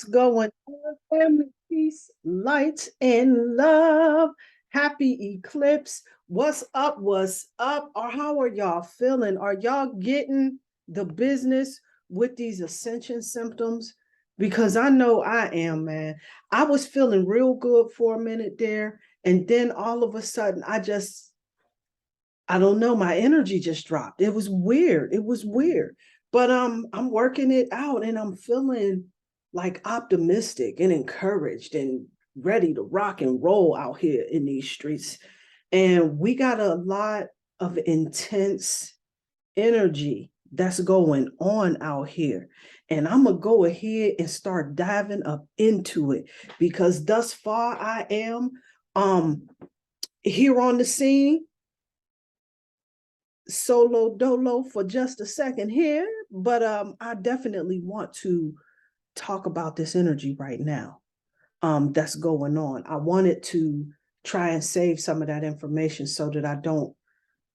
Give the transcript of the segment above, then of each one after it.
going on, family? Peace, light, and love. Happy eclipse. What's up? What's up? Or how are y'all feeling? Are y'all getting the business with these ascension symptoms? Because I know I am, man. I was feeling real good for a minute there. And then all of a sudden, I don't know, my energy just dropped. It was weird. It was weird. But I'm working it out and I'm feeling like optimistic and encouraged and ready to rock and roll out here in these streets. And we got a lot of intense energy that's going on out here. And I'm gonna go ahead and start diving up into it because thus far I am here on the scene solo dolo for just a second here, but I definitely want to talk about this energy right now that's going on. I wanted to try and save some of that information so that I don't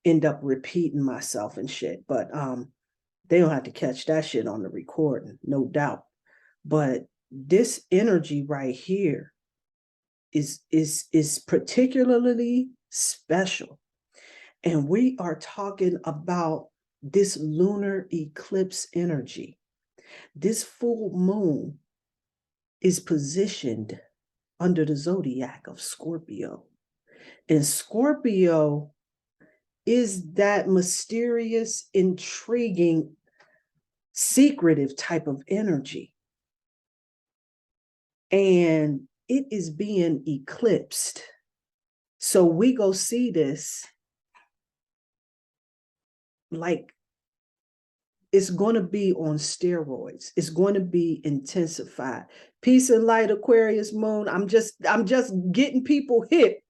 end up repeating myself and shit, but they don't have to catch that shit on the recording, no doubt. But this energy right here is particularly special. And we are talking about this lunar eclipse energy. This full moon is positioned under the zodiac of Scorpio. And Scorpio is that mysterious, intriguing, secretive type of energy. And it is being eclipsed. So we go see this like it's going to be on steroids. It's going to be intensified. Peace and light, Aquarius Moon. I'm just getting people hip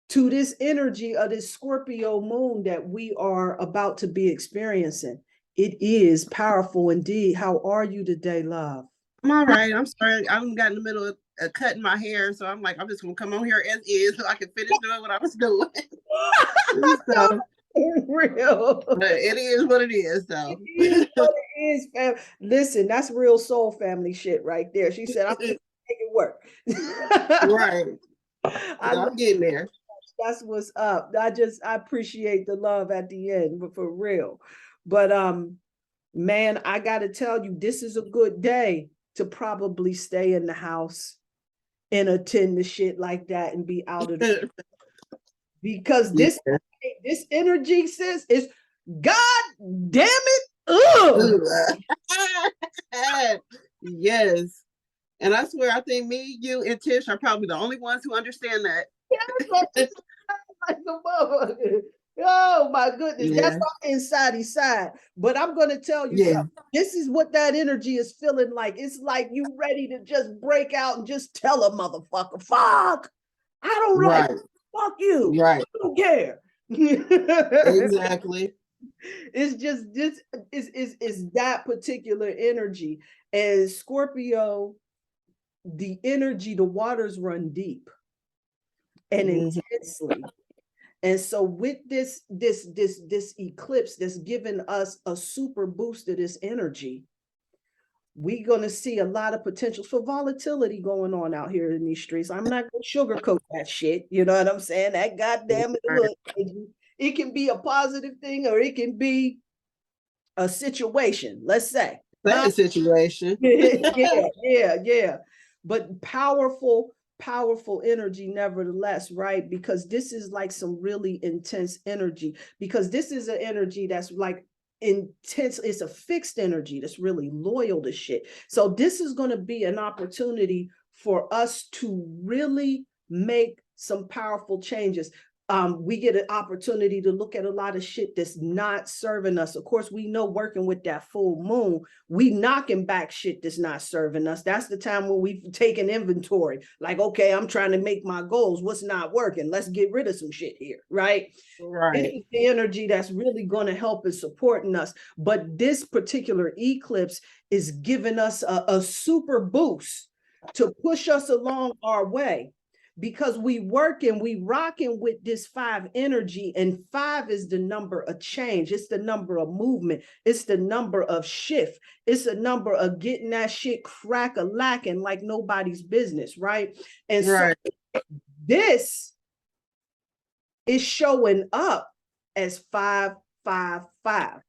to this energy of this Scorpio moon that we are about to be experiencing. It is powerful indeed. How are you today, love? I'm all right. I'm sorry. I got in the middle of cutting my hair, so I'm like, I'm just gonna come on here as is so I can finish doing what I was doing. So, real. but it is what it is, though. It is what it is, fam. Listen, that's real soul family shit right there. She said, I'm gonna make it work. Right. I'm getting there. That's what's up. I appreciate the love at the end, but for real. But man, I gotta tell you, this is a good day to probably stay in the house and attend to shit like that and be out of the because this energy, sis, is God damn it. Yes. And I swear, I think me, you, and Tish are probably the only ones who understand that. Oh my goodness, that's all inside his side. But I'm gonna tell you something. This is what that energy is feeling like. It's like you ready to just break out and just tell a motherfucker, fuck. I don't like it. Fuck you. Right. I don't care. Exactly. It's just this is that particular energy. As Scorpio, the energy, the waters run deep and intensely. And so with this eclipse that's giving us a super boost of this energy, we're going to see a lot of potential for volatility going on out here in these streets. I'm not going to sugarcoat that shit. You know what I'm saying? That goddamn it can be a positive thing or it can be a situation, let's say. That's a situation. Yeah. But powerful energy nevertheless, right? Because this is like some really intense energy, because this is an energy that's like intense. It's a fixed energy that's really loyal to shit. So this is going to be an opportunity for us to really make some powerful changes. We get an opportunity to look at a lot of shit that's not serving us. Of course, we know working with that full moon, we knocking back shit that's not serving us. That's the time when we've taken inventory. Like, okay, I'm trying to make my goals. What's not working? Let's get rid of some shit here, right? Right. This is the energy that's really going to help and supporting us. But this particular eclipse is giving us a super boost to push us along our way. because we working, we rocking with this 5 energy, and 5 is the number of change. It's the number of movement. It's the number of shift. It's a number of getting that shit crack-a-lacking like nobody's business, right? And so this is showing up as 555.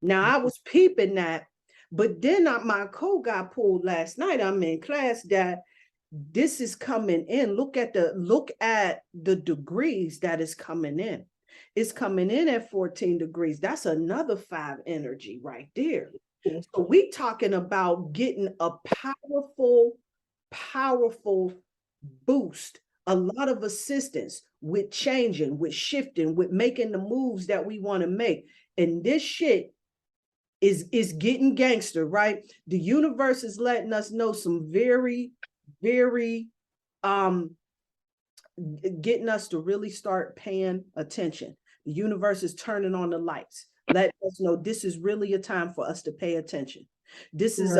Now I was peeping that, but then my code got pulled last night. I'm in class that this is coming in. Look at the degrees that is coming in. It's coming in at 14 degrees. That's another 5 energy right there. So we talking about getting a powerful boost, a lot of assistance with changing, with shifting, with making the moves that we want to make. And this shit is getting gangster, right? The universe is letting us know some very getting us to really start paying attention. The universe is turning on the lights, letting us know this is really a time for us to pay attention. This is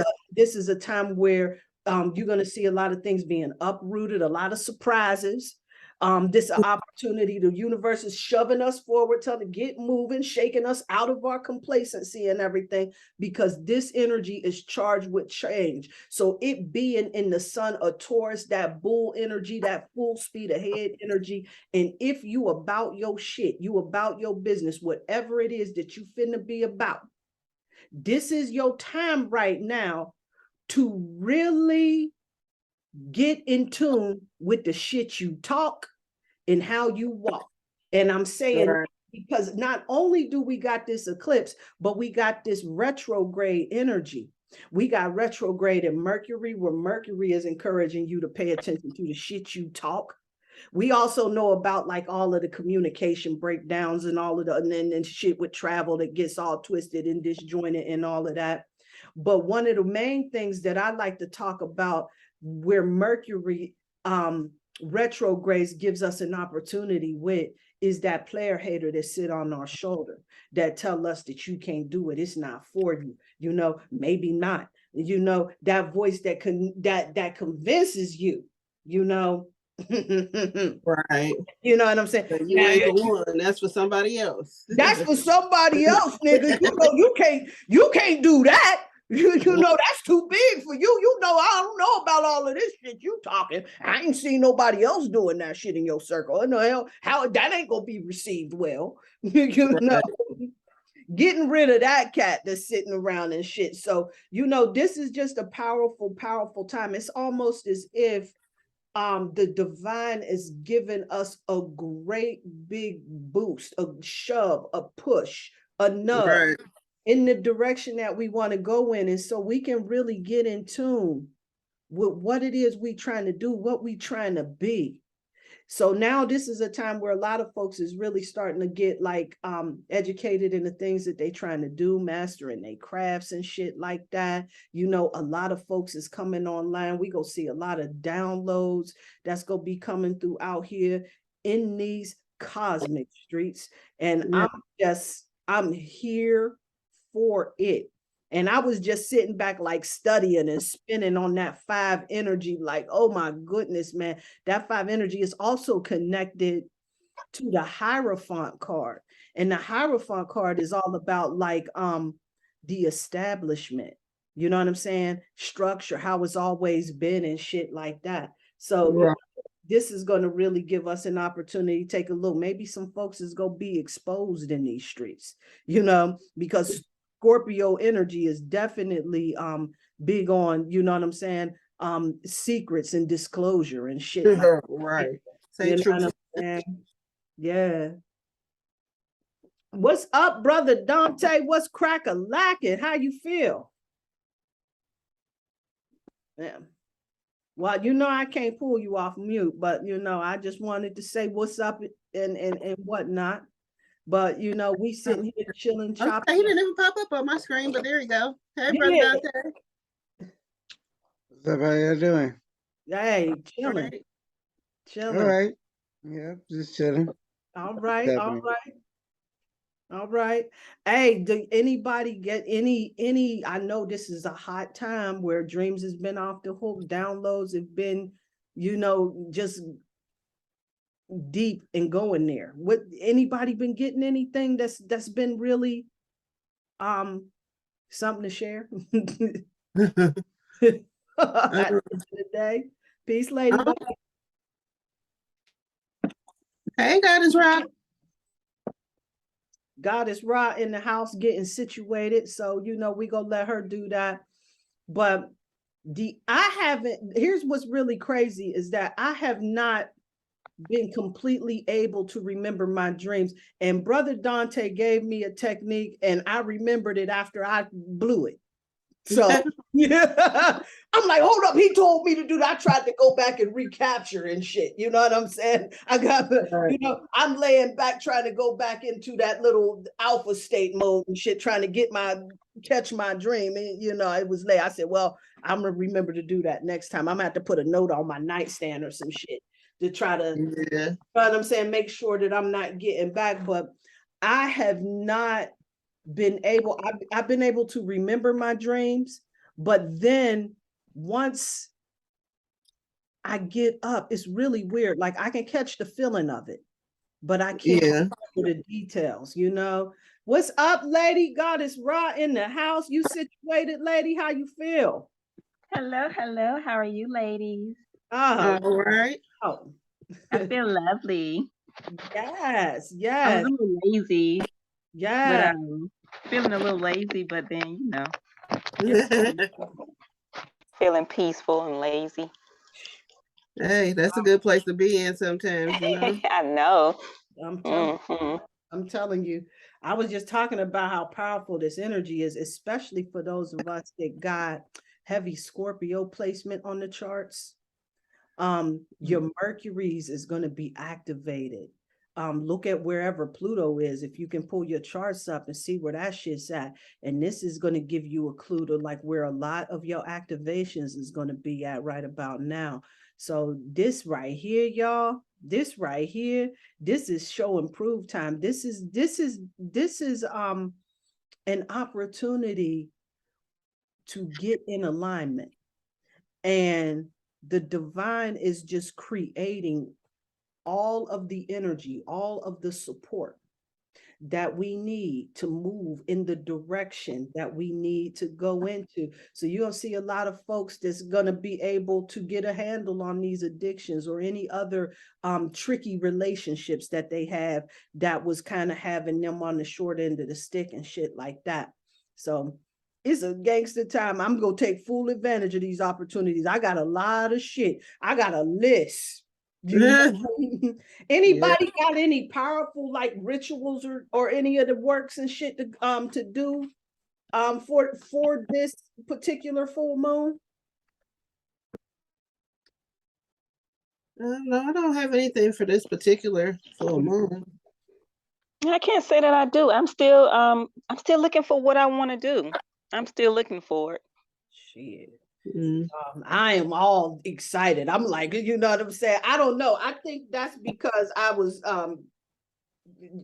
a time where you're going to see a lot of things being uprooted, a lot of surprises. This opportunity, the universe is shoving us forward, telling to get moving, shaking us out of our complacency and everything, because this energy is charged with change. So it being in the sun, a Taurus, that bull energy, that full speed ahead energy. And if you about your shit, you about your business, whatever it is that you finna be about, this is your time right now to really get in tune with the shit you talk and how you walk. And I'm saying, because not only do we got this eclipse, but we got this retrograde energy. We got retrograde in Mercury, where Mercury is encouraging you to pay attention to the shit you talk. We also know about like all of the communication breakdowns and all of the and shit with travel that gets all twisted and disjointed and all of that. But one of the main things that I like to talk about, where Mercury retrogrades gives us an opportunity with, is that player hater that sit on our shoulder, that tell us that you can't do it, it's not for you, you know, maybe not, you know, that voice that convinces you, you know. Right. You know what I'm saying? But you ain't the one. That's for somebody else. That's for somebody else, nigga. You know, you can't do that. You know, that's too big for you. You know, I don't know about all of this shit you talking. I ain't seen nobody else doing that shit in your circle. And hell, how that ain't gonna be received well. You know, getting rid of that cat that's sitting around and shit. So, you know, this is just a powerful time. It's almost as if the divine is giving us a great big boost, a shove, a push, a nudge in the direction that we want to go in. And so we can really get in tune with what it is we trying to do, what we trying to be. So now this is a time where a lot of folks is really starting to get like educated in the things that they trying to do, mastering their crafts and shit like that. You know, a lot of folks is coming online. We go see a lot of downloads that's gonna be coming through out here in these cosmic streets. And I'm here for it. And I was just sitting back, like studying and spinning on that 5 energy, like, oh my goodness, man. That 5 energy is also connected to the Hierophant card. And the Hierophant card is all about like the establishment. You know what I'm saying? Structure, how it's always been and shit like that. So you know, this is going to really give us an opportunity to take a look. Maybe some folks is going to be exposed in these streets, you know, because Scorpio energy is definitely big on, you know what I'm saying, secrets and disclosure and shit. Like right. Say truth. Yeah. What's up, brother Dante? What's crack-a-lacking? How you feel? Yeah. Well, you know, I can't pull you off mute, but you know, I just wanted to say what's up and whatnot. But you know, we sitting here chilling, chopping. He didn't even pop up on my screen, but there you go. Hey, brother Dante. What's up? How you doing? Hey, chilling. Right. Chilling. All right. Yeah, just chilling. All right. All right. All right. Hey, do anybody get any? I know this is a hot time where Dreams has been off the hook. Downloads have been, you know, just deep and going there. What, anybody been getting anything that's been really something to share? At the end of the day. Peace, ladybug. Hey, Goddess Rock. Goddess Ra in the house getting situated. So, you know, we gonna let her do that. But here's what's really crazy is that I have not been completely able to remember my dreams. And Brother Dante gave me a technique and I remembered it after I blew it. So yeah, I'm like, hold up, he told me to do that. I tried to go back and recapture and shit. You know what I'm saying? I'm laying back trying to go back into that little alpha state mode and shit, trying to catch my dream. And, you know, it was late. I said, well, I'm gonna remember to do that next time. I'm gonna have to put a note on my nightstand or some shit to try to, you know what I'm saying, make sure that I'm not getting back. But I have not I've been able to remember my dreams, but then once I get up, it's really weird. Like I can catch the feeling of it, but I can't remember the details, you know. What's up, lady? Goddess Ra in the house. You situated, lady? How you feel? Hello. How are you, ladies? All right. Oh. I feel lovely. Yes. I was a little lazy. Yeah. But feeling a little lazy, but then, you know, feeling peaceful and lazy. Hey, that's a good place to be in sometimes, you know. I know. I'm telling you, I was just talking about how powerful this energy is, especially for those of us that got heavy Scorpio placement on the charts. Your Mercury's is going to be activated. Look at wherever Pluto is. If you can pull your charts up and see where that shit's at. And this is going to give you a clue to like where a lot of your activations is going to be at right about now. So this right here, y'all, this right here, this is show and prove time. This is an opportunity to get in alignment. And the divine is just creating all of the energy, all of the support that we need to move in the direction that we need to go into. So you're going to see a lot of folks that's going to be able to get a handle on these addictions or any other tricky relationships that they have that was kind of having them on the short end of the stick and shit like that. So it's a gangster time. I'm going to take full advantage of these opportunities. I got a lot of shit. I got a list. Anybody got any powerful like rituals or any of the works and shit to do for this particular full moon? No, I don't have anything for this particular full moon. I can't say that I do. I'm still looking for what I want to do. I'm still looking for it. Shit. I am all excited. I'm like, you know what I'm saying? I don't know. I think that's because I was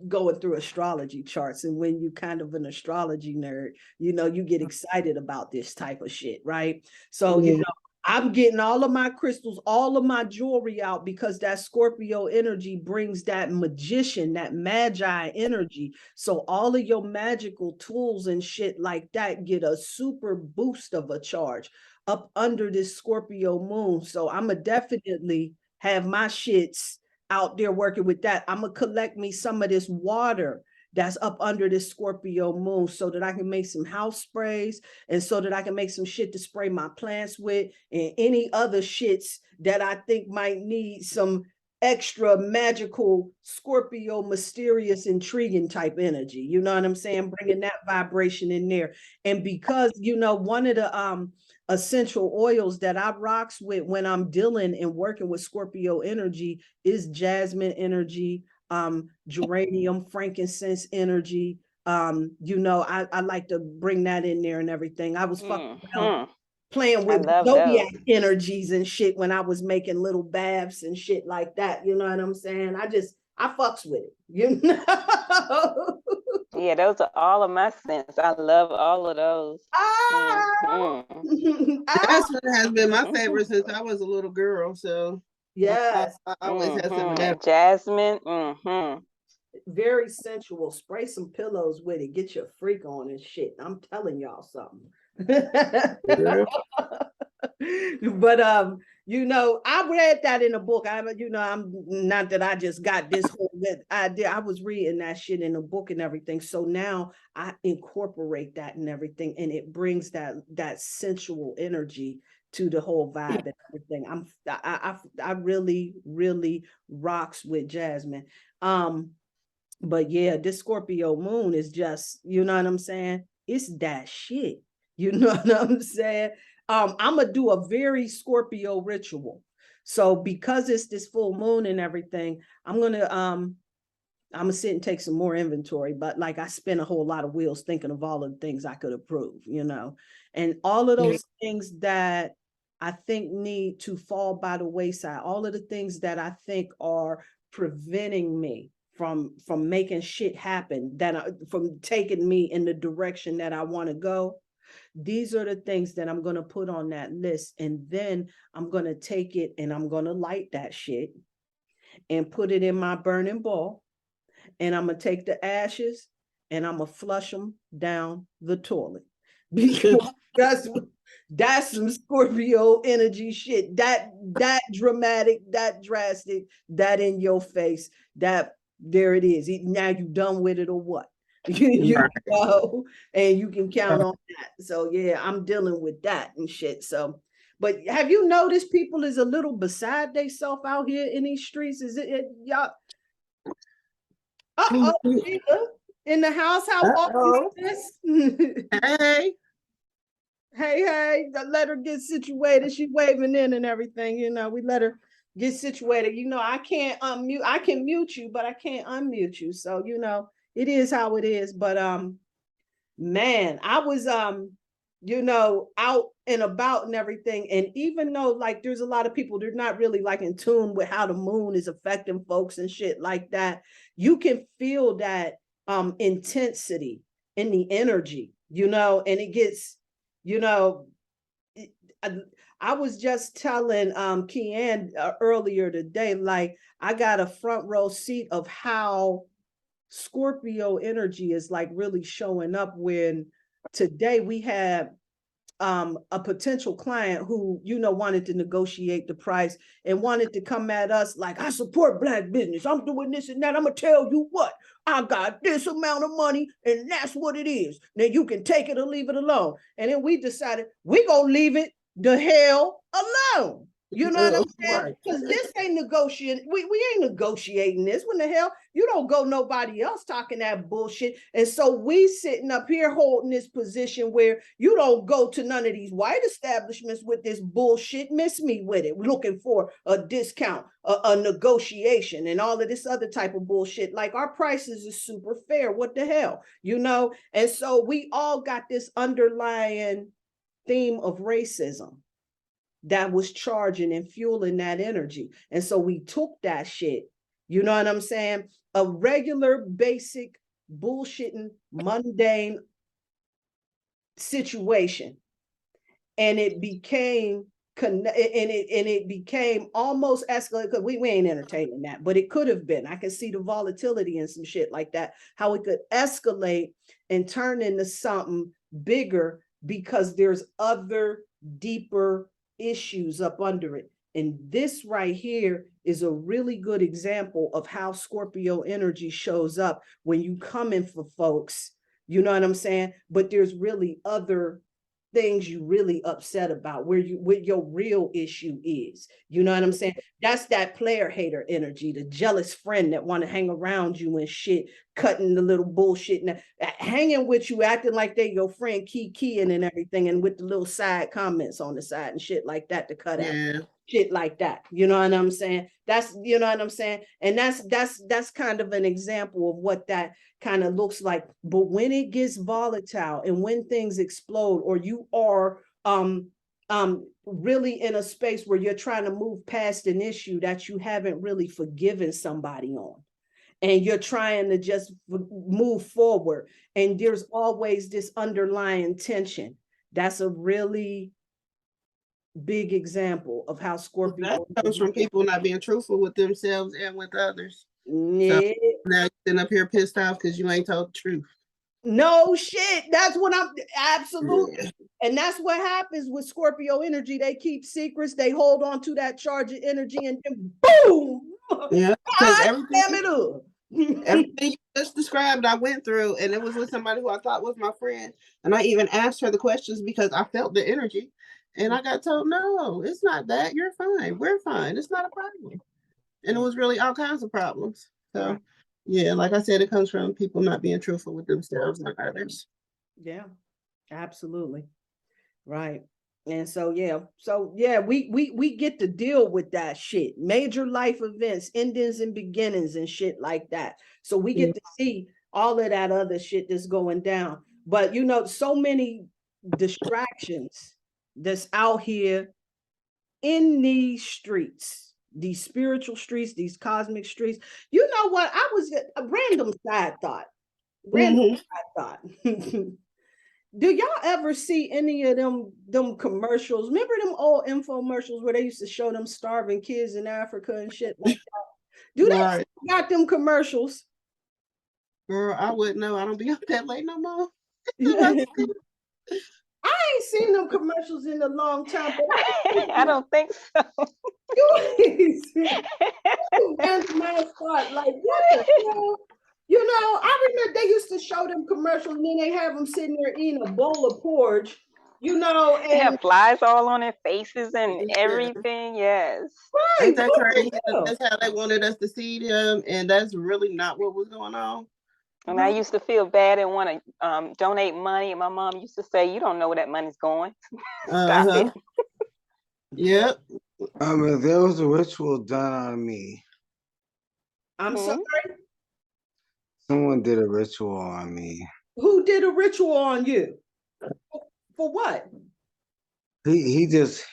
going through astrology charts, and when you kind of an astrology nerd, you know, you get excited about this type of shit, right? So, you know, I'm getting all of my crystals, all of my jewelry out because that Scorpio energy brings that magician, that magi energy. So all of your magical tools and shit like that get a super boost of a charge up under this Scorpio moon. So I'm going to definitely have my shits out there working with that. I'm going to collect me some of this water that's up under this Scorpio moon so that I can make some house sprays and so that I can make some shit to spray my plants with and any other shits that I think might need some extra magical Scorpio, mysterious, intriguing type energy. You know what I'm saying? Bringing that vibration in there. And because, you know, one of the essential oils that I rocks with when I'm dealing and working with Scorpio energy is jasmine energy, geranium, frankincense energy. You know, I like to bring that in there and everything. I was fucking around playing with zodiac energies and shit when I was making little baths and shit like that. You know what I'm saying? I fucks with it, you know? Yeah, those are all of my scents. I love all of those. That's what has been my favorite since I was a little girl. So Yes. I always have some of that. Jasmine. Mm-hmm. Very sensual. Spray some pillows with it. Get your freak on and shit. I'm telling y'all something. Yeah. But I read that in a book. I'm not that I just got this whole idea. I was reading that shit in a book and everything. So now I incorporate that and everything, and it brings that sensual energy to the whole vibe and everything. I really, really rocks with Jasmine. But yeah, this Scorpio moon is just, you know what I'm saying? It's that shit. You know what I'm saying? I'm gonna do a very Scorpio ritual. So because it's this full moon and everything, I'm gonna sit and take some more inventory, but like I spent a whole lot of wheels thinking of all of the things I could approve, and all of those things that I think need to fall by the wayside, all of the things that I think are preventing me from making shit happen, from taking me in the direction that I want to go. These are the things that I'm going to put on that list, and then I'm going to take it and I'm going to light that shit and put it in my burning ball, and I'm gonna take the ashes and I'm gonna flush them down the toilet, because that's some Scorpio energy shit. That dramatic, that drastic, that in your face. That there it is. Now you done with it or what? You know, and you can count on that. So yeah, I'm dealing with that and shit. So. But have you noticed people is a little beside themselves out here in these streets? Is it y'all? Uh-oh, Sheila, in the house, how often is this? Hey. Hey, let her get situated. She waving in and everything, we let her get situated. I can't unmute, I can mute you, but I can't unmute you. So, it is how it is. But man, I was out and about and everything. And even though like there's a lot of people, they're not really like in tune with how the moon is affecting folks and shit like that, you can feel that intensity in the energy, and it gets, I was just telling Kian earlier today, like I got a front row seat of how Scorpio energy is like really showing up when today we had a potential client who, wanted to negotiate the price and wanted to come at us like, I support Black business. I'm doing this and that. I'm going to tell you what, I got this amount of money and that's what it is. Now you can take it or leave it alone. And then we decided we going to leave it the hell alone. You know what I'm saying? Because this ain't negotiating. We ain't negotiating this. When the hell? You don't go nobody else talking that bullshit. And so we sitting up here holding this position where you don't go to none of these white establishments with this bullshit. Miss me with it. Looking for a discount, a negotiation, and all of this other type of bullshit. Like our prices is super fair. What the hell? And so we all got this underlying theme of racism that was charging and fueling that energy. And so we took that shit, you know what I'm saying? A regular, basic, bullshitting, mundane situation. And it became it became almost escalated, because we ain't entertaining that, but it could have been. I can see the volatility and some shit like that, how it could escalate and turn into something bigger because there's other deeper issues up under it. And this right here is a really good example of how Scorpio energy shows up when you come in for folks, you know what I'm saying? But there's really other things you really upset about, where your real issue is. You know what I'm saying? That's that player hater energy, the jealous friend that want to hang around you and shit, cutting the little bullshit and hanging with you, acting like they your friend, keying and everything, and with the little side comments on the side and shit like that to cut out. Shit like that. You know what I'm saying? You know what I'm saying? And that's kind of an example of what that kind of looks like. But when it gets volatile and when things explode, or you are really in a space where you're trying to move past an issue that you haven't really forgiven somebody on, and you're trying to just move forward, and there's always this underlying tension, that's a really big example of how Scorpio That comes from people not being truthful with themselves and with others. Yeah. So now you're sitting up here pissed off because you ain't told the truth. No shit. That's what I'm absolutely. Yeah. And that's what happens with Scorpio energy. They keep secrets, they hold on to that charge of energy, and then boom. Yeah. Because Damn it up. everything you just described, I went through, and it was with somebody who I thought was my friend. And I even asked her the questions because I felt the energy. And I got told, no, it's not that. You're fine. We're fine. It's not a problem. And it was really all kinds of problems. So, yeah, like I said, it comes from people not being truthful with themselves and others. Yeah, absolutely. Right. And so we get to deal with that shit. Major life events, endings and beginnings and shit like that. So we get to see all of that other shit that's going down. But you know, so many distractions that's out here in these streets, these spiritual streets, these cosmic streets. You know what? I was a random side thought. Random side thought. Do y'all ever see any of them commercials? Remember them old infomercials where they used to show them starving kids in Africa and shit like that? Do they got them commercials? Girl, I wouldn't know. I don't be up that late no more. I ain't seen them commercials in a long time. But I don't think so. Random ass thought, like what the hell? You know, I remember they used to show them commercials, and then they have them sitting there eating a bowl of porridge. You know, and they have flies all on their faces and everything. Yes. Right. Ain't that crazy? That's how they wanted us to see them, and that's really not what was going on. And I used to feel bad and want to donate money. And my mom used to say, "You don't know where that money's going. Stop it." Yep. There was a ritual done on me. I'm sorry. Someone did a ritual on me. Who did a ritual on you? For what? He was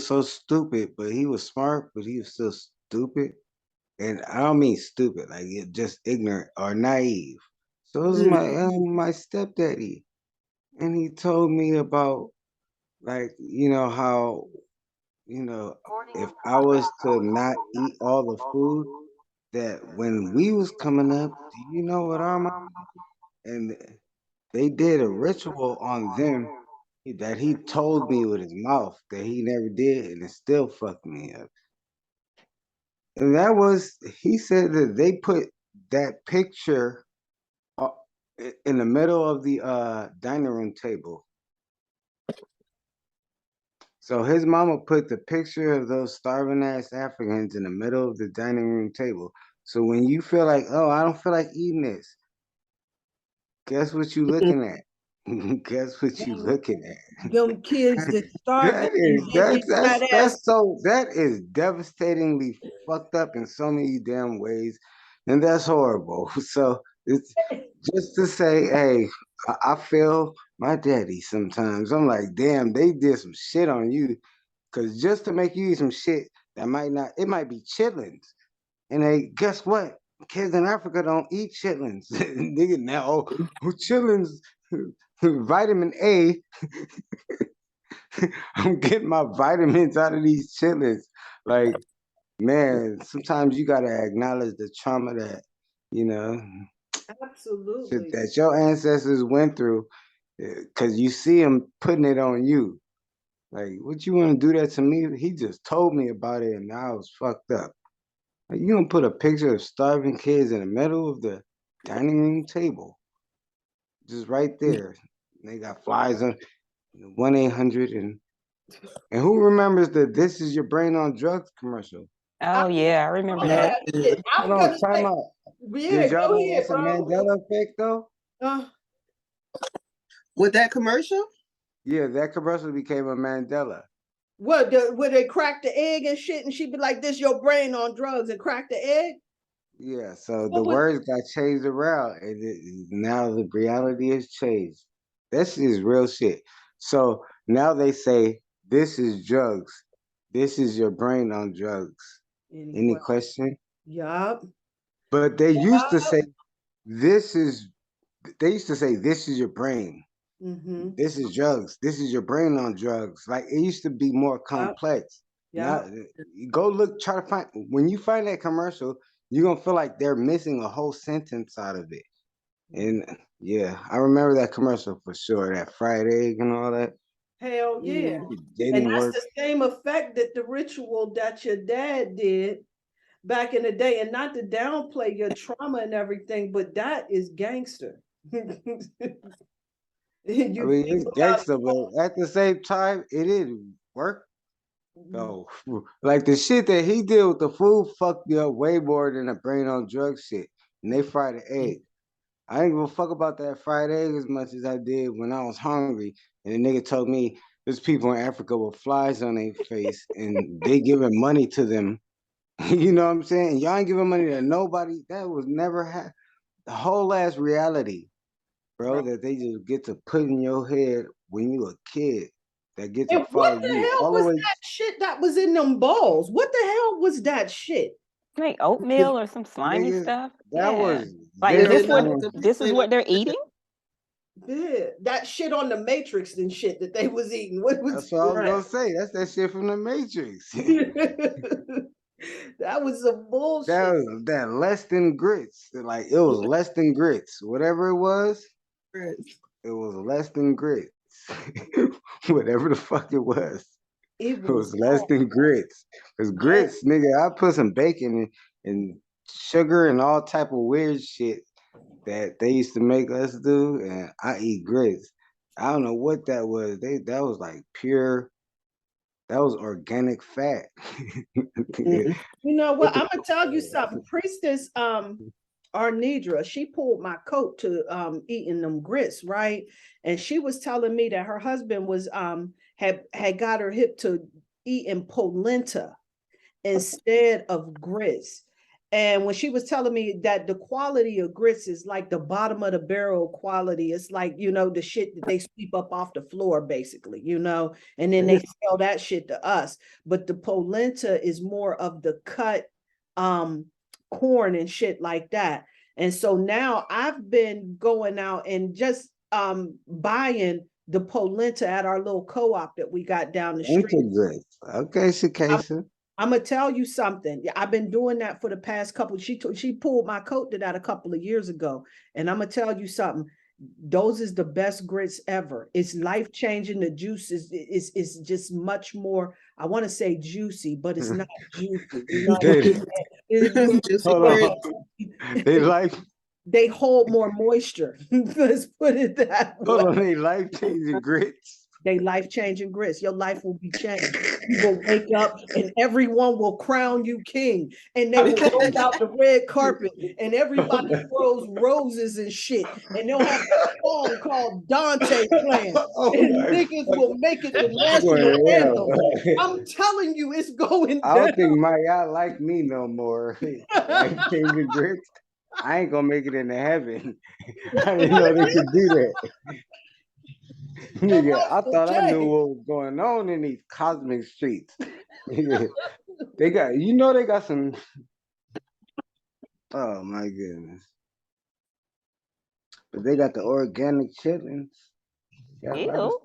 so stupid, but he was smart, but he was still stupid. And I don't mean stupid, like just ignorant or naive. So it was my stepdaddy, and he told me about, like, you know how, you know, if I was to not eat all the food, that when we was coming up, do you know what our mom, and they did a ritual on them that he told me with his mouth that he never did, and it still fucked me up. And that was, he said that they put that picture in the middle of the dining room table. So his mama put the picture of those starving ass Africans in the middle of the dining room table. So when you feel like, oh, I don't feel like eating this, guess what you looking at? Guess what you looking at? Them kids that starving. That is devastatingly fucked up in so many damn ways, and that's horrible. So it's just to say, hey, I feel my daddy sometimes. I'm like, damn, they did some shit on you, because just to make you eat some shit that it might be chitlins, and hey, guess what? Kids in Africa don't eat chitlins. Nigga, now, chitlins, vitamin A. I'm getting my vitamins out of these chitlins. Like, man, sometimes you gotta acknowledge the trauma that, you know, absolutely, that your ancestors went through, because you see them putting it on you. Like, what you want to do that to me? He just told me about it, and I was fucked up. Like, you gonna put a picture of starving kids in the middle of the dining room table, just right there. They got flies on 1-800 and who remembers the "This Is Your Brain on Drugs" commercial? Oh yeah, I remember that. Hold on, time out. Did y'all know that's a Mandela effect though? With that commercial? Yeah, that commercial became a Mandela. What, where they crack the egg and shit, and she'd be like, "This your brain on drugs," and crack the egg? Yeah, so the words got changed around, and now the reality has changed. This is real shit. So now they say, "This is drugs. This is your brain on drugs." Any question? Yup. But they used to say, "This is." They used to say, "This is your brain." This is drugs. This is your brain on drugs. Like it used to be more complex. Yeah. Now, you go look, try to find. When you find that commercial, you're gonna feel like they're missing a whole sentence out of it. And yeah, I remember that commercial for sure. That fried egg and all that. Hell yeah. It And didn't that's work. the same effect that the ritual that your dad did back in the day. And not to downplay your trauma and everything, but that is gangster. I mean, it's gangster, but at the same time, it didn't work. So, like the shit that he did with the food fucked me up way more than the brain on drugs shit. And they fried the egg. I didn't give a fuck about that fried egg as much as I did when I was hungry. And the nigga told me there's people in Africa with flies on their face and they giving money to them. You know what I'm saying? And y'all ain't giving money to nobody. That was never the whole ass reality, bro, that they just get to put in your head when you a kid. That get to And follow what the you hell all the was way. that shit that was in them balls? What the hell was that shit? Like oatmeal or some slimy Nigga, stuff. that Yeah. was Like their this is what they're eating? Yeah, that shit on the Matrix and shit that they was eating. What was That's what I was gonna say. That's that shit from the Matrix. that was some bullshit. That was that less than grits. Like it was less than grits. Whatever it was less than grits. Whatever the fuck it was. It was less than grits. Because grits, nigga, I put some bacon and sugar and all type of weird shit that they used to make us do, and I eat grits. I don't know what that was. That was like pure. That was organic fat. You know what? I'm gonna tell you something. Priestess Arnidra, she pulled my coat to eating them grits, right? And she was telling me that her husband was had got her hip to eating polenta instead of grits. And when she was telling me that the quality of grits is like the bottom of the barrel quality, it's like, you know, the shit that they sweep up off the floor, basically, you know, and then they sell that shit to us. But the polenta is more of the cut corn and shit like that. And so now I've been going out and just buying the polenta at our little co-op that we got down the street. Okay, Shikasa. I'm gonna tell you something. I've been doing that for the past couple. She pulled my coat to that a couple of years ago, and I'm gonna tell you something. Those is the best grits ever. It's life changing. The juice is just much more. I want to say juicy, but it's not juicy. You know they hold more moisture. Let's put it that way. Hold on, they life changing grits. They life-changing grits. Your life will be changed. You will wake up and everyone will crown you king. And they will roll out the red carpet and everybody throws roses and shit. And they'll have a song called Dante playing. And niggas will make it the national anthem. I'm telling you, it's going down. I don't think Maya like me no more. Life-changing grits. I ain't gonna make it into heaven. I didn't know they could do that. Nigga, I thought I knew what was going on in these cosmic streets. They got some. Oh my goodness! But they got the organic chitlins. Ew.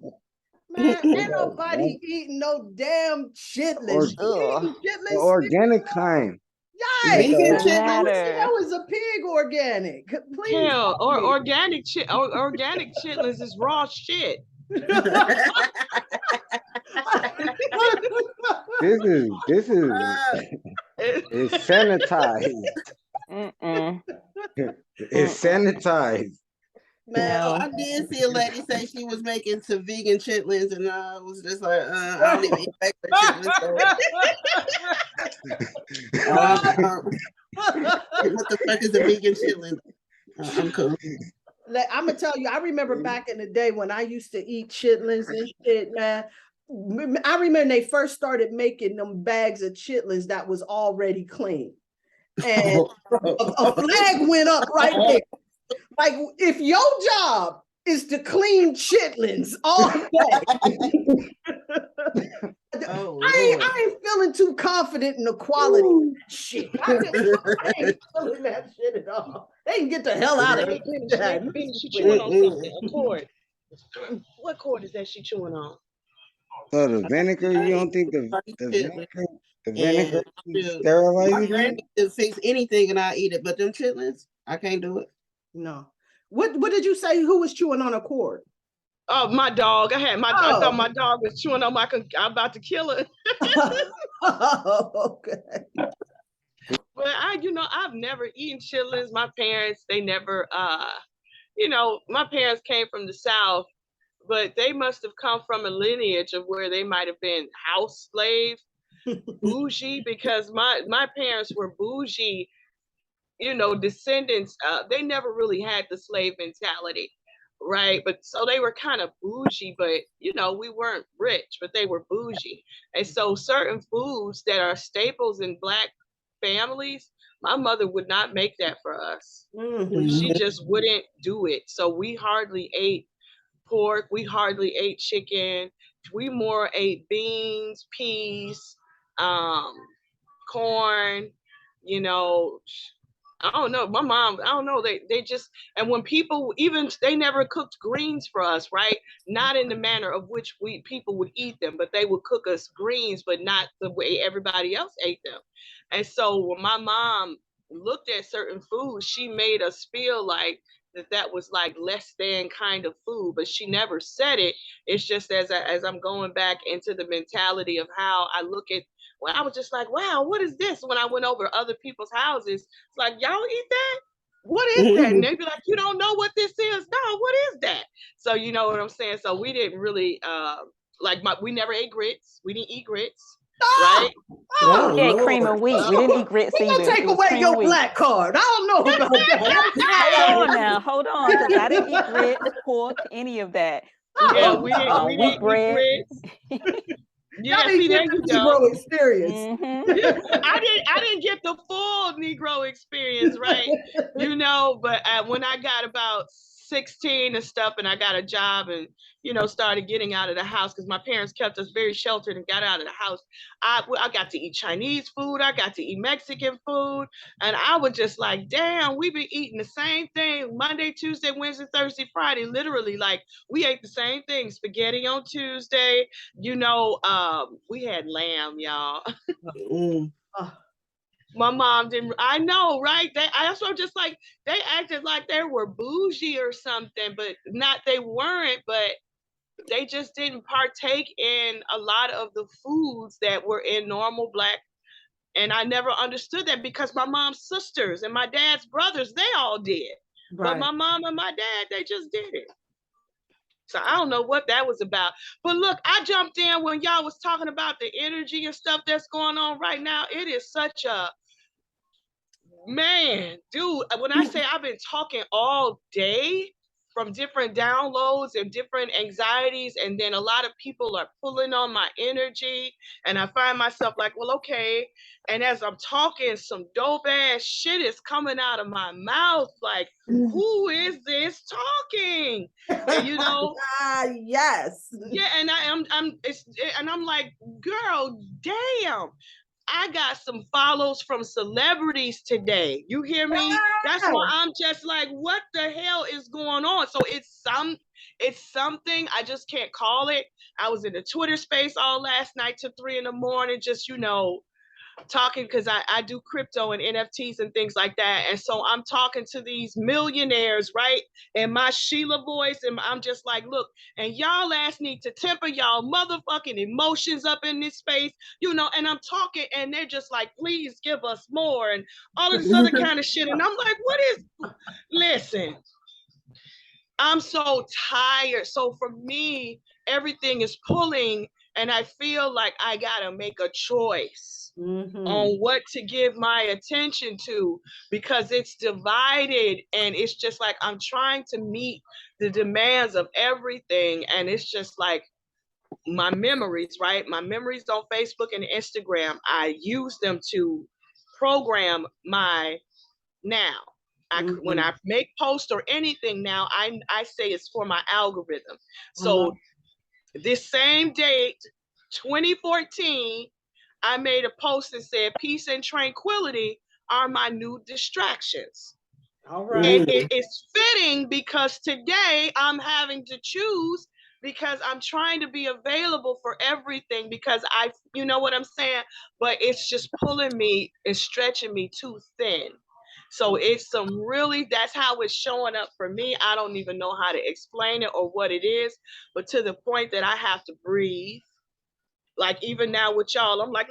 Man, ain't nobody eating no damn chitlins. The organic kind. Yikes! Vegan chitlins. That was a pig organic. Please. Hell, or organic chitlins is raw shit. This is it's sanitized. It's sanitized. Man, I did see a lady say she was making some vegan chitlins, and I was just like, I don't even eat regular chitlins. What the fuck is a vegan chitlin? I'm cool. I'm gonna tell you, I remember back in the day when I used to eat chitlins and shit, man. I remember they first started making them bags of chitlins that was already clean. And a flag went up right there. Like, if your job is to clean chitlins all day, I ain't feeling too confident in the quality of that shit. I ain't feeling that shit at all. They can get the hell out of here. She went on something. Accord. What cord is that she chewing on? So the vinegar, you I don't think eat the chitlins, vinegar and shoot, my sterilizes granny it? can fix anything and I eat it, but them chitlins, I can't do it. No. What did you say? Who was chewing on a cord? Oh, my dog. I thought Oh. my dog was chewing on I'm about to kill her. Okay. But I've never eaten chitlins. My parents, they never my parents came from the South, but they must have come from a lineage of where they might have been house slaves, bougie, because my parents were bougie, descendants. They never really had the slave mentality, right? But so they were kind of bougie, but we weren't rich, but they were bougie. And so certain foods that are staples in Black families, my mother would not make that for us. She just wouldn't do it. So we hardly ate pork, we hardly ate chicken. We more ate beans, peas, um, corn, you know, I don't know. My mom, I don't know. They just, and when people, even they never cooked greens for us, right? Not in the manner of which people would eat them, but they would cook us greens, but not the way everybody else ate them. And so when my mom looked at certain foods, she made us feel like that was like less than kind of food, but she never said it. It's just as I'm going back into the mentality of how I look at, well, I was just like, wow, what is this? When I went over other people's houses, it's like, y'all eat that? What is that? And they'd be like, you don't know what this is? No, what is that? So you know what I'm saying? So we didn't really we never ate grits. We didn't eat grits, right? Oh, We ate Lord. cream of wheat. We didn't eat grits We're either. gonna take It was away cream your of wheat. Black card. I don't know about that. Hold on, because I didn't eat grits, pork, any of that. Yeah, Oh, we didn't Wheat eat bread. grits. Y'all Yeah, didn't see, get there you the go. Negro experience. I didn't get the full Negro experience, right? But when I got about 16 and stuff, and I got a job and started getting out of the house because my parents kept us very sheltered and got out of the house. I got to eat Chinese food, I got to eat Mexican food, and I was just like, damn, we been eating the same thing Monday, Tuesday, Wednesday, Thursday, Friday, literally. Like we ate the same thing, spaghetti on Tuesday. We had lamb, y'all. My mom didn't. I know, right? I also just like they acted like they were bougie or something, but not. They weren't. But they just didn't partake in a lot of the foods that were in normal Black. And I never understood that because my mom's sisters and my dad's brothers, they all did. But my mom and my dad, they just did it. So I don't know what that was about. But look, I jumped in when y'all was talking about the energy and stuff that's going on right now. It is such a, man, dude, when I say I've been talking all day from different downloads and different anxieties, and then a lot of people are pulling on my energy, and I find myself like, well, okay. And as I'm talking, some dope ass shit is coming out of my mouth. Like, who is this talking? And, Yes. Yeah, and I'm like, girl, damn. I got some follows from celebrities today. You hear me? That's why I'm just like, what the hell is going on? So it's something I just can't call it. I was in the Twitter space all last night till 3 a.m, just talking because I do crypto and NFTs and things like that. And so I'm talking to these millionaires, right? And my Sheila voice, and I'm just like, look, and y'all ass need to temper y'all motherfucking emotions up in this space, and I'm talking, and they're just like, please give us more and all of this other kind of shit. And I'm like, listen, I'm so tired. So for me, everything is pulling, and I feel like I gotta make a choice on what to give my attention to, because it's divided, and it's just like I'm trying to meet the demands of everything. And it's just like my memories, right? My memories on Facebook and Instagram, I use them to program my now. When I make posts or anything now, I say it's for my algorithm. So this same date, 2014, I made a post and said, peace and tranquility are my new distractions. All right. And it is fitting because today I'm having to choose because I'm trying to be available for everything because you know what I'm saying? But it's just pulling me, it's stretching me too thin. So it's that's how it's showing up for me. I don't even know how to explain it or what it is, but to the point that I have to breathe. Like even now with y'all, I'm like,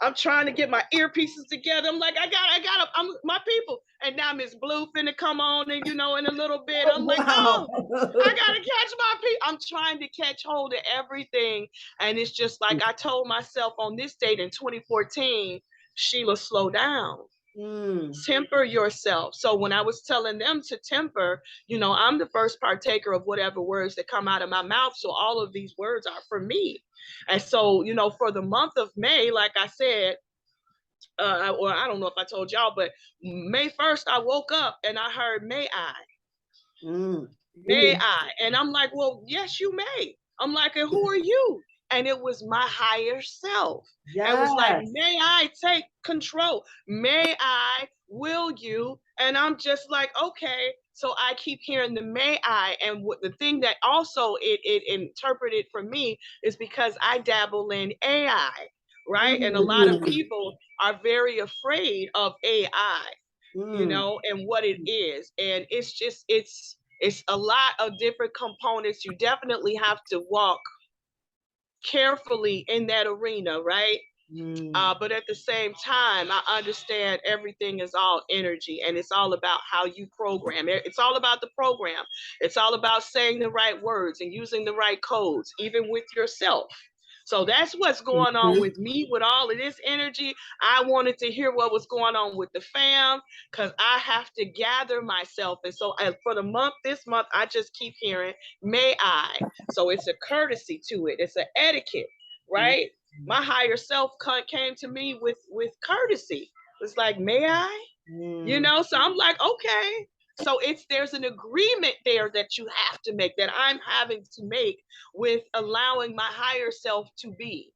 I'm trying to get my earpieces together. I'm like, I'm my people. And now Miss Blue finna come on and, in a little bit. I'm like, Wow. I gotta catch my people. I'm trying to catch hold of everything. And it's just like I told myself on this date in 2014, Sheila, slow down. Temper yourself. So when I was telling them to temper, I'm the first partaker of whatever words that come out of my mouth. So all of these words are for me. And so, for the month of May, like I said, or I don't know if I told y'all, but May 1st, I woke up and I heard, may I? May I? And I'm like, well, yes, you may. I'm like, and who are you? And it was my higher self. Yes. And it was like, may I take control? May I? Will you? And I'm just like, okay. So I keep hearing the may I. And the thing that also it interpreted for me is because I dabble in AI, right? And a lot of people are very afraid of AI, and what it is. And it's just, it's a lot of different components. You definitely have to walk carefully in that arena, right? But at the same time, I understand everything is all energy and it's all about how you program. It's all about the program. It's all about saying the right words and using the right codes, even with yourself. So that's what's going on with me, with all of this energy. I wanted to hear what was going on with the fam because I have to gather myself. And so for this month, I just keep hearing, may I? So it's a courtesy to it. It's an etiquette, right? My higher self came to me with courtesy. It's like, may I? So I'm like, okay. So there's an agreement there that you have to make, that I'm having to make with allowing my higher self to be.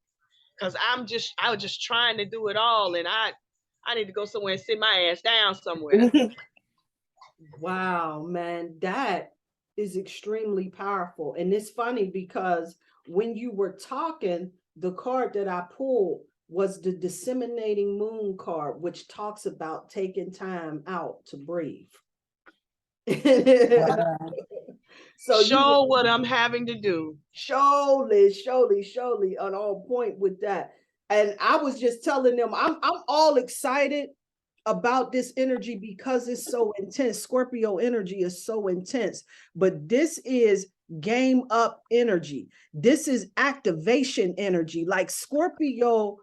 Because I was just trying to do it all, and I need to go somewhere and sit my ass down somewhere. Wow, man, that is extremely powerful. And it's funny because when you were talking, the card that I pulled was the disseminating moon card, which talks about taking time out to breathe. So show what I'm having to do. Surely on all point with that. And I was just telling them, I'm all excited about this energy because it's so intense. Scorpio energy is so intense, but this is game up energy. This is activation energy. Like Scorpio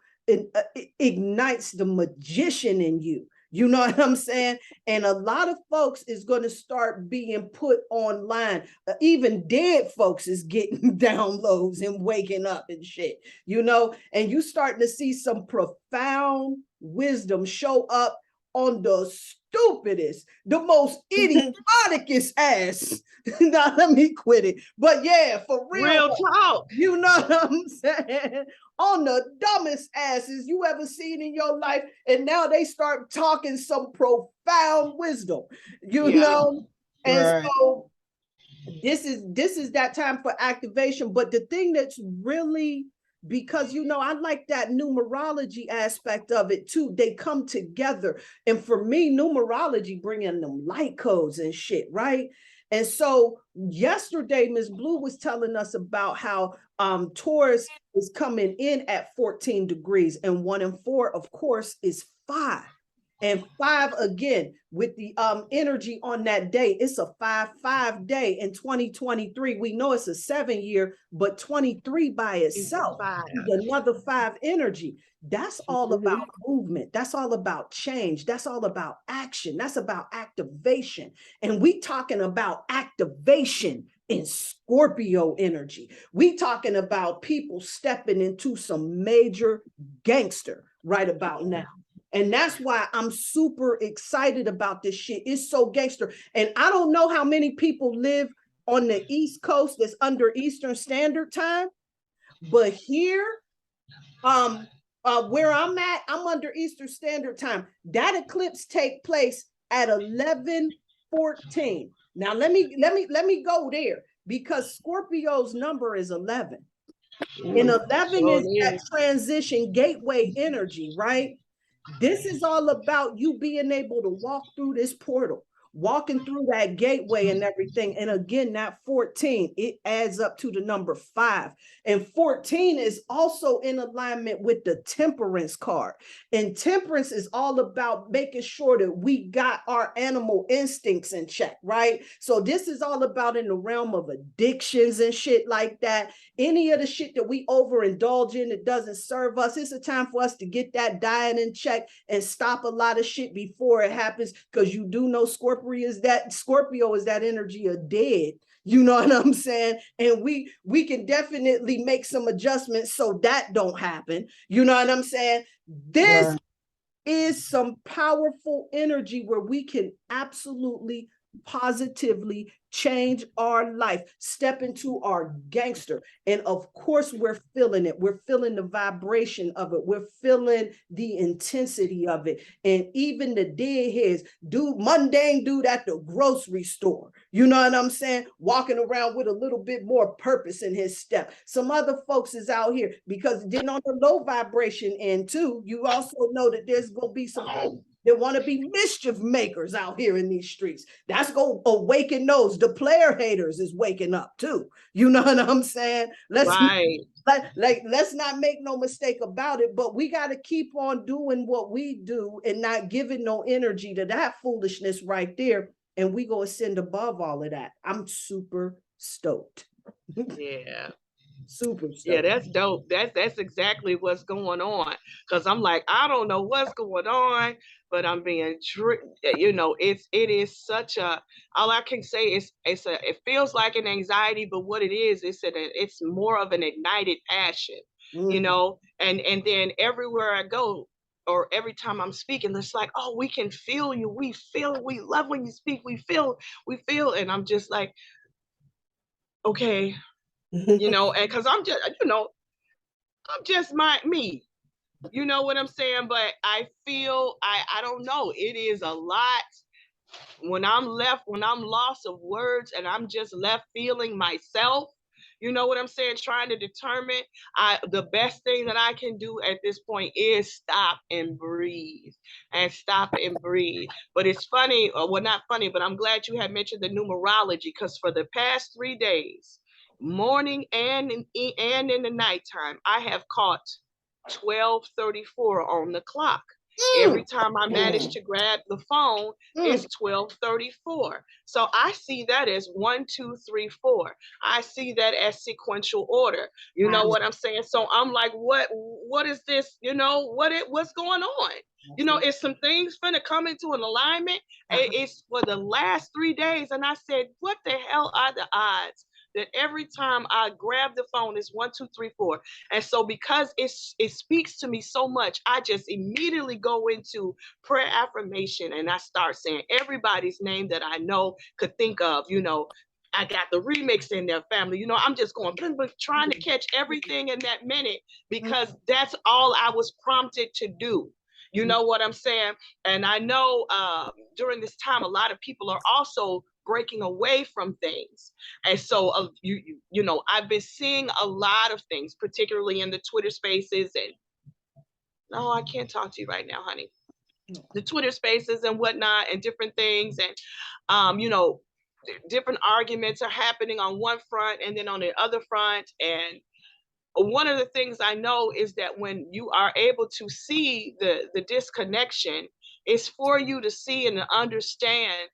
ignites the magician in you. You know what I'm saying? And a lot of folks is going to start being put online. Even dead folks is getting downloads and waking up and shit, and you starting to see some profound wisdom show up on the stupidest, the most idioticest ass. Now let me quit it. But yeah, for real talk. You know what I'm saying? On the dumbest asses you ever seen in your life, and now they start talking some profound wisdom, know. And so this is that time for activation. But the thing that's really, because I like that numerology aspect of it too. They come together, and for me, numerology bringing them light codes and shit, right? And so yesterday, Ms. Blue was telling us about how Taurus is coming in at 14 degrees, and 1 and 4, of course, is 5. And 5 again with the energy on that day. It's a 5-5 day in 2023. We know it's a 7 year, but 23 by itself is another 5 energy. That's all about movement. That's all about change. That's all about action. That's about activation. And we talking about activation in Scorpio energy. We talking about people stepping into some major gangster right about now. And that's why I'm super excited about this shit. It's so gangster. And I don't know how many people live on the East Coast that's under Eastern Standard Time, but here, where I'm at, I'm under Eastern Standard Time. That eclipse take place at 11 14. Now let me go there, because Scorpio's number is 11. And 11 is that transition gateway energy, right? This is all about you being able to walk through this portal, walking through that gateway and everything. And again, that 14, it adds up to the number 5. And 14 is also in alignment with the temperance card. And temperance is all about making sure that we got our animal instincts in check, right? So this is all about in the realm of addictions and shit like that. Any of the shit that we overindulge in that doesn't serve us, it's a time for us to get that diet in check and stop a lot of shit before it happens, because you do know Scorpio is that energy of dead. You know what I'm saying? And we can definitely make some adjustments so that don't happen. You know what I'm saying? This is some powerful energy where we can absolutely positively change our life, step into our gangster. And of course, we're feeling it. We're feeling the vibration of it. We're feeling the intensity of it. And even the deadheads, mundane dude at the grocery store, you know what I'm saying? Walking around with a little bit more purpose in his step. Some other folks is out here, because then on the low vibration end too, you also know that there's going to be some folks that want to be mischief makers out here in these streets. That's going to awaken those. The player haters is waking up too. You know what I'm saying? Let's not make no mistake about it, but we got to keep on doing what we do and not giving no energy to that foolishness right there. And we go ascend above all of that. I'm super stoked. Yeah. Super stoked. Yeah, that's dope. That's exactly what's going on. Because I'm like, I don't know what's going on, but I'm being, it is such a, all I can say is it feels like an anxiety, but what it is, it's more of an ignited passion, and then everywhere I go, or every time I'm speaking, it's like, oh, we can feel you. We feel, we love when you speak. We feel. And I'm just like, okay, and because I'm just, I'm just me. You know what I'm saying? But I feel, I don't know. It is a lot when I'm lost of words and I'm just left feeling myself. You know what I'm saying? Trying to determine, the best thing that I can do at this point is stop and breathe. But it's funny, well, not funny, but I'm glad you had mentioned the numerology, because for the past 3 days, morning and in the nighttime, I have caught 12:34 on the clock. Every time I manage to grab the phone, it's 12:34. So I see that as 1, 2, 3, 4. I see that as sequential order. You know what I'm saying? So I'm like, what is this? What's going on? It's some things finna come into an alignment. It's for the last 3 days. And I said, what the hell are the odds that every time I grab the phone is 1, 2, 3, 4. And so because it speaks to me so much, I just immediately go into prayer affirmation and I start saying everybody's name that I know could think of. I got the remix in their family. I'm just going, trying to catch everything in that minute, because that's all I was prompted to do. You know what I'm saying? And I know during this time, a lot of people are also breaking away from things. And so, I've been seeing a lot of things, particularly in the Twitter spaces. And no, I can't talk to you right now, honey. The Twitter spaces and whatnot, and different things. And, different arguments are happening on one front and then on the other front. And one of the things I know is that when you are able to see the disconnection, it's for you to see and to understand.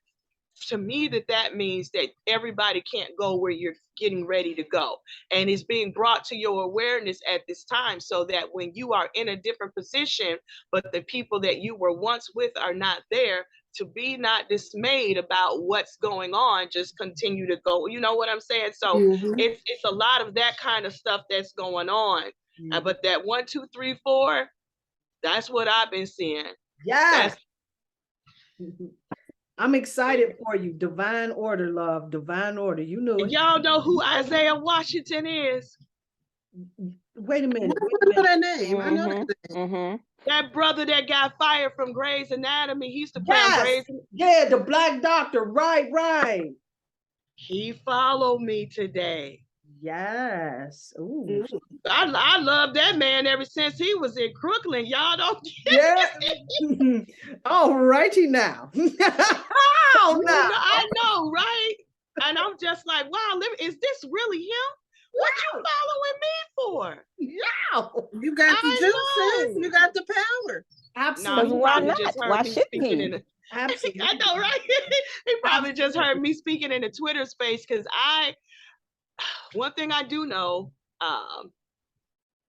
To me, that means that everybody can't go where you're getting ready to go, and it's being brought to your awareness at this time, so that when you are in a different position, but the people that you were once with are not there, to be not dismayed about what's going on, just continue to go. You know what I'm saying? So it's a lot of that kind of stuff that's going on. But that 1, 2, 3, 4, that's what I've been seeing. Yeah. I'm excited for you. Divine order, love. Divine order. You know it. Y'all know who Isaiah Washington is? Wait a minute. I know that name. I know that name. That brother that got fired from Grey's Anatomy, he used to play on Grey's. Yeah, the black doctor. Right. He followed me today. Yes. Ooh. I love that man ever since he was in Crooklyn. Y'all don't. Yeah. All righty now. Oh, no. I know, right? And I'm just like, wow, is this really him? What you following me for? Yeah. You got the juices. You got the power. Absolutely. No, why not? Why shouldn't he? Absolutely. I know, right? He probably just heard me speaking in the Twitter space because one thing I do know,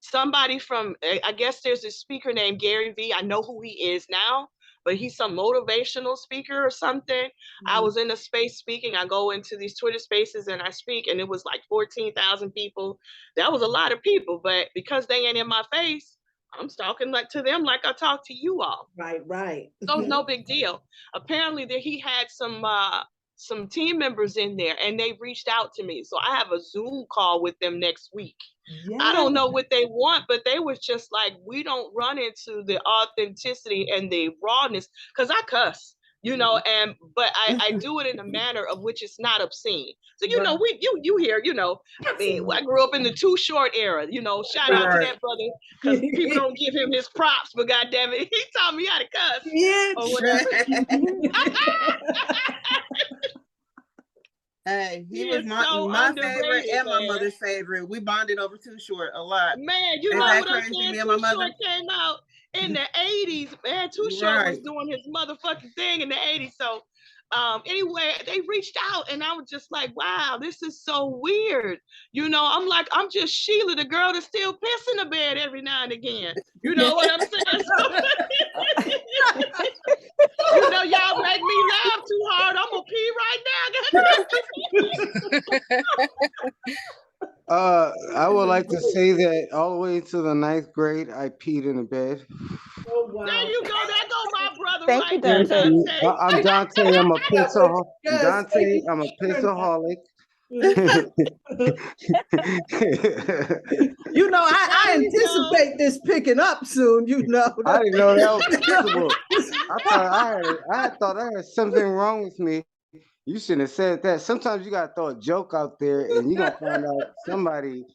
somebody from, I guess there's a speaker named Gary V. I know who he is now, but he's some motivational speaker or something. I was in a space speaking. I go into these Twitter spaces and I speak, and it was like 14,000 people. That was a lot of people, but because they ain't in my face, I'm talking like to them like I talk to you all. Right. So it's no big deal. Apparently he had some team members in there and they reached out to me. So I have a Zoom call with them next week. Yeah. I don't know what they want, but they was just like, we don't run into the authenticity and the rawness, because I cuss, but I do it in a manner of which is not obscene. So, you hear, I mean, I grew up in the Too Short era, shout out to that brother, because people don't give him his props, but goddamn it, he taught me how to cuss. Yeah. Or whatever. Hey, he was my favorite and my mother's favorite. We bonded over Too Short a lot. Man, you know what I'm saying? Too Short came out in the 80s. Man, Too Short was doing his motherfucking thing in the 80s. So anyway, they reached out and I was just like, wow, this is so weird. I'm like, I'm just Shelia, the girl that still piss in the bed every now and again. You know what I'm saying? Y'all make me laugh too hard. I'm gonna pee right now. I would like to say that all the way to the 9th grade, I peed in the bed. Oh, wow. There you go. There go my brother. Thank you, Dante. I'm Dante. I'm a pissaholic. Dante, I'm a pissaholic. I anticipate this picking up soon. I didn't know that was possible. I thought I had something wrong with me. You shouldn't have said that. Sometimes you gotta throw a joke out there, and you're gonna find out somebody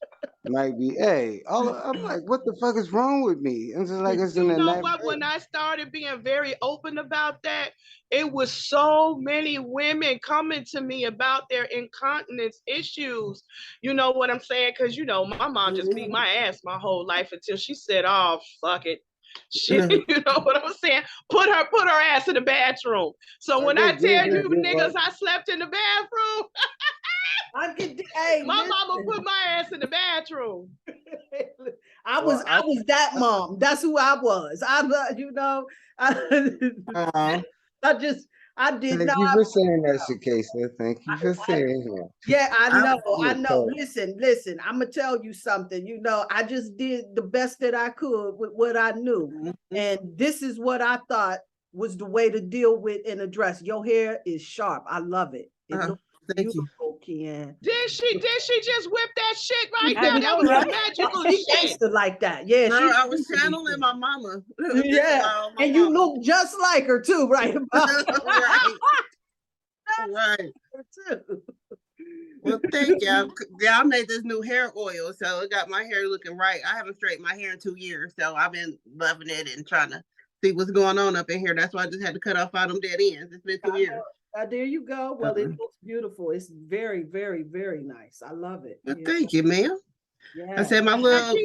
might be. I'm like, what the fuck is wrong with me? It's just like it's in the night. When I started being very open about that, it was so many women coming to me about their incontinence issues. You know what I'm saying? Because my mom just beat my ass my whole life until she said, "Oh, fuck it." She, you know what I'm saying? Put her ass in the bathroom. So when I tell you niggas I slept in the bathroom, my mama put my ass in the bathroom. I was that mom. That's who I was. I did not. Thank you for saying that, Shakesa. Thank you for saying that. Yeah, I know. Listen, I'm gonna tell you something. I just did the best that I could with what I knew. And this is what I thought was the way to deal with and address. Your hair is sharp. I love it. It looks beautiful, Ken. Did she just whip that shit right there? That was magical shit. Like that. Yeah, I was channeling my mama. Yeah, and you look just like her too, right? Right. Well, thank you. I made this new hair oil, so it got my hair looking right. I haven't straightened my hair in 2 years, so I've been loving it and trying to see what's going on up in here. That's why I just had to cut off all them dead ends. It's been 2 years. There you go. Well, it looks beautiful. It's very, very, very nice. I love it. Well, thank you, ma'am. Yeah. I said my little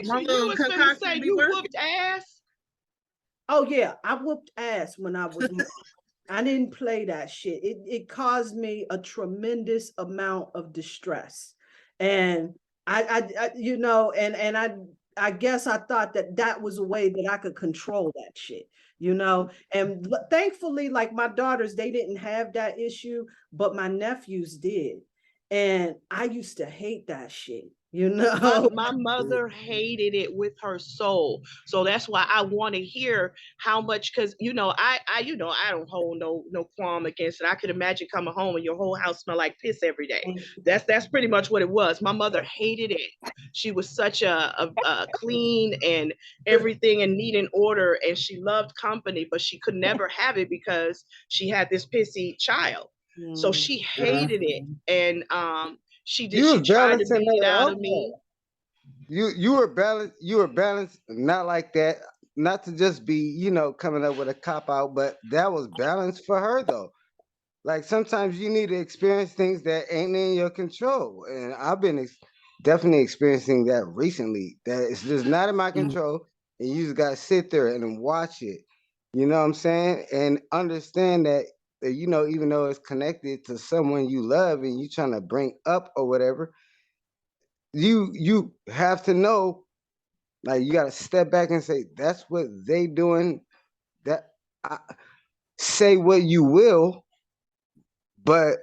concoction you whooped ass. Oh yeah, I whooped ass when I was. I didn't play that shit. It caused me a tremendous amount of distress, and I guess I thought that was a way that I could control that shit. And thankfully, like my daughters, they didn't have that issue, but my nephews did. And I used to hate that shit. You know, My mother hated it with her soul. So that's why I want to hear how much, because I don't hold no qualm against it. I could imagine coming home and your whole house smell like piss every day. That's pretty much what it was. My mother hated it. She was such a clean and everything in neat and order, and she loved company, but she could never have it because she had this pissy child. So she hated it, and she tried to balancing beat it that out up. of me. You were balanced. You were balanced, not like that. Not to just be, coming up with a cop out, but that was balanced for her though. Like sometimes you need to experience things that ain't in your control, and I've been definitely experiencing that recently. That it's just not in my control, and you just gotta sit there and watch it. You know what I'm saying? And understand that, even though it's connected to someone you love and you trying to bring up or whatever, you have to know, like you got to step back and say that's what they doing. That I, say what you will, but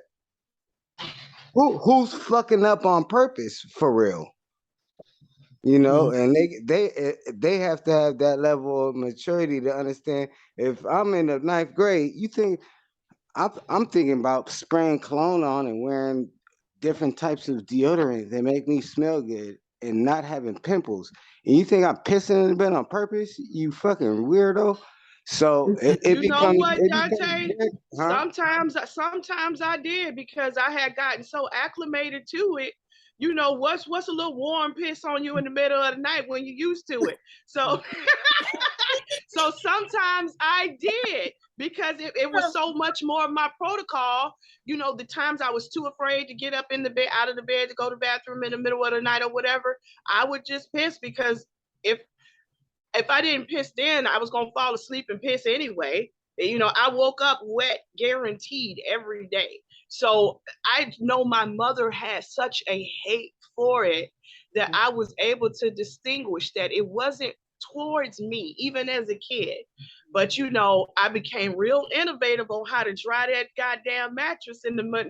who's fucking up on purpose for real? And they have to have that level of maturity to understand. If I'm in the ninth grade, you think I'm thinking about spraying cologne on and wearing different types of deodorant that make me smell good and not having pimples. And you think I'm pissing in the bed on purpose? You fucking weirdo. So it You know becomes what, it Dante? becomes huh? Sometimes I did, because I had gotten so acclimated to it. What's a little warm piss on you in the middle of the night when you're used to it. So so sometimes I did, because it was so much more of my protocol. The times I was too afraid to get up in the bed, out of the bed, to go to the bathroom in the middle of the night or whatever, I would just piss, because if I didn't piss then, I was gonna fall asleep and piss anyway. I woke up wet, guaranteed, every day. So I know my mother had such a hate for it that I was able to distinguish that it wasn't towards me, even as a kid. But I became real innovative on how to dry that goddamn mattress in the mud.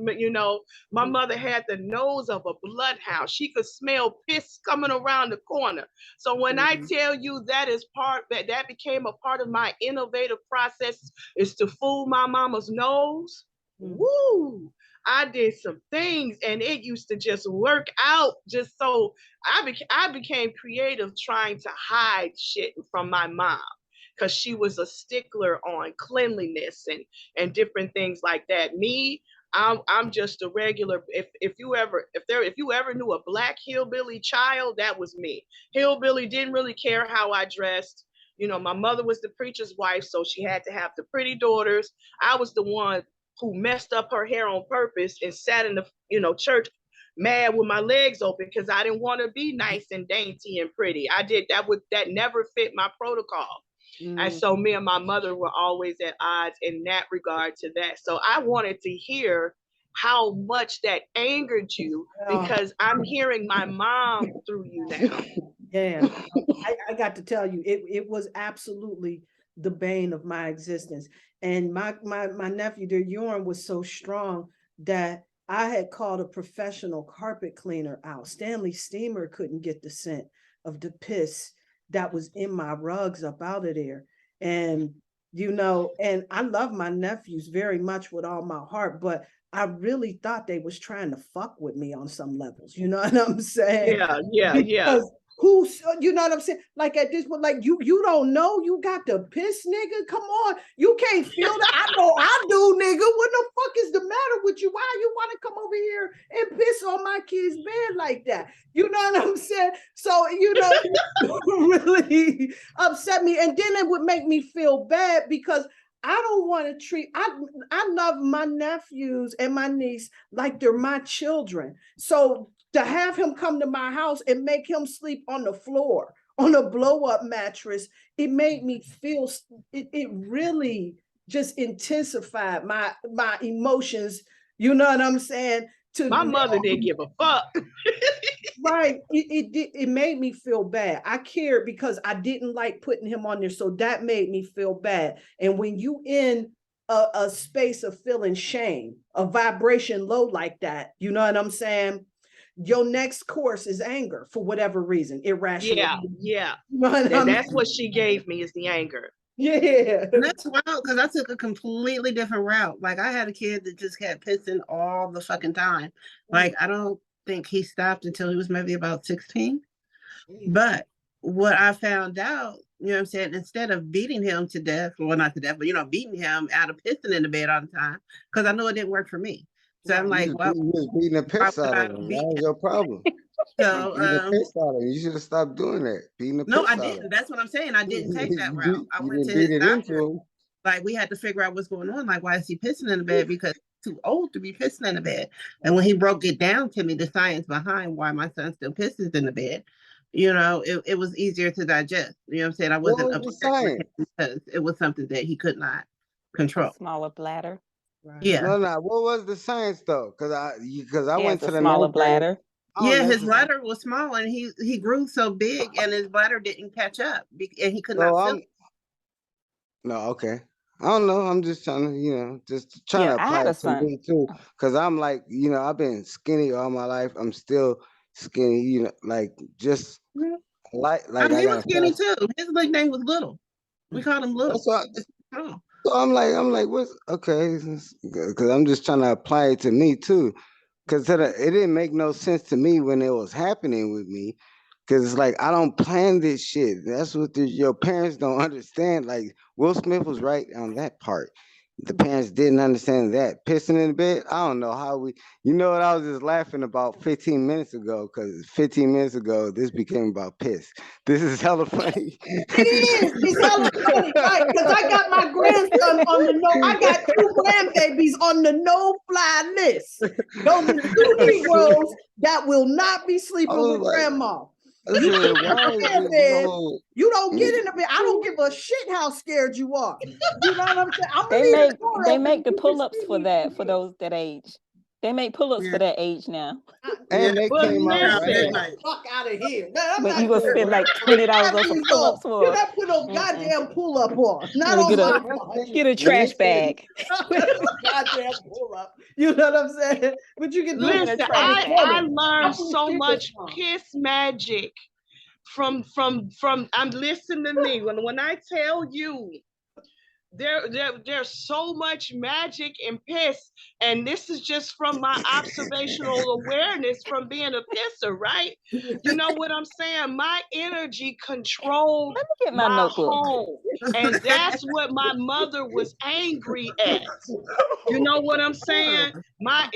My mother had the nose of a bloodhound. She could smell piss coming around the corner. So when I tell you that became a part of my innovative process, is to fool my mama's nose. Woo! I did some things, and it used to just work out. Just so I became creative trying to hide shit from my mom, because she was a stickler on cleanliness and different things like that. Me, I'm just a regular. If you ever knew a black hillbilly child, that was me. Hillbilly didn't really care how I dressed. My mother was the preacher's wife, so she had to have the pretty daughters. I was the one who messed up her hair on purpose and sat in the church mad with my legs open, because I didn't want to be nice and dainty and pretty. I did that never fit my protocol. And so me and my mother were always at odds in that regard to that. So I wanted to hear how much that angered you, because I'm hearing my mom through you now. Yeah, I got to tell you, it was absolutely the bane of my existence. And my nephew, dear Yorn, was so strong that I had called a professional carpet cleaner out. Stanley Steamer couldn't get the scent of the piss that was in my rugs up out of there. And and I love my nephews very much with all my heart, but I really thought they was trying to fuck with me on some levels. You know what I'm saying? Yeah. Because who's, you know what I'm saying? Like at this point, like you don't know you got the piss, nigga. Come on, you can't feel that. I know I do, nigga. What the fuck is the matter with you? Why you want to come over here and piss on my kid's bed like that? You know what I'm saying? So really upset me, and then it would make me feel bad, because I don't want to treat, I love my nephews and my niece like they're my children. So to have him come to my house and make him sleep on the floor on a blow-up mattress, it made me feel, it really just intensified my emotions. You know what I'm saying? My mother didn't give a fuck. Right. It made me feel bad. I cared because I didn't like putting him on there. So that made me feel bad. And when you in a space of feeling shame, a vibration low like that, you know what I'm saying? your next course is anger for whatever reason, irrational. Yeah. That's what she gave me, is the anger. Yeah. And that's wild, because I took a completely different route. Like, I had a kid that just kept pissing all the fucking time. Like, I don't think he stopped until he was maybe about 16. But what I found out, you know what I'm saying, instead of beating him to death, well, not to death, but, you know, beating him out of pissing in the bed all the time, because I know it didn't work for me. So I'm like, well, you was beating the piss out of him. That was your problem. So, beating the piss out of him. You should have stopped doing that. Beating the no, piss I out of him. didn't. That's what I'm saying. I didn't take that You route. I went to didn't his beat it into doctor. him. Like, we had to figure out what's going on. Like, why is he pissing in the bed? Because he's too old to be pissing in the bed. And when he broke it down to me, the science behind why my son still pisses in the bed, you know, it was easier to digest. You know what I'm saying? I wasn't What was the upset with science? him because it was something that he could not control. Smaller bladder. Yeah. No. What was the science though? Because I went to the smaller ninth grade. bladder. Yeah, his bladder was small, and he grew so big, and his bladder didn't catch up, and he could not fill it. No, okay. I don't know. I'm just trying to, just trying to apply it to me too. Because I'm like, I've been skinny all my life. I'm still skinny, like just like I mean, I he got was skinny too. His nickname was Little. We called him Little. So I'm like, what's okay? Because I'm just trying to apply it to me too. Because it didn't make no sense to me when it was happening with me. Because it's like, I don't plan this shit. That's what your parents don't understand. Like, Will Smith was right on that part. The parents didn't understand that. Pissing in the bed, I don't know how you know what I was just laughing about 15 minutes ago, because 15 minutes ago, this became about piss. This is hella funny. It is. It's hella funny, right? Because I got my grandson on the no. I got 2 grandbabies on the no-fly list. Those are 2 Negroes that will not be sleeping with grandma. You don't get in the bed. I don't give a shit how scared you are. You know what I'm saying? They make the pull-ups for those that age. They make pull-ups for that age now. And they came out right. Fuck out of here. But you gonna spend like $20 on some pull-ups for. You not put no goddamn pull-up on. Not on my get a trash bag. Goddamn pull-up. You know what I'm saying? But you can do Listen, I learned so much piss magic from I'm listening to me. When I tell you there's so much magic in piss, and this is just from my observational awareness from being a pisser, right? You know what I'm saying? My energy controlled my home, and that's what my mother was angry at. You know what I'm saying? My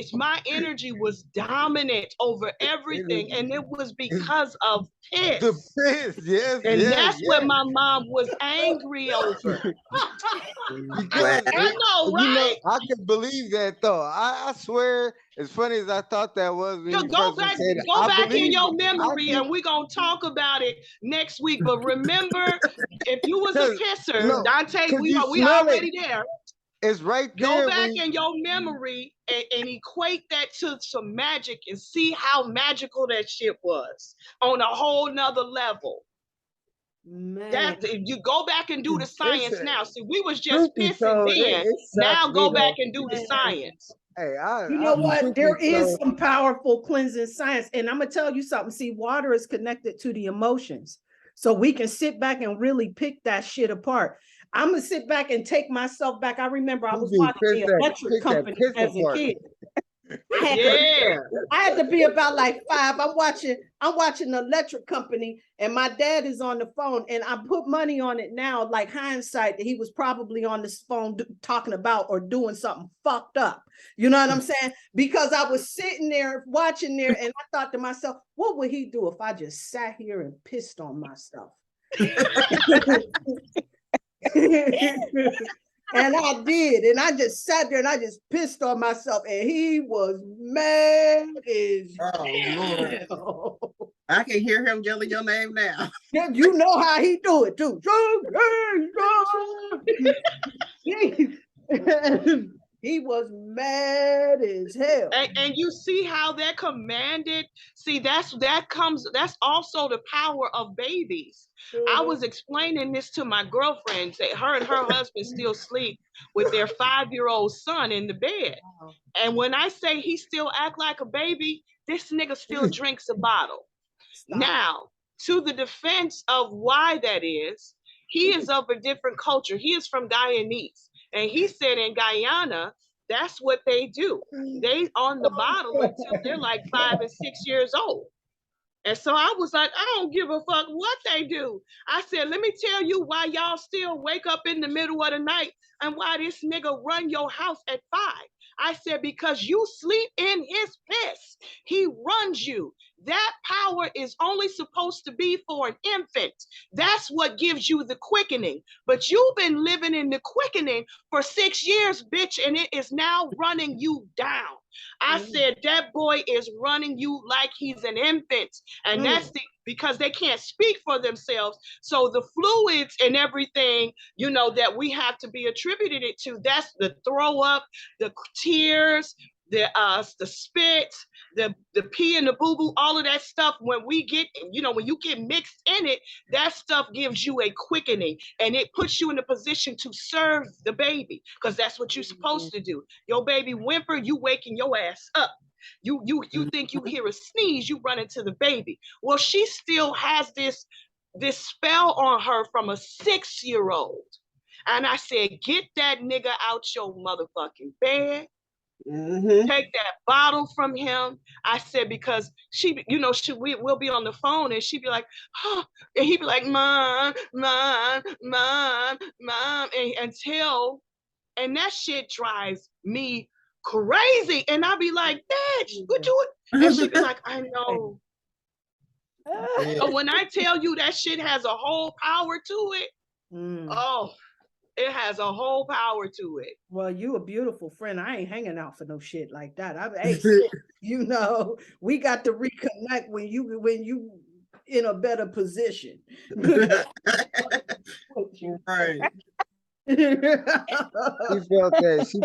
energy was dominant over everything, and it was because of piss. The piss, yes, and that's what my mom was angry over. I know, right? I can believe that though. I swear, as funny as I thought that was, go back in your memory, and we're gonna talk about it next week. But remember, if you was a pisser, Dante, we already there. It's right there. Go back in your memory and equate that to some magic and see how magical that shit was on a whole nother level. Man. You go back and do the science now. See, we was just pissing then. Now go back and do the science. Hey, you know what? There is some powerful cleansing science. And I'm going to tell you something. See, water is connected to the emotions. So we can sit back and really pick that shit apart. I'm going to sit back and take myself back. I remember I was watching the electric company as a kid. I had to be about like 5. I'm watching the electric company, and my dad is on the phone, and I put money on it now, like hindsight, that he was probably on this phone talking about or doing something fucked up. You know what I'm saying? Because I was sitting there watching there, and I thought to myself, what would he do if I just sat here and pissed on myself? And I did, and I just sat there and I just pissed on myself, and he was mad as hell. I can hear him yelling your name now. Yeah, you know how he do it too. He was mad as hell. And you see how that commanded, that's also the power of babies. I was explaining this to my girlfriends that her and her husband still sleep with their 5-year-old son in the bed. And when I say he still act like a baby, This nigga still drinks a bottle. Stop. Now, to the defense of why that is, he is of a different culture. He is from Guyanese. And he said in Guyana, that's what they do. They on the bottle until they're like 5 and 6 years old. And so I was like, I don't give a fuck what they do. I said, let me tell you why y'all still wake up in the middle of the night and why this nigga run your house at 5. I said, because you sleep in his piss. He runs you. That power is only supposed to be for an infant. That's what gives you the quickening. But you've been living in the quickening for 6 years, bitch, and it is now running you down. I said, that boy is running you like he's an infant. And that's because they can't speak for themselves. So the fluids and everything, you know, that we have to be attributed it to, that's the throw up, the tears, the spit, the pee and the boo-boo, all of that stuff. When we get, you know, when you get mixed in it, that stuff gives you a quickening and it puts you in a position to serve the baby, because that's what you're supposed to do. Your baby whimper, you waking your ass up. You think you hear a sneeze, you run into the baby. Well, she still has this spell on her from a 6-year-old. And I said, get that nigga out your motherfucking bed. Take that bottle from him. I said, because she, you know, we'll be on the phone and she'd be like, oh, and he'd be like, mom, and that shit drives me crazy. And I'll be like, bitch, what you, and she'd be like, I know. So when I tell you that shit has a whole power to it, oh, it has a whole power to it. Well, you a beautiful friend. I ain't hanging out for no shit like that. You know, we got to reconnect when you in a better position. Right. She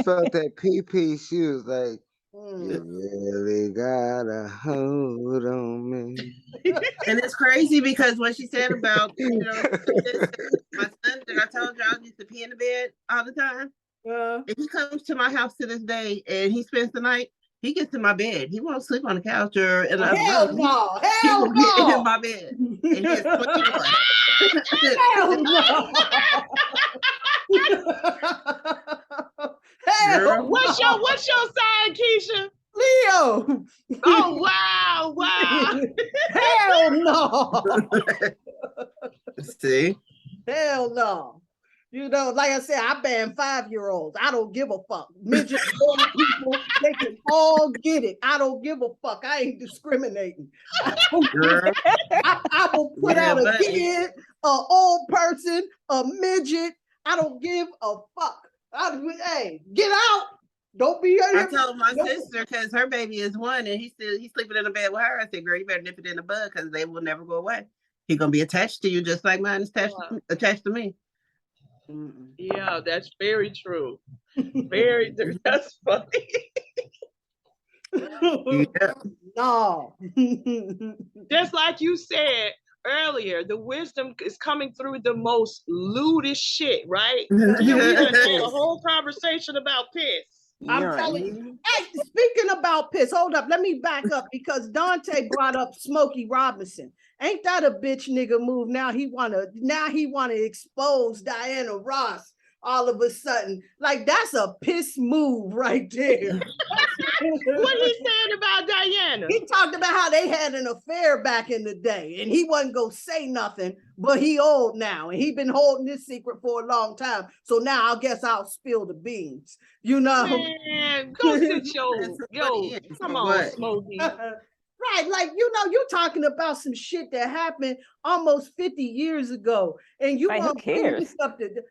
felt that pee. She was like, you really got a hold on me. And it's crazy because what she said about, you know, my son that I told y'all used to pee in the bed all the time. If he comes to my house to this day and he spends the night, he gets in my bed. He won't sleep on the couch or in the hell room. No, He hell will get no. in my bed. And he is 21. Hell no. Hell What's your sign, Keisha? Leo. Oh wow. Hell no. See? Hell no. You know, like I said, I ban 5-year-olds. I don't give a fuck. Midget people, they can all get it. I don't give a fuck. I ain't discriminating. I will put out a kid, an old person, a midget. I don't give a fuck. Hey, get out. Don't be here. I told my sister, because her baby is 1 and he's sleeping in the bed with her. I said, girl, you better nip it in the bud because they will never go away. He's gonna be attached to you just like mine is attached to me. Yeah, that's very true. That's funny. No. Just like you said earlier, the wisdom is coming through the most lewdest shit, right? We done had a whole conversation about piss. I'm telling you. Hey, speaking about piss, hold up. Let me back up because Dante brought up Smokey Robinson. Ain't that a bitch nigga move? Now he wanna expose Diana Ross all of a sudden. Like, that's a piss move right there. What he said about Diana? He talked about how they had an affair back in the day and he wasn't gonna say nothing, but he old now and he been holding this secret for a long time. So now I guess I'll spill the beans, you know. Man, go sit come on, Smokey. Right, like, you know, you're talking about some shit that happened almost 50 years ago, and you want to bring this up today.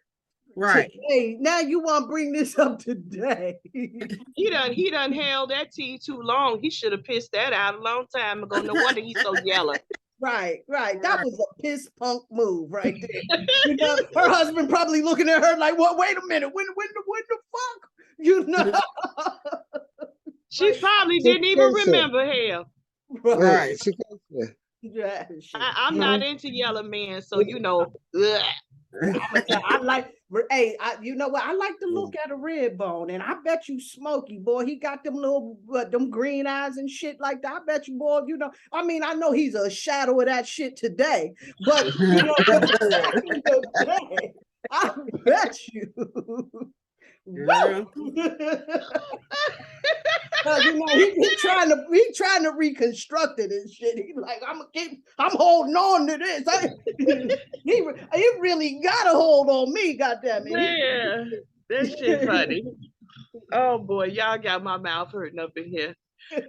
Now you want to bring this up today. He done held that tea too long. He should have pissed that out a long time ago. No wonder he's so yellow. Right. That was a piss punk move right there. You know, her husband probably looking at her like, "What? Wait a minute. When the fuck?" You know. She probably didn't even remember hell. Right. I'm not into yellow men, so you know. Ugh. I like, hey, you know what? I like to look at a red bone, and I bet you Smokey, boy, he got them little, them green eyes and shit like that. I bet you, boy, you know, I mean, I know he's a shadow of that shit today, but, you know, today, I bet you. Girl. You know, he trying to reconstruct it and shit. He's like, I'm holding on to this. He really got a hold on me, goddamn it. Man, that shit funny. Oh boy, y'all got my mouth hurting up in here.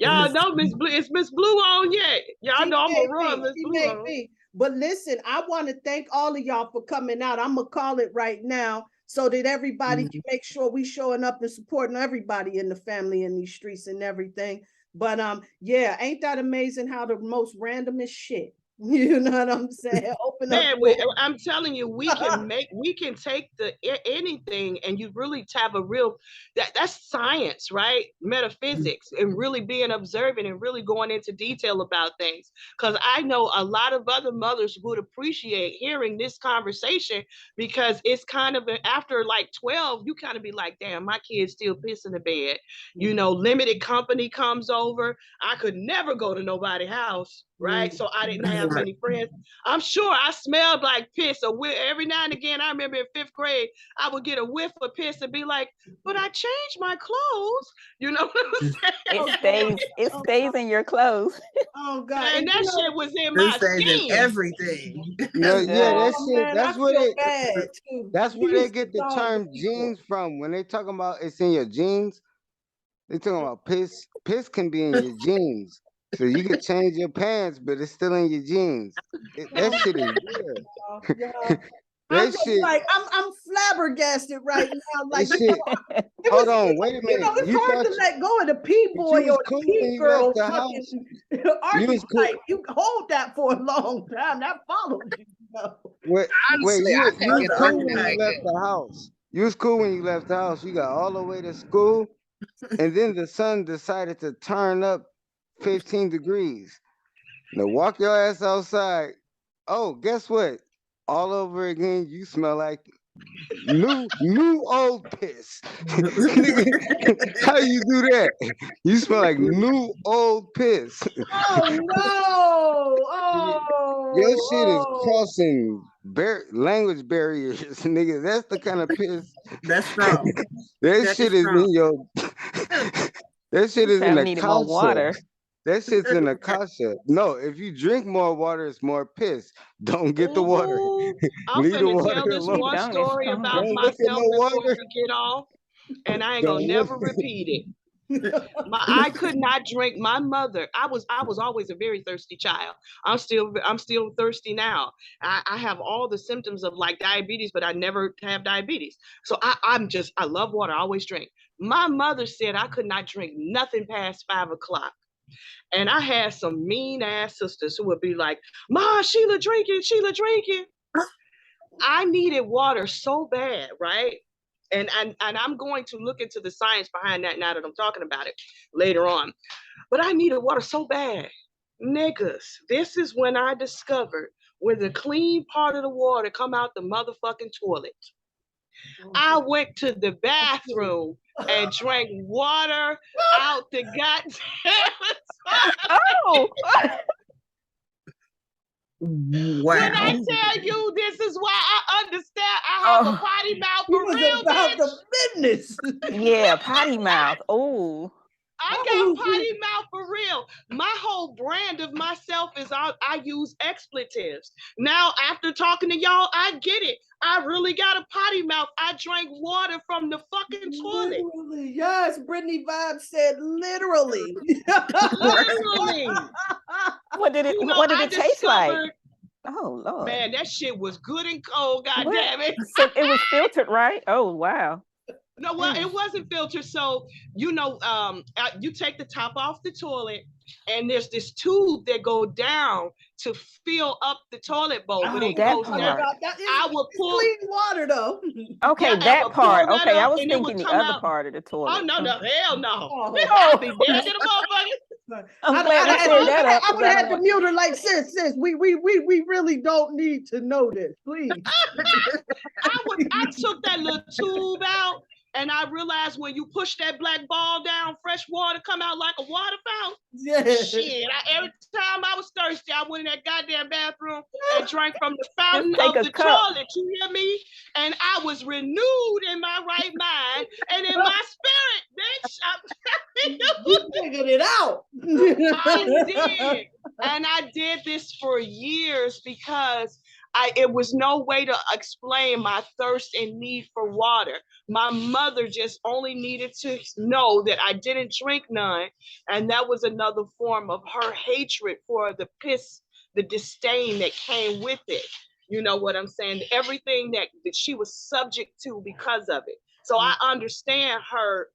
Y'all know Miss Blue, is Miss Blue on yet? Y'all know I'm gonna run Miss Blue on. But listen, I want to thank all of y'all for coming out. I'm gonna call it right now, so that everybody can make sure we showing up and supporting everybody in the family in these streets and everything. But yeah, ain't that amazing how the most randomest shit, you know what I'm saying? Open Man, up. I'm telling you, we can take anything, and you really have a real that's science, right? Metaphysics, and really being observant and really going into detail about things. Because I know a lot of other mothers would appreciate hearing this conversation, because it's kind of after like 12, you kind of be like, damn, my kid's still pissing the bed. You know, limited company comes over. I could never go to nobody's house, right? So I didn't have many friends. I'm sure I smelled like piss every now and again. I remember in 5th grade, I would get a whiff of piss and be like, but I changed my clothes. You know what I'm saying? It stays in your clothes. Oh God. And that shit was in my skin. Everything. Yeah, that shit, man, that's where they get the term genes from. When they talking about it's in your genes, they talking about piss. Piss can be in your genes. So you can change your pants, but it's still in your jeans. That shit is real. I'm just like, I'm flabbergasted right now. Like, hold on, wait a minute. You know, it's hard to let go of the P-boy or the P-girl fucking archetype. You hold that for a long time. That followed you. Wait, you was cool when you left the house. You was cool when you left the house. You got all the way to school, and then the sun decided to turn up 15 degrees. Now walk your ass outside. Oh, guess what? All over again, you smell like new old piss. How you do that? You smell like new old piss. Oh no! Oh, your shit is crossing language barriers, nigga. That's the kind of piss. That's strong. That shit is in your. That shit is in a more water. That shit's in a kasha. No, if you drink more water, it's more piss. Don't get the water. I'm gonna tell this one story about myself before you get off, and I ain't gonna never repeat it. I could not drink. My mother, I was always a very thirsty child. I'm still thirsty now. I have all the symptoms of like diabetes, but I never have diabetes. So I love water. I always drink. My mother said I could not drink nothing past 5 o'clock. And I had some mean ass sisters who would be like, Ma, Sheila drinking. I needed water so bad, right? And I'm going to look into the science behind that now that I'm talking about it later on. But I needed water so bad. Niggas, this is when I discovered where the clean part of the water come out the motherfucking toilet. I went to the bathroom and drank water out the goddamn Oh! Wow. When I tell you, this is why I understand I have a potty mouth for real, about the business. Yeah, potty mouth. Oh. I got potty mouth for real. My whole brand of myself is I use expletives. Now, after talking to y'all, I get it. I really got a potty mouth. I drank water from the fucking toilet. Literally, yes. Brittany Vibes said literally. Literally. What did it taste like? Oh Lord. Man, that shit was good and cold, God damn it. So it was filtered, right? Oh wow. No, well, it wasn't filtered. So, you know, you take the top off the toilet, and there's this tube that go down to fill up the toilet bowl. But it goes down. I would pull clean water though. Okay, yeah, that part. Okay, I was thinking the other part of the toilet. Oh no, hell no. I'll be dead to the motherfucker. I'm glad we cleared that up. I would have had to mute her like, sis, we really don't need to know this, please. I took that little tube out, and I realized when you push that black ball down, fresh water come out like a water fountain. Yeah. Shit, every time I was thirsty, I went in that goddamn bathroom and drank from the fountain of the toilet. You hear me? And I was renewed in my right mind and in my spirit, bitch. You figured it out. I did. And I did this for years because it was no way to explain my thirst and need for water. My mother just only needed to know that I didn't drink none. And that was another form of her hatred for the piss, the disdain that came with it. You know what I'm saying? Everything that she was subject to because of it. So I understand her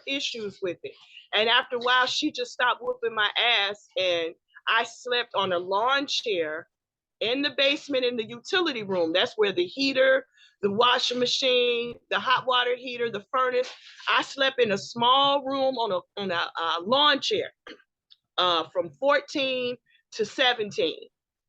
issues with it. And after a while, she just stopped whooping my ass, and I slept on a lawn chair in the basement in the utility room. That's where the heater, the washing machine, the hot water heater, the furnace. I slept in a small room on a lawn chair from 14 to 17,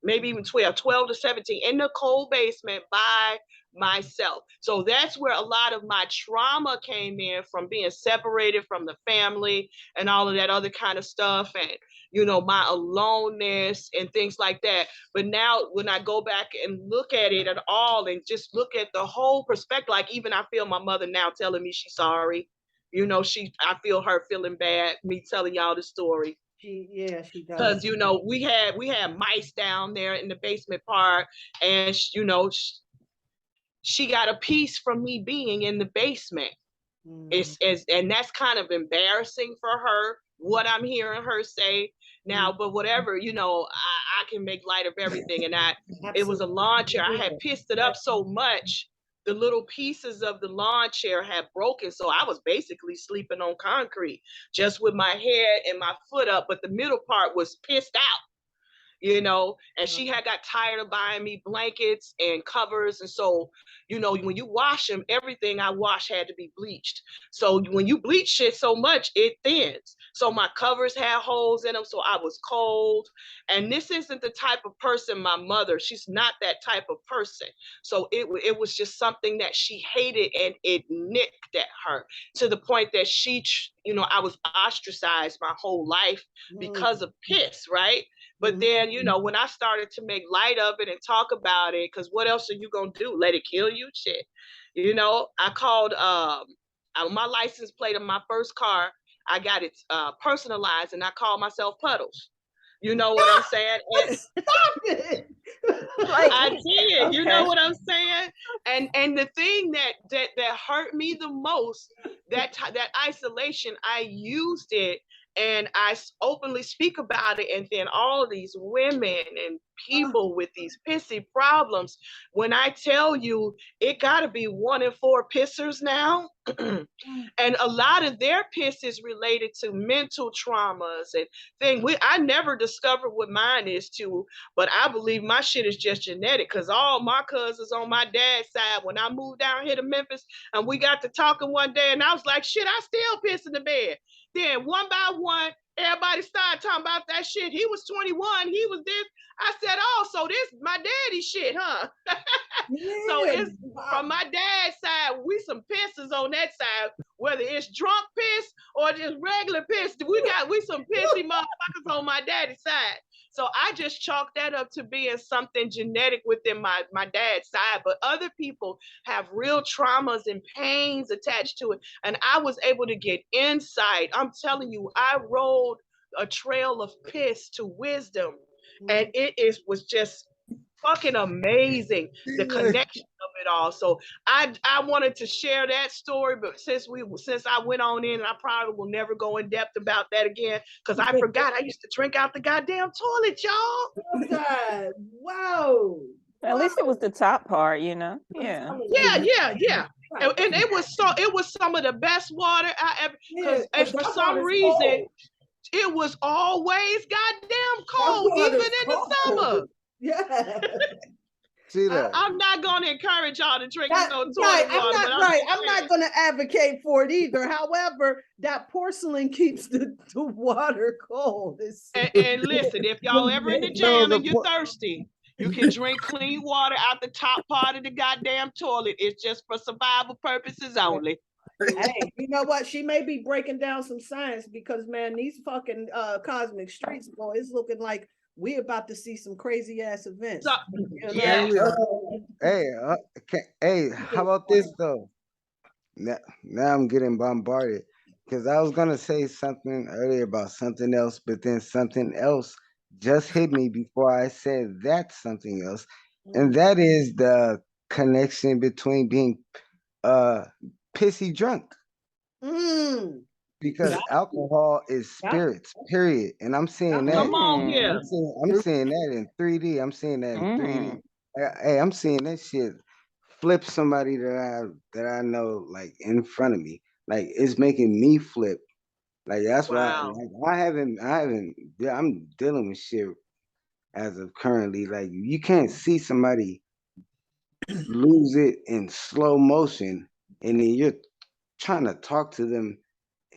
maybe even 12 to 17 in the cold basement by myself. So that's where a lot of my trauma came in, from being separated from the family and all of that other kind of stuff, and you know, my aloneness and things like that. But now when I go back and look at it at all and just look at the whole perspective, like even I feel my mother now telling me she's sorry. You know, I feel her feeling bad, me telling y'all the story. She does. Because you know, we had mice down there in the basement part, and you know, she got a piece from me being in the basement. And that's kind of embarrassing for her, what I'm hearing her say now. But whatever, you know, I can make light of everything. And it was a lawn chair. I had pissed it up so much, the little pieces of the lawn chair had broken. So I was basically sleeping on concrete, just with my head and my foot up, but the middle part was pissed out. You know, and she had got tired of buying me blankets and covers. And so, you know, when you wash them, everything I wash had to be bleached. So when you bleach shit so much, it thins. So my covers had holes in them. So I was cold. And this isn't the type of person, my mother, she's not that type of person. So it was just something that she hated, and it nicked at her to the point that she, you know, I was ostracized my whole life because of piss, right? But then, you know, when I started to make light of it and talk about it, because what else are you going to do? Let it kill you? Shit. You know, I called my license plate of my first car. I got it personalized, and I called myself Puddles. You know what I'm saying? Stop it. I did. Okay. You know what I'm saying? And the thing that hurt me the most, that isolation, I used it. And I openly speak about it, and then all these women and people with these pissy problems, when I tell you, it got to be 1 in 4 pissers now. And a lot of their piss is related to mental traumas and things. I never discovered what mine is too, but I believe my shit is just genetic, because all my cousins on my dad's side, when I moved down here to Memphis and we got to talking one day, and I was like, shit, I still piss in the bed. Then one by one, everybody started talking about that shit. He was 21, he was this. I said, oh, so this my daddy shit, huh? Yeah. So it's from my dad's side, we some pissers on that side, whether it's drunk piss or just regular piss. We some pissy motherfuckers on my daddy's side. So I just chalked that up to being something genetic within my dad's side. But other people have real traumas and pains attached to it. And I was able to get insight. I'm telling you, I rode a trail of piss to wisdom. And it was just fucking amazing, the connection of it all. So I wanted to share that story, but since I went on in, I probably will never go in depth about that again, because I forgot I used to drink out the goddamn toilet, y'all. Oh God. Wow. At least it was the top part, you know. Yeah. And it was some of the best water I ever, because for some reason it was always goddamn cold, even in the summer. Yeah. See that? I'm not going to encourage y'all to drink no toilet Right, water. I'm not going to advocate for it either. However, that porcelain keeps the water cold. And listen, if y'all ever in the No, jam and you're thirsty, you can drink clean water out the top part of the goddamn toilet. It's just for survival purposes only. Hey, you know what? She may be breaking down some science because, man, these fucking cosmic streets, boy, it's looking like we about to see some crazy ass events. So, Yeah, we are. Hey, how about this though? Now I'm getting bombarded because I was gonna say something earlier about something else, but then something else just hit me before I said that something else, and that is the connection between being pissy drunk. Because alcohol is spirits, period. And I'm seeing that. Come on here. I'm seeing that in 3D. I'm seeing that in 3D. Hey, I'm seeing that shit flip somebody that I know like in front of me. Like it's making me flip. Like that's why I haven't yeah, I'm dealing with shit as of currently. Like you can't see somebody lose it in slow motion and then you're trying to talk to them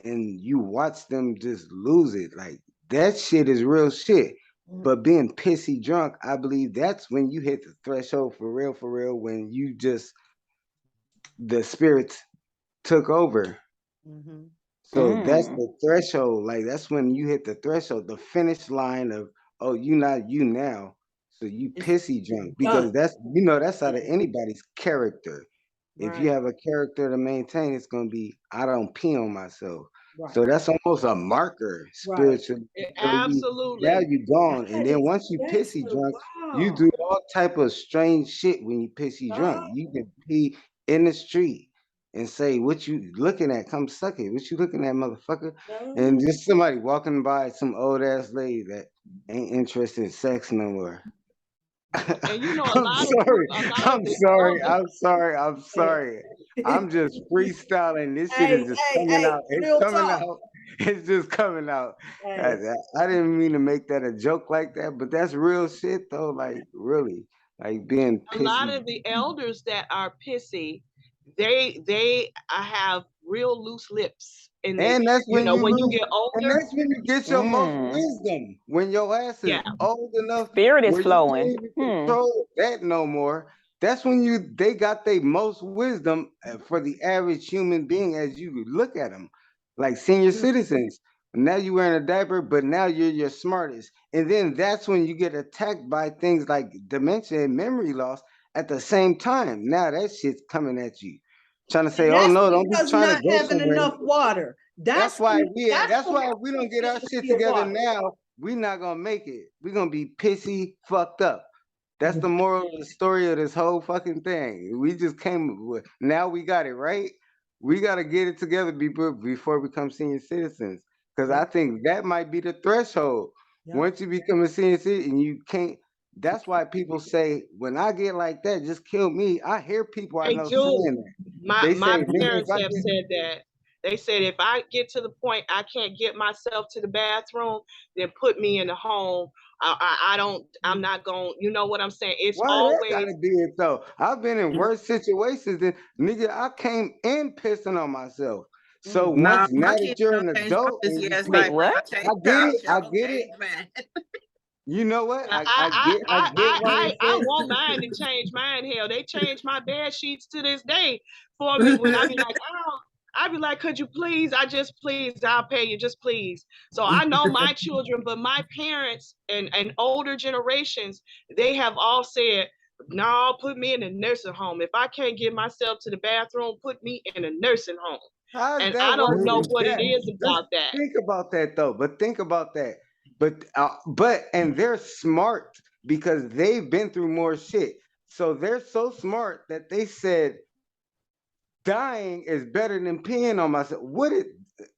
and you watch them just lose it. Like that shit is real shit. But being pissy drunk, I believe that's when you hit the threshold for real, when you just the spirits took over. So that's the threshold. Like that's when you hit the threshold, the finish line of, oh, you not you now. So you pissy drunk. Because that's that's out of anybody's character. If you have a character to maintain, it's gonna be I don't pee on myself. So that's almost a marker spiritually. Absolutely. Now you gone. And then once you pissy drunk, you do all type of strange shit when you pissy drunk. You can pee in the street and say, what you looking at? Come suck it. What you looking at, motherfucker? And just somebody walking by, some old ass lady that ain't interested in sex no more. And you know, I'm sorry. I'm just freestyling. This shit is just coming out. It's coming out. It's just coming out. I didn't mean to make that a joke like that, but that's real shit though. Like really, like being pissy. A lot of the elders that are pissy, they have real loose lips. And that's when you get older. And that's when you get your most wisdom. When your ass is old enough. Spirit is flowing. You can't even control that no more. That's when they got their most wisdom for the average human being as you look at them. Like senior citizens. Now you wearing a diaper, but now you're your smartest. And then that's when you get attacked by things like dementia and memory loss at the same time. Now that shit's coming at you. Trying to say, oh no, don't be trying to go having somewhere. enough water. That's why if we don't get our shit together now, we not gonna make it. We're gonna be pissy, fucked up. That's the moral of the story of this whole fucking thing. We just came with, now we got it right. We gotta get it together before we become senior citizens. Because I think that might be the threshold. Once you become a senior citizen, you can't. That's why people say, when I get like that, just kill me. I hear people I know saying that. My parents have said that. They said if I get to the point I can't get myself to the bathroom, then put me in the home. I'm not going, you know what I'm saying? It's why always that gotta be it though. I've been in worse situations than nigga, I came in pissing on myself. So now that you're an adult, I get it. You know what? I want mine to change mine. Hell, they change my bed sheets to this day for me when I be like, oh, I'd be like, could you please? I'll pay you, just please. So I know my children, but my parents and older generations, they have all said, no, put me in a nursing home. If I can't get myself to the bathroom, put me in a nursing home. And I don't know what it is about that. Think about that though, but think about that. But they're smart because they've been through more shit. So they're so smart that they said dying is better than peeing on myself.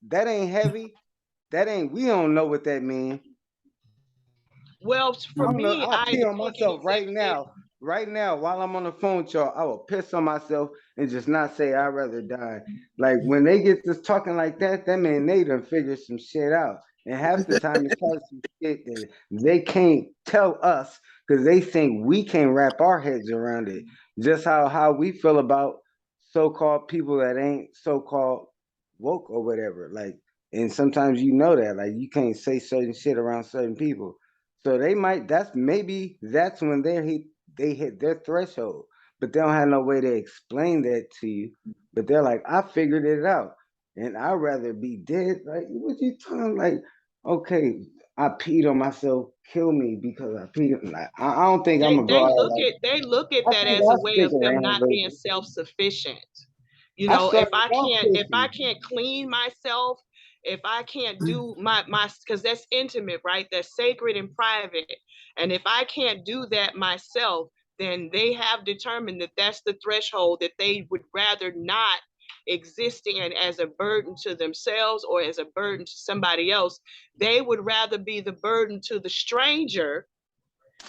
That ain't heavy. We don't know what that means. Well, for me, I'll pee on myself right now. Right now, while I'm on the phone with y'all, I will piss on myself and just not say I'd rather die. Like when they get this talking like that, that mean they done figured some shit out. And half the time it tells some shit that they can't tell us because they think we can't wrap our heads around it. Just how we feel about so-called people that ain't so-called woke or whatever. Like, and sometimes you know that, like, you can't say certain shit around certain people. So they might. That's when they hit their threshold, but they don't have no way to explain that to you. But they're like, I figured it out, and I'd rather be dead. Like, what you talking? Like, okay, I peed on myself. Kill me because I peed. Like, I don't think I'm gonna go out like. They look at I that think as a I'll way stick of them around, not but being self-sufficient. You I know, started off if I pussy. can't clean myself, if I can't do my because that's intimate, right? That's sacred and private. And if I can't do that myself, then they have determined that that's the threshold that they would rather not exist in as a burden to themselves or as a burden to somebody else. They would rather be the burden to the stranger,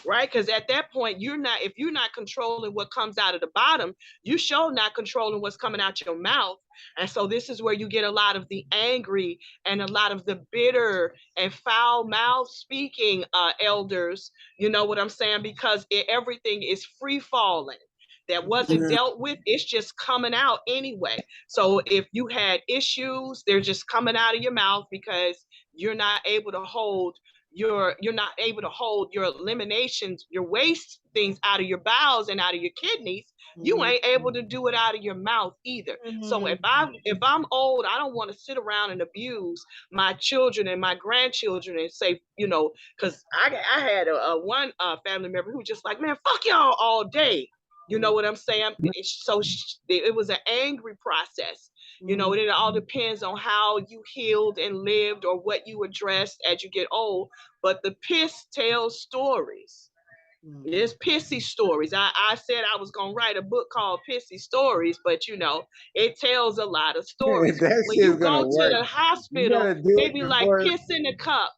right? Because at that point, if you're not controlling what comes out of the bottom, you sure not controlling what's coming out your mouth. And so this is where you get a lot of the angry and a lot of the bitter and foul mouth speaking elders. You know what I'm saying? Because everything is free falling. That wasn't dealt with, it's just coming out anyway. So if you had issues, they're just coming out of your mouth because you're not able to hold you're not able to hold your eliminations, your waste things out of your bowels and out of your kidneys. You ain't able to do it out of your mouth either. So if I'm old, I don't want to sit around and abuse my children and my grandchildren and say, because I had a one family member who was just like, man, fuck y'all all day. You know what I'm saying? So it was an angry process. It all depends on how you healed and lived or what you addressed as you get old. But the piss tells stories. There's pissy stories. I said I was going to write a book called Pissy Stories, but it tells a lot of stories. That When shit's you gonna go to work. the You hospital, gotta do they it be like, before piss in the cup.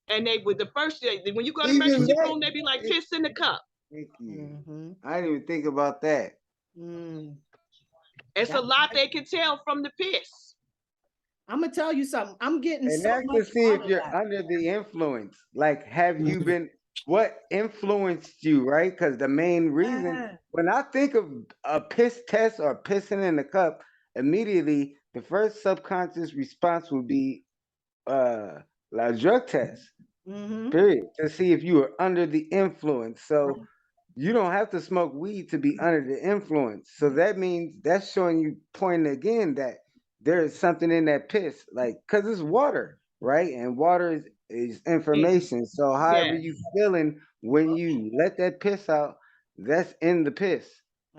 And they would, the first day, when you go to even emergency that. room, they be like, piss in the cup. Thank you. I didn't even think about that. It's a lot they can tell from the piss. I'm gonna tell you something. I'm getting And so that's much to see if out of you're that. under the influence. Like, have you been? What influenced you, right? Because the main reason, when I think of a piss test or pissing in the cup, immediately the first subconscious response would be like a drug test. Period. To see if you are under the influence. So you don't have to smoke weed to be under the influence. So that means that's showing you, pointing again, that there is something in that piss, like, because it's water, right? And water is information. So however you feeling when you let that piss out, that's in the piss.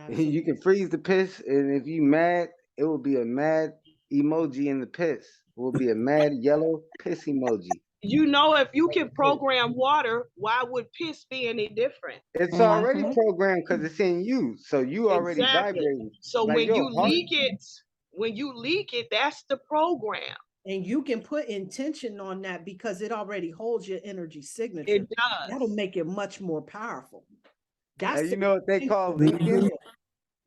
You can freeze the piss, and if you mad, it will be a mad emoji in the piss. It will be a mad yellow piss emoji. If you can program water, why would piss be any different? It's already programmed because it's in you, so you already vibrating. So like when your heart. when you leak it, that's the program. And you can put intention on that because it already holds your energy signature. It does. That'll make it much more powerful. That's you know what they call leaking?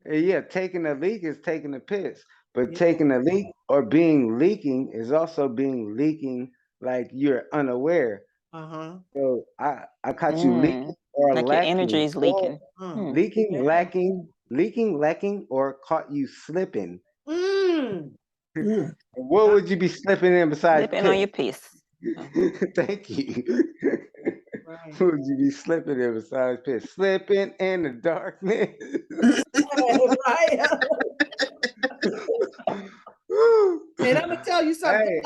Yeah, taking a leak is taking a piss. But taking a leak or being leaking is also being leaking like you're unaware. So I caught you leaking or like lacking. your energy is leaking. Leaking, lacking, or caught you slipping. What would you be slipping in besides slipping piss? on your piss? Thank you. What would you be slipping in besides piss? Slipping in the darkness. Right. And I'm gonna tell you something.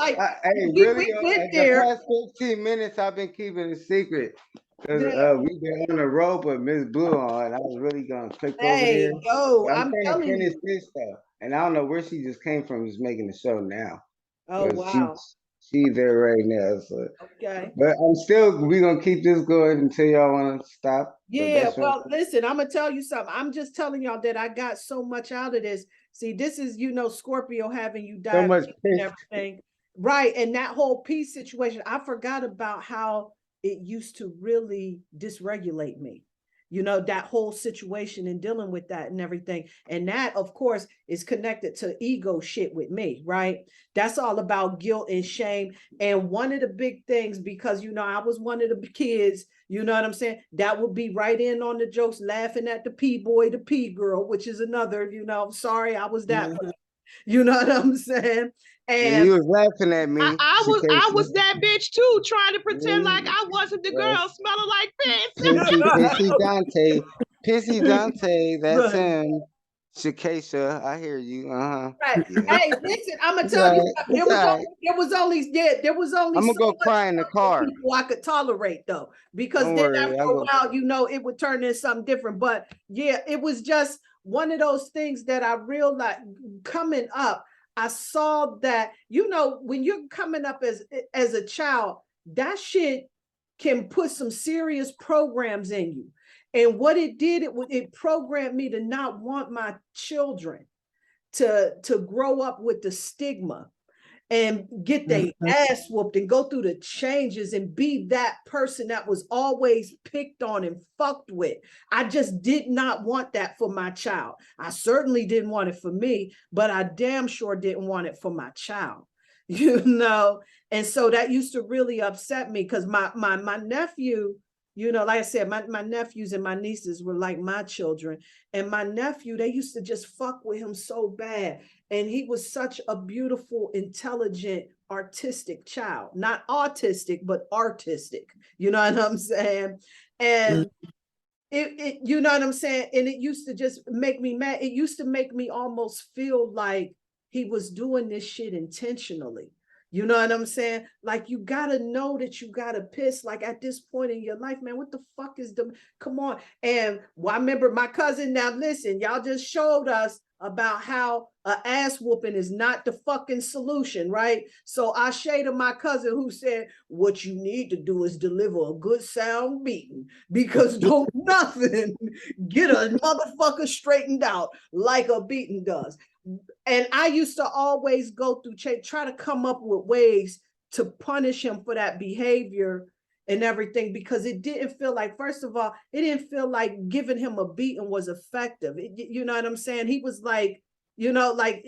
We went there. The past 15 minutes, I've been keeping it secret because we've been on the road with Miss Blue on. I was really gonna click over there. I'm trying to finish this stuff, and I don't know where she just came from. Just making the show now. Oh wow. She's there right now. So. Okay. But we're gonna keep this going until y'all want to stop. Yeah. Well, listen, I'm gonna tell you something. I'm just telling y'all that I got so much out of this. See, this is Scorpio having you die so much and everything, right? And that whole peace situation, I forgot about how it used to really dysregulate me. you know, that whole situation and dealing with that and everything. And that, of course, is connected to ego shit with me, right? That's all about guilt and shame. And one of the big things, because, you know, I was one of the kids, you know what I'm saying? That would be right in on the jokes, laughing at the P boy, the P girl, which is another, you know, sorry, I was that. You know what I'm saying? And you was laughing at me. I was that bitch too, trying to pretend like I wasn't the girl smelling like piss. Pissy Dante, that's him. Shakesha, I hear you. Right. Yeah. Hey, listen, I'm gonna tell you something. There was only I'm gonna so go much cry in the car. people I could tolerate though, because Don't then worry, after a while, you know, it would turn into something different. But yeah, it was just one of those things that I realized coming up. I saw that, you know, when you're coming up as a child, that shit can put some serious programs in you. And what it did, it programmed me to not want my children to grow up with the stigma and get their ass whooped and go through the changes and be that person that was always picked on and fucked with. I just did not want that for my child. I certainly didn't want it for me, but I damn sure didn't want it for my child, you know? And so that used to really upset me, because my nephew, you know, like I said, my nephews and my nieces were like my children. And my nephew, they used to just fuck with him so bad. And he was such a beautiful, intelligent, artistic child. Not autistic, but artistic. You know what I'm saying? And you know what I'm saying? And it used to just make me mad. It used to make me almost feel like he was doing this shit intentionally. You know what I'm saying? Like, you gotta know that you gotta piss. Like, at this point in your life, man, what the fuck is the, come on. And I remember my cousin, now listen, y'all just showed us about how an ass whooping is not the fucking solution, right? So I shaded my cousin who said, what you need to do is deliver a good sound beating, because don't nothing get a motherfucker straightened out like a beating does. And I used to always go through, try to come up with ways to punish him for that behavior and everything, because it didn't feel like, first of all, it didn't feel like giving him a beating was effective. You know what I'm saying? He was like, you know, like,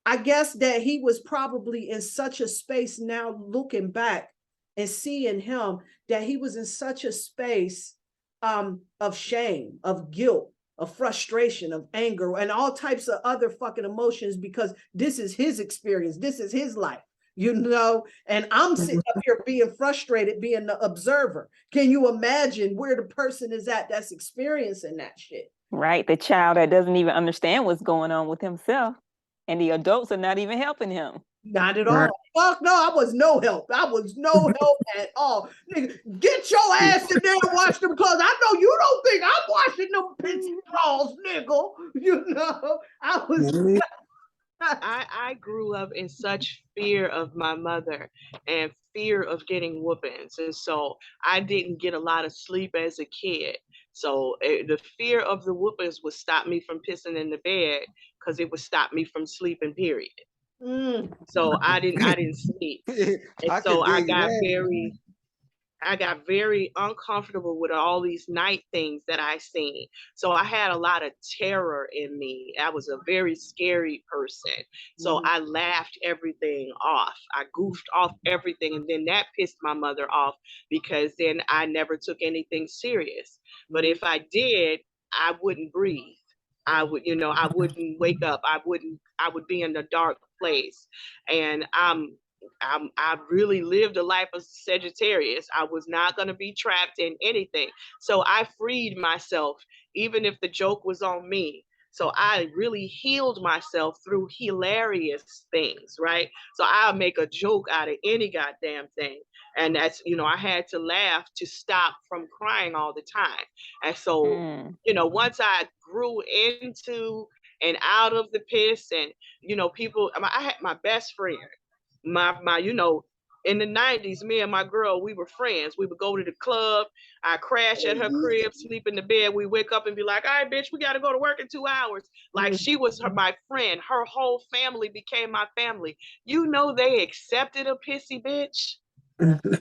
I guess that he was probably in such a space now, looking back and seeing him, that he was in such a space of shame, of guilt, of frustration, of anger, and all types of other fucking emotions, because this is his experience. This is his life, you know, and I'm sitting up here being frustrated, being the observer. Can you imagine where the person is at that's experiencing that shit? Right. The child that doesn't even understand what's going on with himself. And the adults are not even helping him. Not at all. Fuck no, I was no help. I was no help at all. Nigga, get your ass in there and wash them clothes. I know you don't think I'm washing them pissy drawers, nigga. You know, I was. I grew up in such fear of my mother and fear of getting whoopings. And so I didn't get a lot of sleep as a kid. So the fear of the whoopings would stop me from pissing in the bed, because it would stop me from sleeping, period. So I didn't sleep. And so I got very uncomfortable with all these night things that I seen. So I had a lot of terror in me. I was a very scary person. So I laughed everything off. I goofed off everything. And then that pissed my mother off, because then I never took anything serious. But if I did, I wouldn't breathe. I would, you know, I wouldn't wake up. I would be in a dark place. And I really lived a life of Sagittarius. I was not going to be trapped in anything. So I freed myself, even if the joke was on me. So I really healed myself through hilarious things, right? So I'll make a joke out of any goddamn thing. And that's, you know, I had to laugh to stop from crying all the time. And so, you know, once I grew into and out of the piss, and, you know, people, I had my best friend, my you know, in the 90s, me and my girl, we were friends. We would go to the club. I crash at her crib, sleep in the bed. We wake up and be like, all right, bitch, we got to go to work in 2 hours. Like, she was my friend. Her whole family became my family. You know, they accepted a pissy bitch.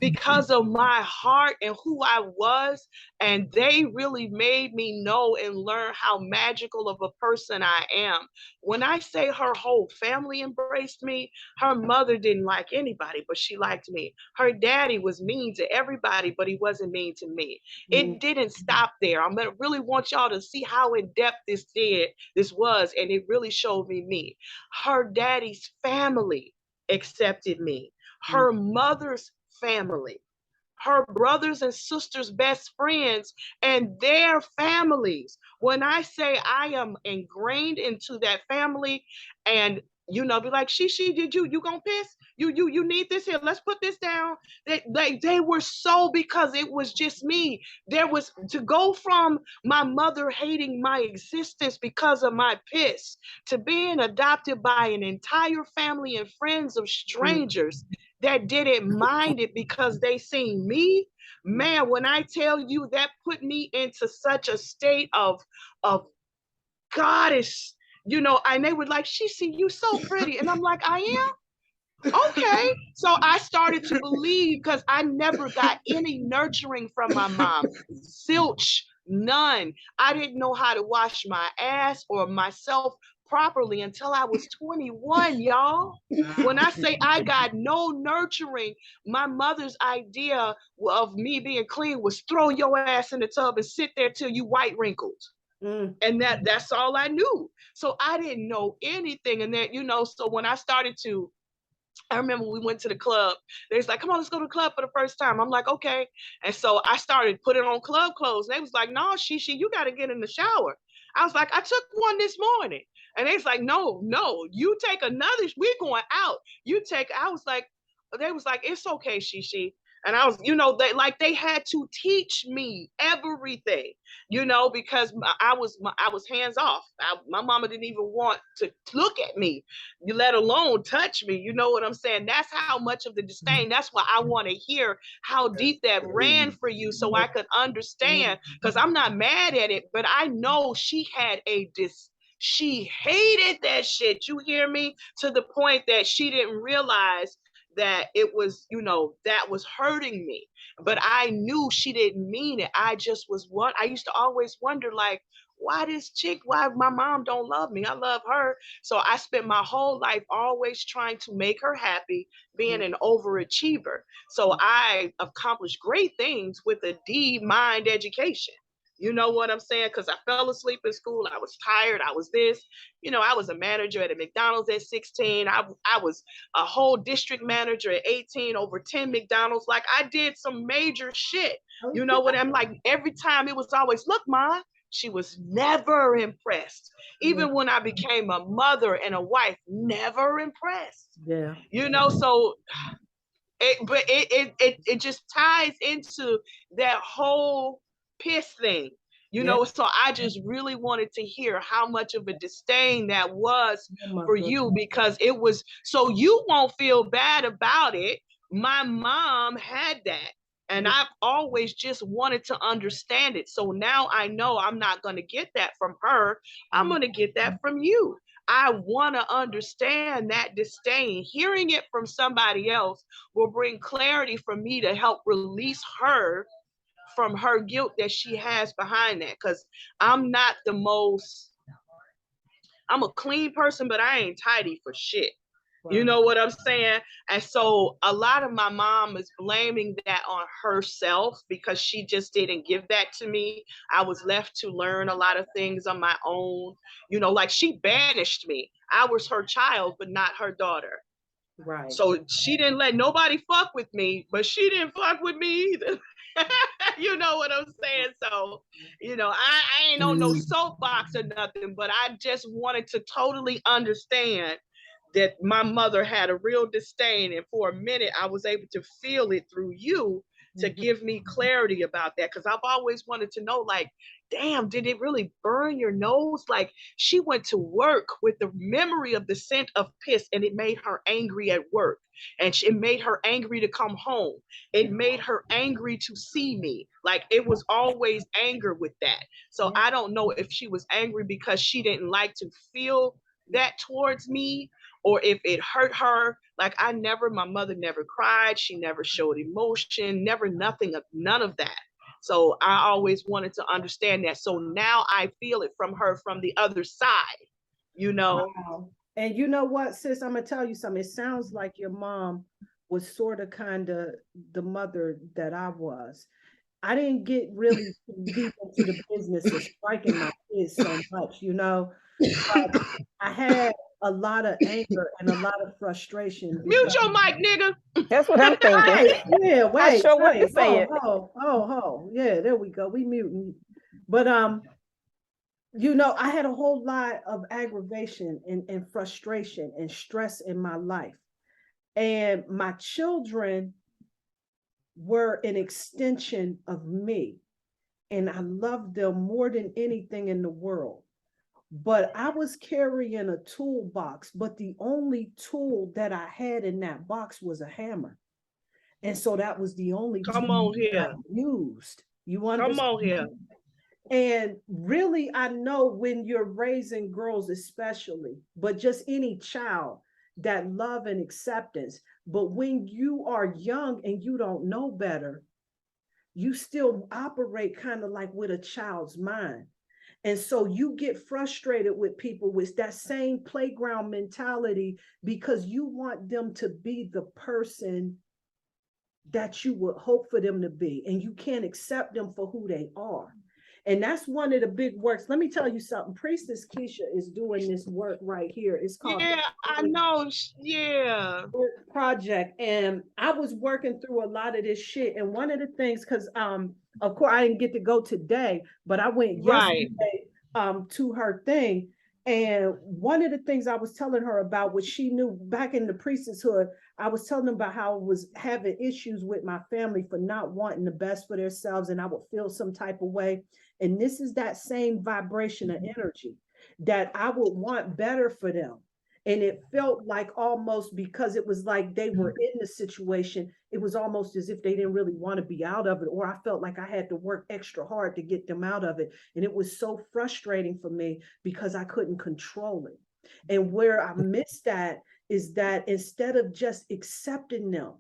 because of my heart and who I was. And they really made me know and learn how magical of a person I am. When I say her whole family embraced me, her mother didn't like anybody, but she liked me. Her daddy was mean to everybody, but he wasn't mean to me. It didn't stop there. I'm gonna really want y'all to see how in depth this was, and it really showed me. Her daddy's family accepted me. Her mother's family, her brothers and sisters, best friends, and their families. When I say I am ingrained into that family, and be like, she did you gonna piss? You need this here. Let's put this down. They were so, because it was just me. There was to go from my mother hating my existence because of my piss to being adopted by an entire family and friends of strangers that didn't mind it because they seen me. Man, when I tell you, that put me into such a state of goddess, and they were like, she see you so pretty. And I'm like, I am? Okay. So I started to believe, because I never got any nurturing from my mom. Zilch, none. I didn't know how to wash my ass or myself properly until I was 21, y'all. When I say I got no nurturing, my mother's idea of me being clean was throw your ass in the tub and sit there till you white wrinkled. And that's all I knew. So I didn't know anything. And then, so when I started to, I remember we went to the club. They was like, come on, let's go to the club for the first time. I'm like, okay. And so I started putting on club clothes. And they was like, no, Shishi, you got to get in the shower. I was like, I took one this morning. And they was like, no, you take another. We're going out. They was like, it's okay, Shishi. And I was, they had to teach me everything, because I was hands off. My mama didn't even want to look at me, let alone touch me. You know what I'm saying? That's how much of the disdain. That's why I want to hear how deep that ran for you, so I could understand, because I'm not mad at it, but I know she had she hated that shit. You hear me? To the point that she didn't realize that it was, that was hurting me. But I knew she didn't mean it. I used to always wonder, like, why my mom don't love me? I love her. So I spent my whole life always trying to make her happy, being an overachiever. So I accomplished great things with a D mind education. You know what I'm saying? Because I fell asleep in school. I was tired. I was this. I was a manager at a McDonald's at 16. I was a whole district manager at 18, over 10 McDonald's. Like, I did some major shit. You know what I'm like? Every time it was always, look, Ma. She was never impressed. Even when I became a mother and a wife, never impressed. Yeah. So it just ties into that whole piss thing, so I just really wanted to hear how much of a disdain that was for you, because it was, so you won't feel bad about it. My mom had that, and I've always just wanted to understand it. So now I know I'm not going to get that from her. I'm going to get that from you. I want to understand that disdain. Hearing it from somebody else will bring clarity for me to help release her from her guilt that she has behind that. Because I'm a clean person, but I ain't tidy for shit. Wow. You know what I'm saying? And so a lot of my mom is blaming that on herself, because she just didn't give that to me. I was left to learn a lot of things on my own. Like, she banished me. I was her child, but not her daughter. Right. So she didn't let nobody fuck with me, but she didn't fuck with me either. You know what I'm saying? So, I ain't on no soapbox or nothing, but I just wanted to totally understand that my mother had a real disdain. And for a minute, I was able to feel it through you to give me clarity about that. Because I've always wanted to know, like, damn, did it really burn your nose? Like, she went to work with the memory of the scent of piss, and it made her angry at work. And it made her angry to come home. It made her angry to see me. Like, it was always anger with that. So I don't know if she was angry because she didn't like to feel that towards me, or if it hurt her. Like my mother never cried. She never showed emotion, never none of that. So I always wanted to understand that. So now I feel it from her from the other side, you know? Wow. And you know what, sis, I'm gonna tell you something. It sounds like your mom was sort of kind of the mother that I was. I didn't get really deep into the business of striking my kids so much, you know. But I had a lot of anger and a lot of frustration. Mute your mic, nigga. That's what I'm thinking. Right, yeah, wait, I sure want to wait, say it. yeah, there we go. We muting. But you know, I had a whole lot of aggravation and frustration and stress in my life. And my children were an extension of me. And I loved them more than anything in the world. But I was carrying a toolbox, but the only tool that I had in that box was a hammer. And so that was the only Come tool on here. I used. You understand? Come on here. And really, I know when you're raising girls, especially, but just any child, that love and acceptance. But when you are young and you don't know better, you still operate kind of like with a child's mind. And so you get frustrated with people with that same playground mentality because you want them to be the person that you would hope for them to be, and you can't accept them for who they are. And that's one of the big works. Let me tell you something. Priestess Keisha is doing this work right here. It's called I know. Yeah. Project. And I was working through a lot of this shit. And one of the things, because of course I didn't get to go today, but I went yesterday to her thing. And one of the things I was telling her about, what she knew back in the priestesshood, I was telling them about how I was having issues with my family for not wanting the best for themselves, and I would feel some type of way. And this is that same vibration of energy that I would want better for them. And it felt like almost, because it was like they were in the situation, it was almost as if they didn't really want to be out of it, or I felt like I had to work extra hard to get them out of it. And it was so frustrating for me because I couldn't control it. And where I missed that is that instead of just accepting them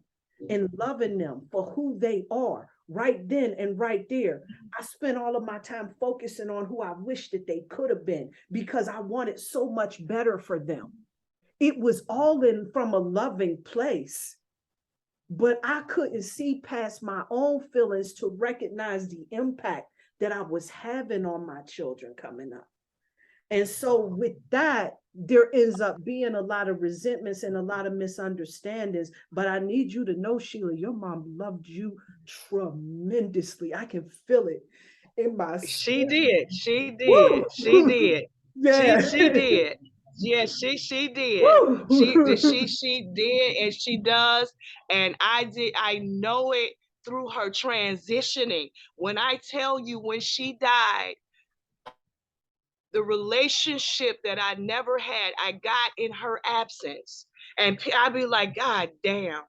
and loving them for who they are right then and right there, I spent all of my time focusing on who I wish that they could have been, because I wanted so much better for them. It was all in from a loving place, but I couldn't see past my own feelings to recognize the impact that I was having on my children coming up. And so with that, there ends up being a lot of resentments and a lot of misunderstandings. But I need you to know, Shelia, your mom loved you tremendously. I can feel it in my spirit. She did. She did. Woo! She did. Yeah. She did. Yes, she did. Woo! She did, and she does. And I know it through her transitioning. When I tell you, when she died, the relationship that I never had, I got in her absence. And I'd be like, God damn.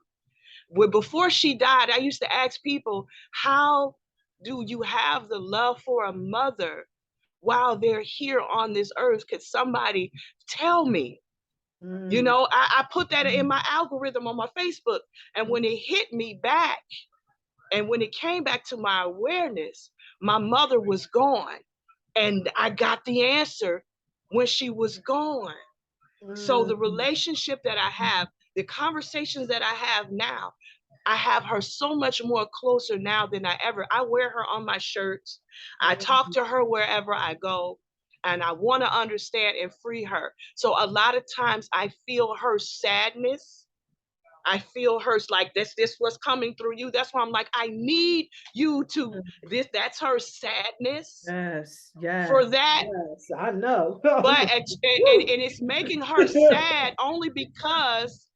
Well, before she died, I used to ask people, how do you have the love for a mother while they're here on this earth? Could somebody tell me? You know, I put that in my algorithm on my Facebook. And when it hit me back, and when it came back to my awareness, my mother was gone. And I got the answer when she was gone. So the relationship that I have, the conversations that I have now, I have her so much more closer now than I wear her on my shirts. I talk to her wherever I go, and I want to understand and free her. So a lot of times I feel her sadness. I feel her like this was coming through you. That's why I'm like, I need you to that's her sadness. Yes. For that. Yes, I know. But and it's making her sad only because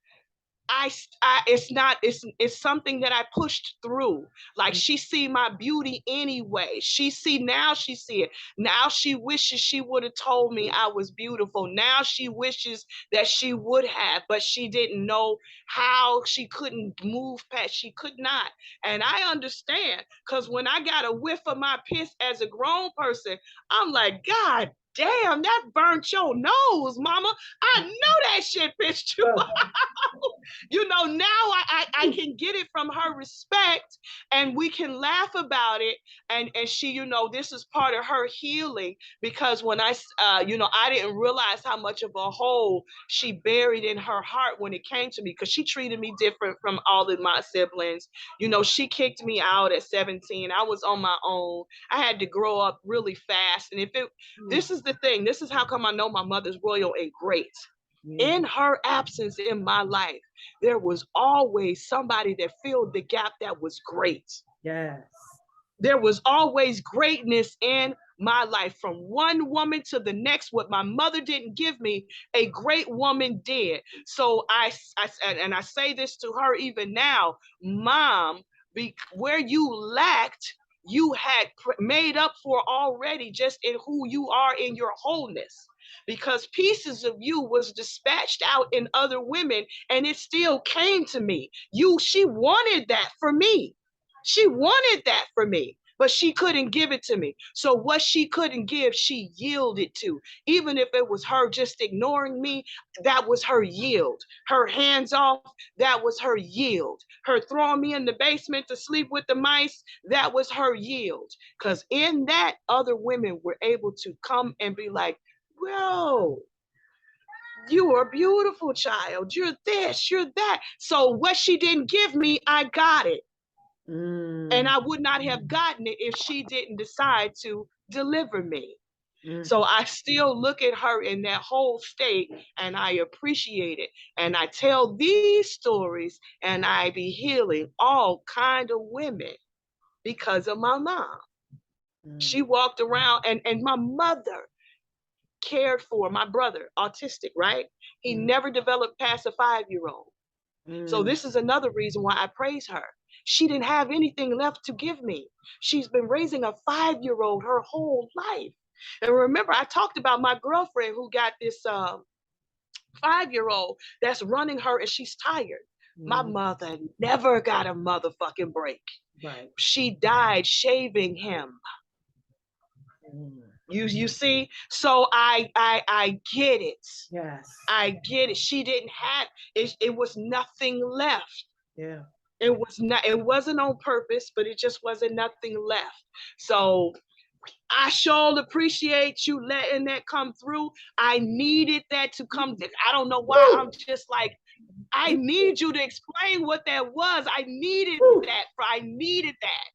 it's something that I pushed through. Like, she see my beauty anyway. She see it. Now she wishes she would have told me I was beautiful. Now she wishes that she would have, but she didn't know how. She couldn't move past. She could not. And I understand, because when I got a whiff of my piss as a grown person, I'm like, God damn, that burnt your nose, mama. I know that shit pissed you off. You know, now I can get it from her respect, and we can laugh about it. And she, you know, this is part of her healing, because when you know, I didn't realize how much of a hole she buried in her heart when it came to me, because she treated me different from all of my siblings. You know, she kicked me out at 17. I was on my own. I had to grow up really fast. And this is the thing, this is how come I know my mother's royal and great. In her absence in my life, there was always somebody that filled the gap that was great. Yes. There was always greatness in my life, from one woman to the next. What my mother didn't give me, a great woman did. So I say this to her even now, Mom, where you lacked, you had made up for already, just in who you are in your wholeness, because pieces of you was dispatched out in other women, and it still came to me. She wanted that for me. She wanted that for me, but she couldn't give it to me. So what she couldn't give, she yielded to. Even if it was her just ignoring me, that was her yield. Her hands off, that was her yield. Her throwing me in the basement to sleep with the mice, that was her yield. Because in that, other women were able to come and be like, whoa, you are a beautiful child. You're this, you're that. So what she didn't give me, I got it. And I would not have gotten it if she didn't decide to deliver me. So I still look at her in that whole state, and I appreciate it. And I tell these stories, and I be healing all kind of women because of my mom. She walked around, and my mother cared for my brother, autistic, right? He never developed past a 5-year-old. So this is another reason why I praise her. She didn't have anything left to give me. She's been raising a 5-year-old her whole life. And remember, I talked about my girlfriend who got this 5-year-old that's running her, and she's tired. My mother never got a motherfucking break. Right. She died shaving him. You see? So I get it. Yes. I get it. She didn't have it. It was nothing left. Yeah. It wasn't on purpose, but it just wasn't nothing left. So I sure appreciate you letting that come through. I needed that to come. I don't know why. I'm just like, I need you to explain what that was. I needed that. I needed that.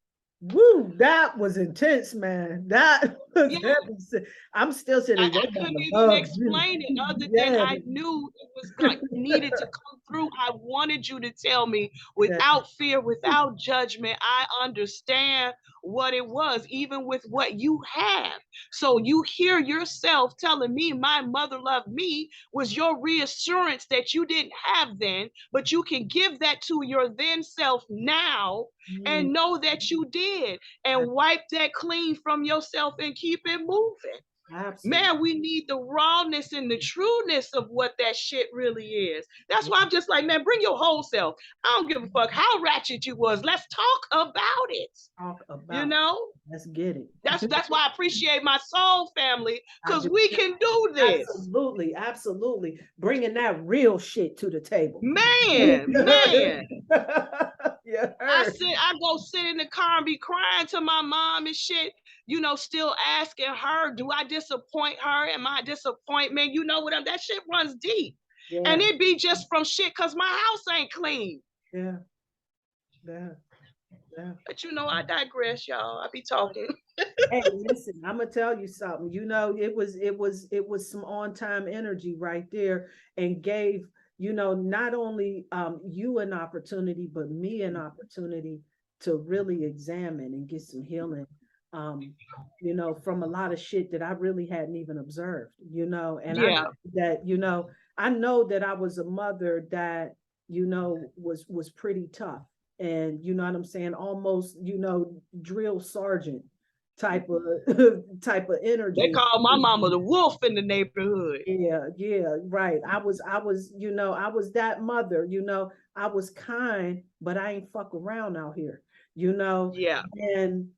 Woo, that was intense, man. That was I'm still sitting. I couldn't even explain it other than I knew it was needed to come through. I wanted you to tell me without fear, without judgment. I understand what it was, even with what you have. So you hear yourself telling me my mother loved me was your reassurance that you didn't have then, but you can give that to your then self now and know that you did, and wipe that clean from yourself and keep it moving. Absolutely. Man, we need the rawness and the trueness of what that shit really is. That's why I'm just like, man, bring your whole self. I don't give a fuck how ratchet you was. Let's talk about it. Talk about you know? Let's get it. That's why I appreciate my soul family, because we can do this. Absolutely, absolutely. Bringing that real shit to the table. Man. Yeah. I go sit in the car and be crying to my mom and shit, you know, still asking her, do I disappoint her? Am I a disappointment? You know what that shit runs deep. Yeah. And it be just from shit because my house ain't clean. Yeah. But you know, I digress, y'all. I be talking. Hey, listen, I'm gonna tell you something. You know, it was some on-time energy right there, and gave, you know, not only you an opportunity, but me an opportunity to really examine and get some healing, you know, from a lot of shit that I really hadn't even observed, you know. And I know that I was a mother that, you know, was pretty tough. And you know what I'm saying? Almost, you know, drill sergeant type of energy. They call my mama the wolf in the neighborhood. Yeah, right. I was, you know, I was that mother, you know. I was kind, but I ain't fuck around out here, you know. Yeah. And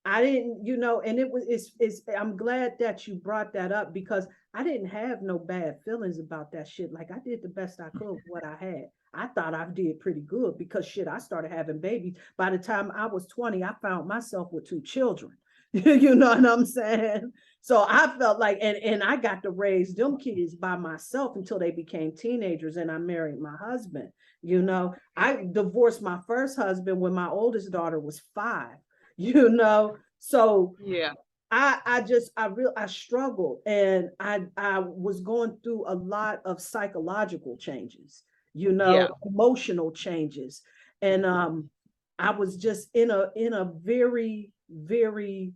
I didn't, and I'm glad that you brought that up, because I didn't have no bad feelings about that shit. Like, I did the best I could with what I had. I thought I did pretty good, because shit, I started having babies. By the time I was 20, I found myself with 2 children. You know what I'm saying? So I felt like, and I got to raise them kids by myself until they became teenagers, and I married my husband. I divorced my first husband when my oldest daughter was 5. So Yeah. I struggled, and I was going through a lot of psychological changes, Yeah. emotional changes. And I was just in a very, very,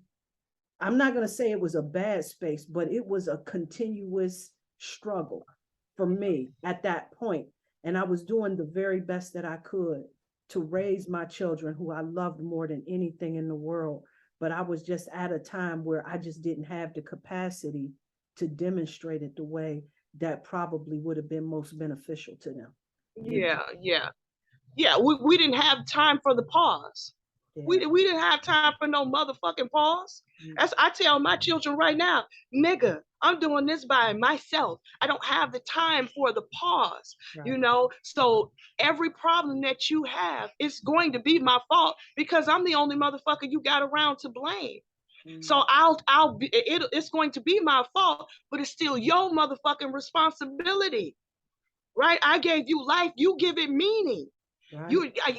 I'm not going to say it was a bad space, but it was a continuous struggle for me at that point. And I was doing the very best that I could to raise my children, who I loved more than anything in the world. But I was just at a time where I just didn't have the capacity to demonstrate it the way that probably would have been most beneficial to them. Yeah, yeah. Yeah, we didn't have time for the pause. Yeah. We didn't have time for no motherfucking pause. As I tell my children right now, nigga, I'm doing this by myself. I don't have the time for the pause, right. So every problem that you have is going to be my fault, because I'm the only motherfucker you got around to blame. So it's going to be my fault, but it's still your motherfucking responsibility, right? I gave you life, you give it meaning. Right.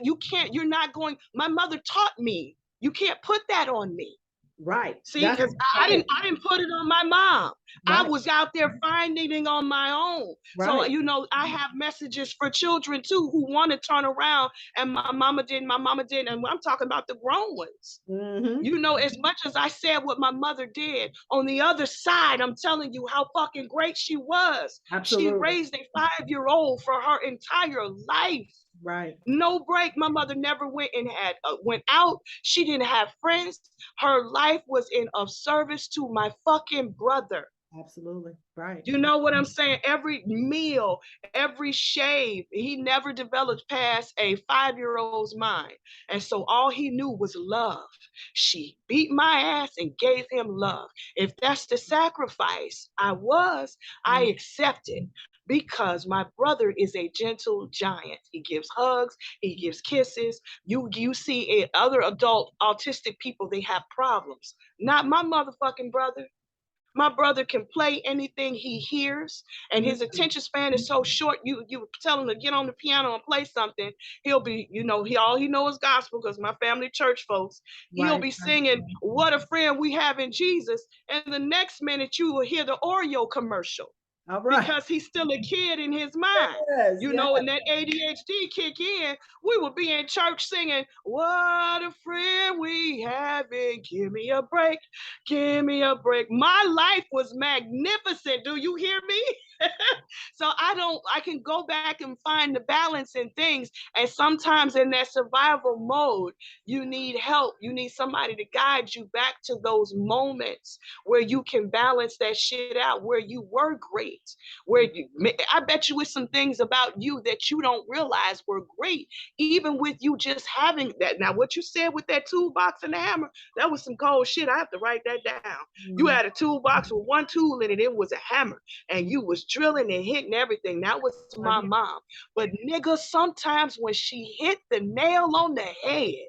You can't, you're not going, my mother taught me, you can't put that on me. Right. See, because I didn't put it on my mom. Right. I was out there finding it on my own. Right. So, I have messages for children too who want to turn around, and my mama didn't, and I'm talking about the grown ones. Mm-hmm. As much as I said what my mother did, on the other side, I'm telling you how fucking great she was. Absolutely. She raised a 5-year-old for her entire life. Right. No break. My mother never went out. She didn't have friends. Her life was of service to my fucking brother. Absolutely. Right. You know what I'm saying? Every meal, every shave, he never developed past a 5-year-old's mind. And so all he knew was love. She beat my ass and gave him love. If that's the sacrifice I accepted. Because my brother is a gentle giant. He gives hugs, he gives kisses. You see other adult autistic people, they have problems. Not my motherfucking brother. My brother can play anything he hears, and his attention span is so short. You tell him to get on the piano and play something, he'll be, all he knows is gospel, because my family church folks. He'll be singing "What a Friend We Have in Jesus," and the next minute you will hear the Oreo commercial. All right. Because he's still a kid in his mind. Yes, and that ADHD kick in, we will be in church singing, "What a friend we have in, give me a break, give me a break." My life was magnificent. Do you hear me? So I can go back and find the balance in things. And sometimes in that survival mode, you need help. You need somebody to guide you back to those moments where you can balance that shit out, where you were great, I bet you it's some things about you that you don't realize were great, even with you just having that. Now, what you said with that toolbox and the hammer, that was some cold shit. I have to write that down. You had a toolbox with one tool in it. It was a hammer, and you was drilling and hitting everything. That was my mom. But nigga, sometimes when she hit the nail on the head,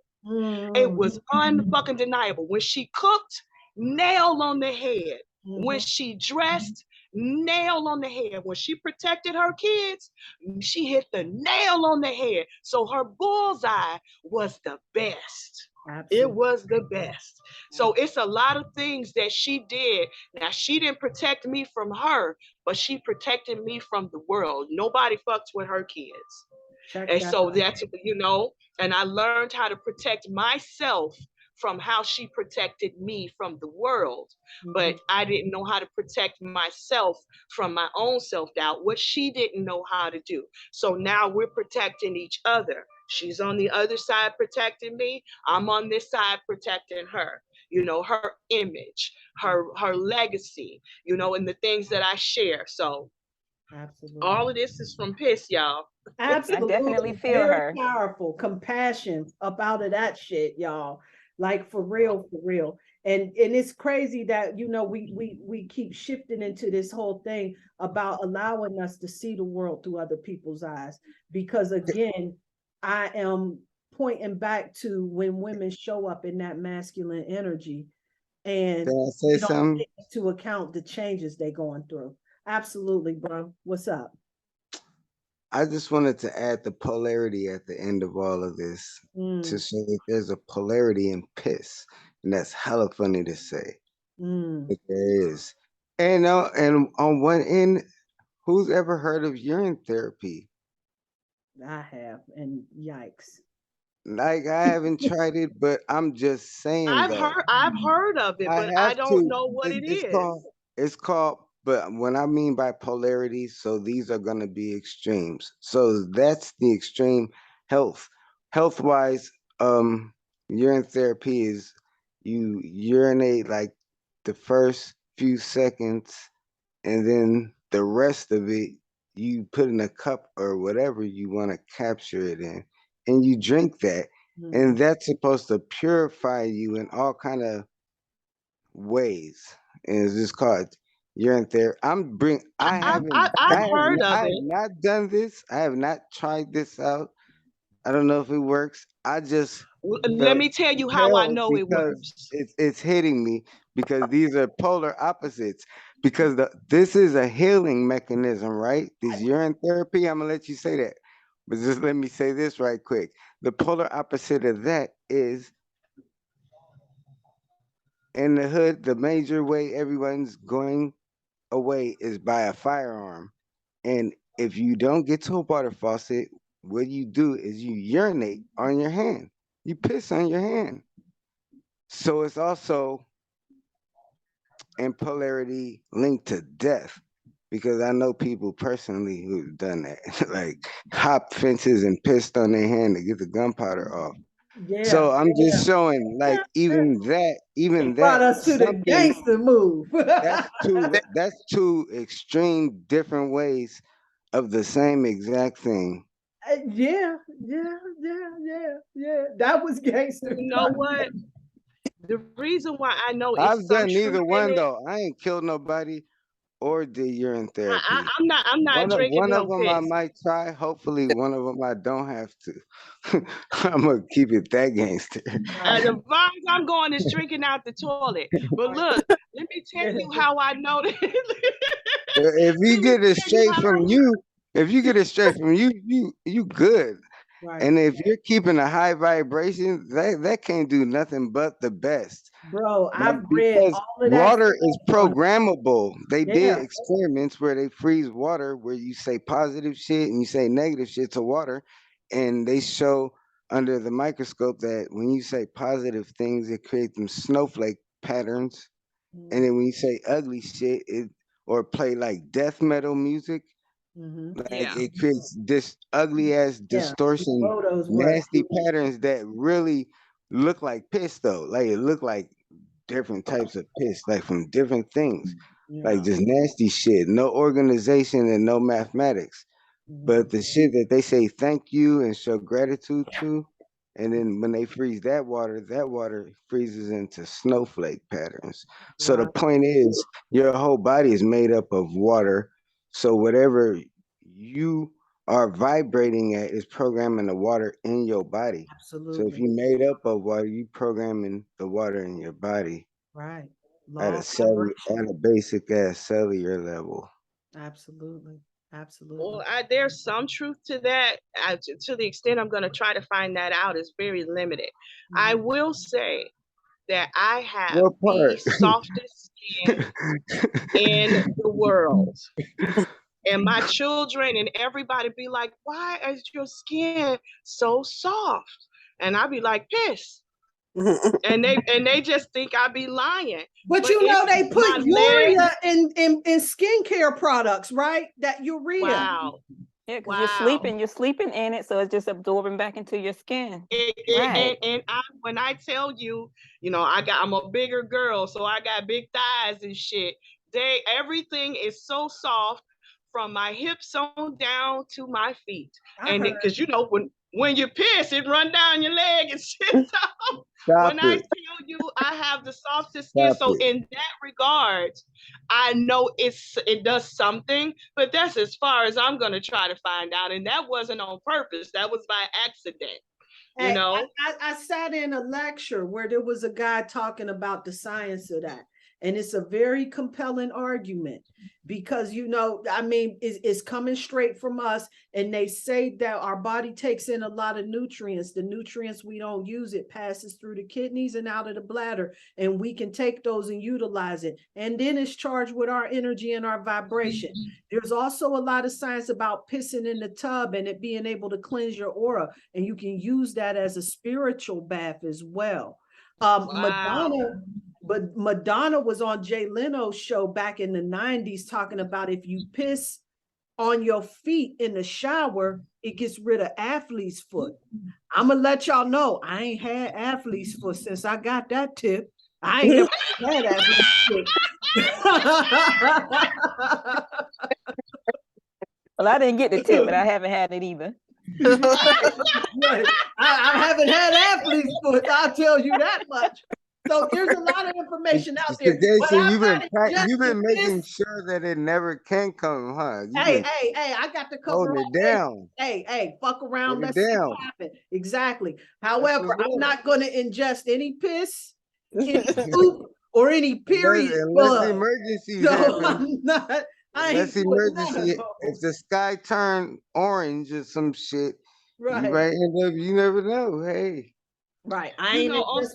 it was unfucking deniable. When she cooked, nail on the head. When she dressed, nail on the head. When she protected her kids, she hit the nail on the head. So her bullseye was the best. Absolutely. It was the best. So it's a lot of things that she did. Now, she didn't protect me from her, but she protected me from the world. Nobody fucks with her kids. And so that's, and I learned how to protect myself from how she protected me from the world. But I didn't know how to protect myself from my own self-doubt, what she didn't know how to do. So now we're protecting each other. She's on the other side protecting me. I'm on this side protecting her. Her image, her legacy, and the things that I share. So absolutely, all of this is from piss, y'all. Absolutely. I definitely feel very her. Powerful compassion about that shit, y'all. Like for real, for real. And it's crazy that, you know, we keep shifting into this whole thing about allowing us to see the world through other people's eyes. Because again, I am pointing back to when women show up in that masculine energy and Can I say you don't something? take into account the changes they're going through. Absolutely, bro. What's up? I just wanted to add the polarity at the end of all of this to Mm, show that there's a polarity in piss, and that's hella funny to say, mm, but there is. And on one end, who's ever heard of urine therapy? I have, and yikes. Like I haven't tried it, but I'm just saying though. I've heard of it, I but I have don't to. know what it is. It's called. But when I mean by polarity, so these are going to be extremes. So that's the extreme health. Health wise, urine therapy is you urinate like the first few seconds, and then the rest of it you put in a cup or whatever you want to capture it in, and you drink that, and Mm. that's supposed to purify you in all kind of ways, and it's just called urine therapy. I've heard of I have it. not done this. I have not tried this out. I don't know if it works. I just Let felt me tell you how I compelled know it because works. it's hitting me because these are polar opposites. Because this is a healing mechanism, right? This urine therapy. I'm gonna let you say that, but just let me say this right quick. The polar opposite of that is in the hood. The major way everyone's going away is by a firearm. And if you don't get to a water faucet, what you do is you urinate on your hand. You piss on your hand. So it's also in polarity linked to death because I know people personally who've done that, like hop fences and pissed on their hand to get the gunpowder off. Yeah, So I'm yeah, just showing, yeah, like, yeah. even It brought that, us to the something gangster move. that's two extreme different ways of the same exact thing. Yeah, yeah, yeah, yeah, yeah. That was gangster. You know what? The reason why I know it's I've some done truth neither in one it, though. I ain't killed nobody or did urine therapy. I'm not drinking One of no them I piss. might try. Hopefully, one of them I don't have to. I'm gonna keep it that gangster. Right, The vibes I'm going is drinking out the toilet. But right. look, let me tell Yeah, you how I know that. If you Let me get it tell you straight how from I you, if you get it straight from you, you good. right. And if you're keeping a high vibration, that can't do nothing but the best. Bro, Like I've read because all of that water stuff is on programmable. They it. did Yeah. experiments where they freeze water, where you say positive shit and you say negative shit to water, and they show under the microscope that when you say positive things, it creates them snowflake patterns, and then when you say ugly shit, it or play like death metal music, Mm-hmm. like yeah. it creates this ugly ass Yeah. distortion, Photos what? nasty patterns that really look like piss though. Like it look like different types of piss, like from different things, like Yeah. just nasty shit. No organization and no mathematics. Mm-hmm. But the shit that they say thank you and show gratitude to, and then when they freeze that water freezes into snowflake patterns. So the Wow. point is, your whole body is made up of water. So whatever you are vibrating at is programming the water in your body. So if Absolutely. you made up of water, you programming the water in your body Right. at Law a of vibration. basic ass cellular level. Absolutely. Absolutely. Well, there's some truth to that. To the extent I'm going to try to find that out is very limited. I Mhm. will say that I have What the part? softest skin in the world. And my children and everybody be like, why is your skin so soft? And I be like, piss. And they just think I be lying. But But you know it's they put my legs. urea in skincare products, right? That urea. Wow. Yeah, because Wow. you're sleeping in it, so it's just absorbing back into your skin. Right. And when I tell you, I'm a bigger girl, so I got big thighs and shit. Everything is so soft from my hips on down to my feet. I And heard. because when when you piss, it run down your leg and shit. So when I tell you I have the softest skin, so in that regard, I know it does something, but that's as far as I'm gonna try to find out. And that wasn't on purpose. That was by accident. You know, I sat in a lecture where there was a guy talking about the science of that. And it's a very compelling argument because, you know, I mean, it's coming straight from us. And they say that our body takes in a lot of nutrients. The nutrients we don't use, it passes through the kidneys and out of the bladder. And we can take those and utilize it. And then it's charged with our energy and our vibration. There's also a lot of science about pissing in the tub and it being able to cleanse your aura. And you can use that as a spiritual bath as well. Wow. Madonna was on Jay Leno's show back in the 90s talking about if you piss on your feet in the shower, it gets rid of athlete's foot. I'm gonna let y'all know I ain't had athlete's foot since I got that tip. I ain't never had athlete's foot. Well, I didn't get the tip, but I haven't had it either. I haven't had athlete's foot, I'll tell you that much. So there's a lot of information out there. So you've been making sure that it never can come, huh? Hey, I got to cover it down. Hey, fuck around. Let's see what happens. Exactly. However, I'm not going to ingest any piss, any poop, or any period. Unless emergencies happen. I'm not. Unless emergency, if the sky turned orange or some shit, right? You might end up. You never know. Hey. Right. On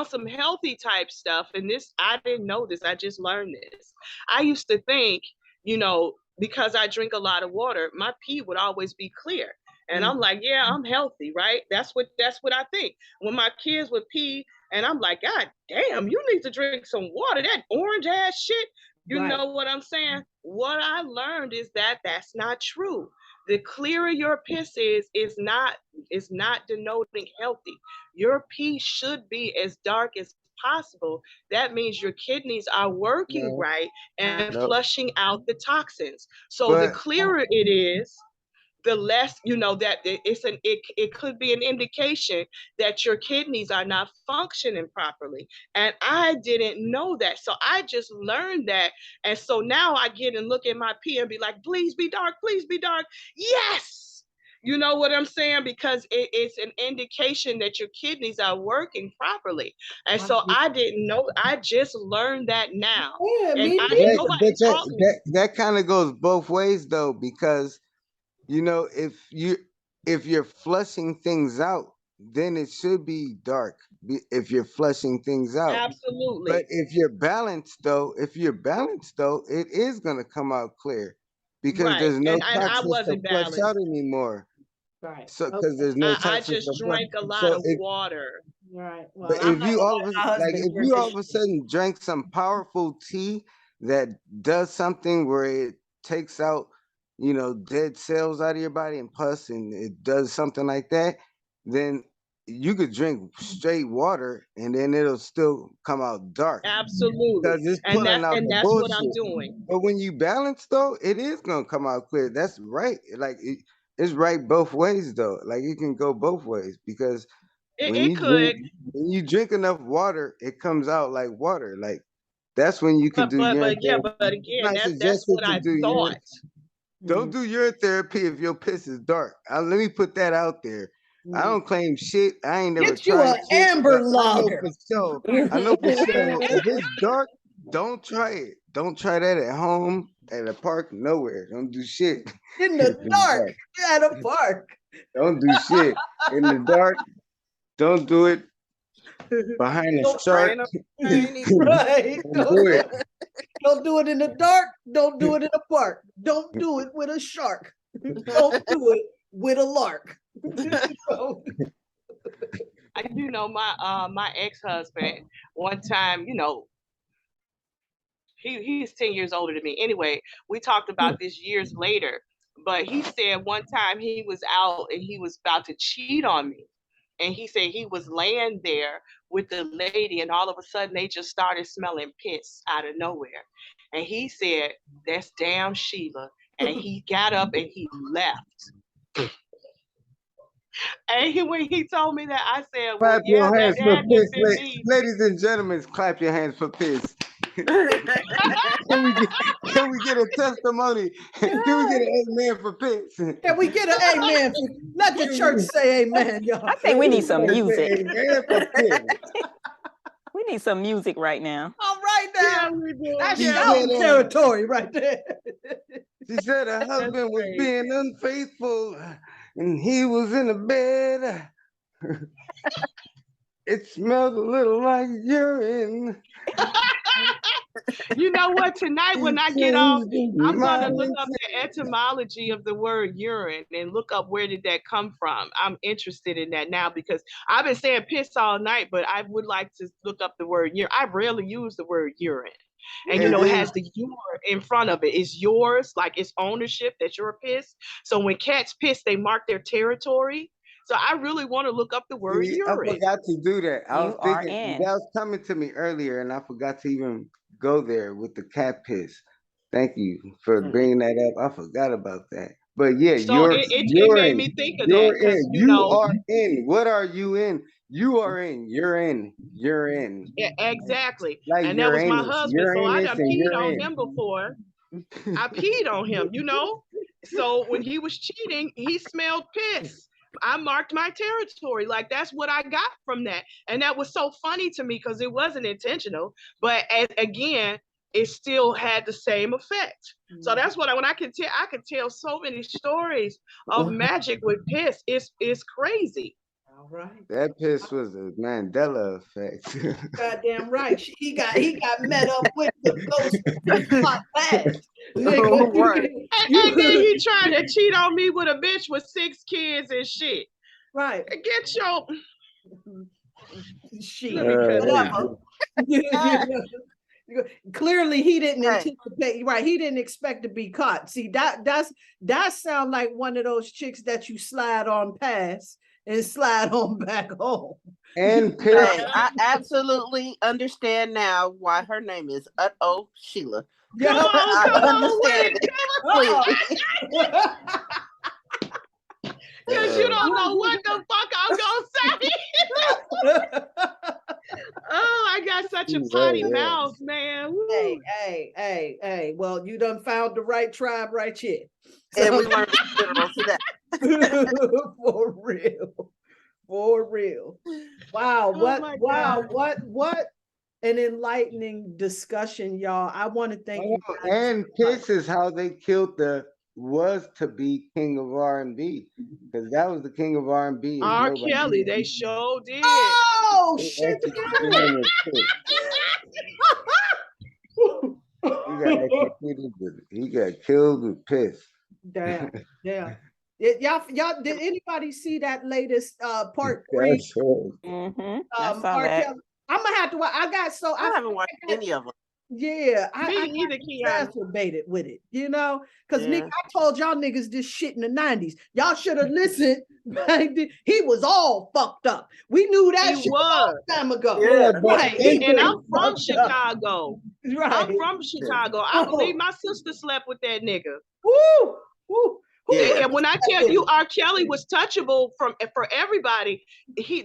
some healthy type stuff, and this I didn't know this, I just learned this. I used to think, you know, because I drink a lot of water, my pee would always be clear. And I'm like, yeah, I'm healthy, right? That's what I think. When my kids would pee, and I'm like, God damn, you need to drink some water. That orange ass shit. You know what I'm saying? What I learned is that that's not true. The clearer your piss is not denoting healthy. Your pee should be as dark as possible. That means your kidneys are working right and flushing out the toxins. So the clearer it is, the less, you know, that it could be an indication that your kidneys are not functioning properly. And I didn't know that. So I just learned that. And so now I get and look at my pee and be like, please be dark, please be dark. Yes. You know what I'm saying? Because it's an indication that your kidneys are working properly. And so I didn't know. I just learned that now. Yeah, and that kind of goes both ways though, because you know, if you're flushing things out, then it should be dark. If you're flushing things out, absolutely. But if you're balanced, though, it is gonna come out clear because there's no toxins to flush out anymore. Right. So because there's no toxins. I just drank a lot of water. Right. Well, but if you all of a sudden drank some powerful tea that does something where it takes out, you know, dead cells out of your body and pus, and it does something like that, then you could drink straight water and then it'll still come out dark. Absolutely. Because it's pulling out the that's bullshit. What I'm doing. But when you balance though, it is gonna come out clear. That's right. Like it's right both ways though. Like it can go both ways because when you drink enough water, it comes out like water. Like that's when you can do but again, that's what I thought. Don't do urine therapy if your piss is dark. Let me put that out there. I don't claim shit. I ain't never tried you an amber logger. I know for sure. If it's dark, don't try it. Don't try that at home, at a park, nowhere. Don't do shit. In the dark, at a park. Don't do shit. In the dark, don't do it behind a shark. Right. Don't do it. Don't do it in the dark. Don't do it in a park. Don't do it with a shark. Don't do it with a lark. I do know my ex-husband one time, you know, he's 10 years older than me. Anyway, we talked about this years later, but he said one time he was out and he was about to cheat on me. And he said he was laying there with the lady and all of a sudden they just started smelling piss out of nowhere. And he said, that's damn Sheila. And he got up and he left. And when he told me that, I said, well, Clap yeah, your that hands for had to piss, be me. ladies and gentlemen. Clap your hands for piss. Can we get a testimony? Can we get an amen for piss? Can we get an amen? Let the church say amen, y'all. I think we need some Say music. amen for piss. We need some music right now. All right now. Yeah, we do. That's Yeah, shouting territory right there. She said her husband was being unfaithful and he was in the bed. It smelled a little like urine. You know what? Tonight when I get off, I'm gonna look up the etymology of the word urine and look up where did that come from. I'm interested in that now because I've been saying piss all night, but I would like to look up the word urine. I rarely use the word urine. And you know, it has the your in front of it. It's yours, like it's ownership that you're a piss. So when cats piss, they mark their territory. So I really want to look up the word urine. I forgot to do that. I was are thinking in. that was coming to me earlier, and I forgot to even go there with the cat piss. Thank you for bringing that up. I forgot about that. But yeah, so it made me think of that because you are in. What are you in? You are in. You're in. You're in. Yeah, exactly. Like And that was my husband. So I Uranus done and peed you're on in. him before. I peed on him, you know? So when he was cheating, he smelled piss. I marked my territory. Like that's what I got from that. And that was so funny to me because it wasn't intentional. But again, it still had the same effect. So that's what when I could tell so many stories of magic with piss. It's crazy. All right. That piss was a Mandela effect. Goddamn right. He got met up with the ghost past. Right. And then he tried to cheat on me with a bitch with 6 kids and shit. Right. Get your shit. Clearly he didn't anticipate, right? He didn't expect to be caught. See, that sound like one of those chicks that you slide on past and slide on back home. And I absolutely understand now why her name is Sheila. Come on, understand it. Because you don't know what the fuck I'm gonna say. Oh, I got such a potty mouth, man. Woo. Hey. Well, you done found the right tribe right here. So, and we learned the that. For real. Wow. What an enlightening discussion, y'all. I want to thank you guys. And piss is how they killed was to be king of R&B, because that was the king of R&B. R. Kelly, they sure did. Oh shit! He got killed with piss. Damn. Y'all, did anybody see that latest part 3? I saw that. I'm gonna have to watch. I haven't watched any of them. Yeah, I exacerbated with it, you know, because Nick, I told y'all niggas this shit in the 90s. Y'all should have listened. He was all fucked up. We knew that shit a long time ago. Yeah, right. And I'm from Chicago. Right. I'm from Chicago. I believe my sister slept with that nigga. Woo! Woo! Yeah. And when I tell you R. Kelly was touchable for everybody,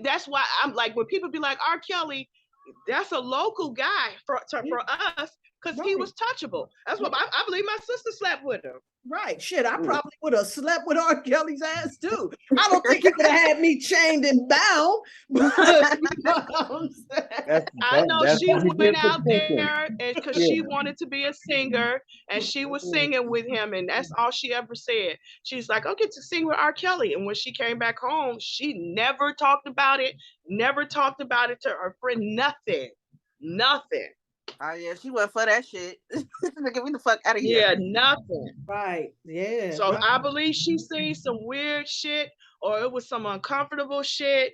that's why I'm like, when people be like, R. Kelly, that's a local guy for us because he was touchable. That's what I believe my sister slept with him. Right. Shit, I probably would have slept with R. Kelly's ass too. I don't think he would have had me chained and bound. But, you know what I'm saying? I know she went out there because she wanted to be a singer and she was singing with him, and that's all she ever said. She's like, I'll get to sing with R. Kelly. And when she came back home, she never talked about it to her friend, nothing. Oh yeah, she went for that shit. Get me the fuck out of here. Yeah, nothing. Right. Yeah. So right. I believe she seen some weird shit or it was some uncomfortable shit.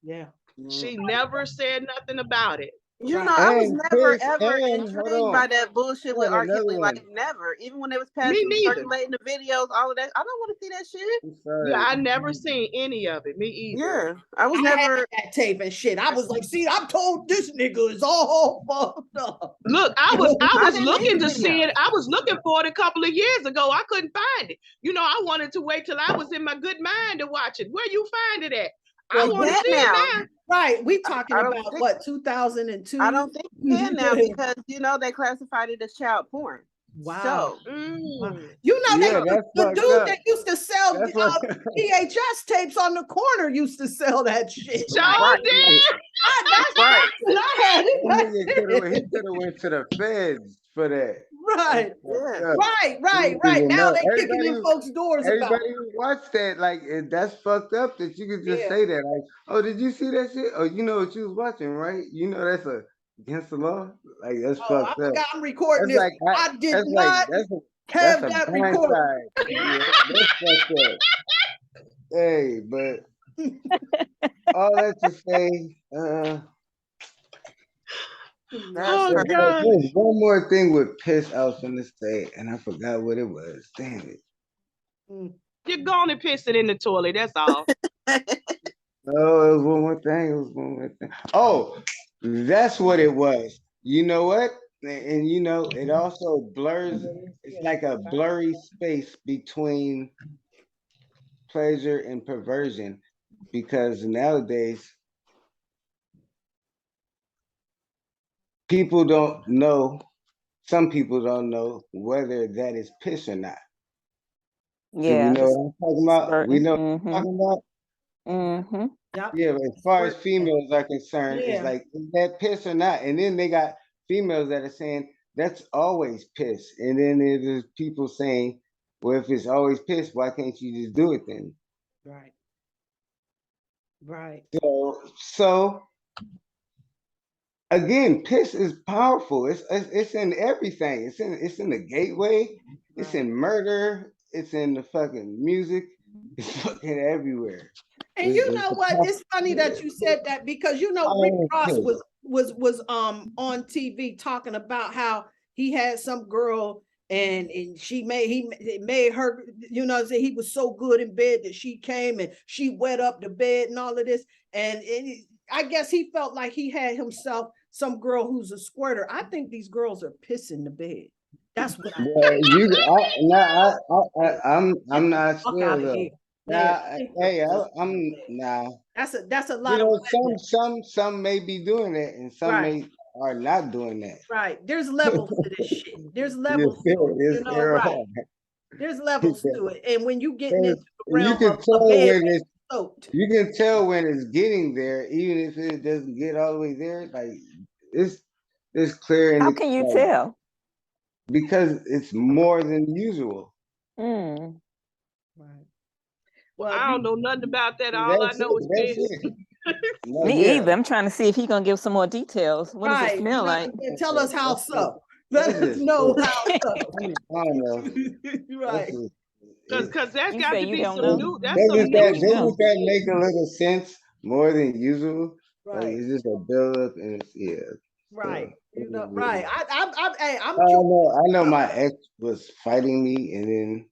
Yeah. She never said nothing about it. You Right. know, I was And never Chris, ever and hold intrigued by on, that bullshit with and R. another Kelly. one. Like never. Even when they was Me neither. circulating the videos, all of that. I don't want to see that shit. I'm Yeah, sorry. I never seen any of it. Me either. Yeah. I was I had never that tape and shit. I was like, see, I'm told this nigga is all fucked up. Look, I was I didn't looking need to the see video. it. I was looking for it a couple of years ago. I couldn't find it. You know, I wanted to wait till I was in my good mind to watch it. Where you find it at? I Well, want to can't see it now. now. right. We talking I don't about think what, 2002? I don't think you can now because you know they classified it as child porn. Wow. So Wow. Mm. You know, Yeah, that's the fucked dude up. that used to sell That's what. VHS tapes on the corner used to sell that shit. So right, did. That's right. what I had it back He then. could have went to the feds for that. Right. Yeah. Right, He right, didn't right. even Now know. they kicking in folks' doors about Everybody who watched that, like, that's fucked up that you could just yeah. say that. Like, oh, did you see that shit? Oh, you know what you was watching, right? You know that's against the law. Like, that's Oh, I fucked up. forgot I'm recording That's this. like, I did that's like, not that's have a that blind recorded. side. Yeah, that's fucked up. Hey, but all that to say, That's Oh crazy. God. there's one more thing with piss I was gonna say, and I forgot what it was. Damn it. You're going to piss it in the toilet. That's all. No, it was one more thing. It was one more thing. Oh, that's what it was. You know what? And you know, it also blurs, it's like a blurry space between pleasure and perversion because nowadays people don't know, some people don't know whether that is piss or not. Do we Yeah, know what I'm talking about? We certain. know what I'm talking about? Mm-hmm. Yep. Yeah, as far as females are concerned, it's Yeah. like, is that piss or not? And then they got females that are saying that's always piss. And then there's people saying, well, if it's always piss, why can't you just do it then? Right. Right. So again, piss is powerful. It's in everything. It's in the gateway. It's Right. in murder. It's in the fucking music. It's fucking everywhere. And you know what? It's funny that you said that because you know Rick Ross was on TV talking about how he had some girl and she made her, you know, say he was so good in bed that she came and she wet up the bed and all of this. And I guess he felt like he had himself some girl who's a squirter. I think these girls are pissing the bed. That's what I I'm not fuck sure out of though. here. I'm nah. That's a You lot of know, wetness. some may be doing that, and some Right. may are not doing that. Right. There's levels to this shit. There's You levels feel to it? it. You know, right. hard. There's levels to it. And when you getting into the You realm can of a tell bed when it's soaked. you can tell when it's getting there, even if it doesn't get all the way there. Like it's clear and How it's can you like, tell? because it's more than usual. Mm. Right. Well, I don't know nothing about that. All I That's know is it. piss. That's it. No, Me yeah. either. I'm trying to see if he's gonna give some more details. What does it Right. smell like? Tell us how That's so. That's Let us just know it. how so. I don't know. Right. Cause that's You got say to you be don't some know? new. That's some Doesn't new that shit. make a little sense more than usual? Like Right. it's just a build up and it's Right. So, You know, right. I'm I know my ex was fighting me and then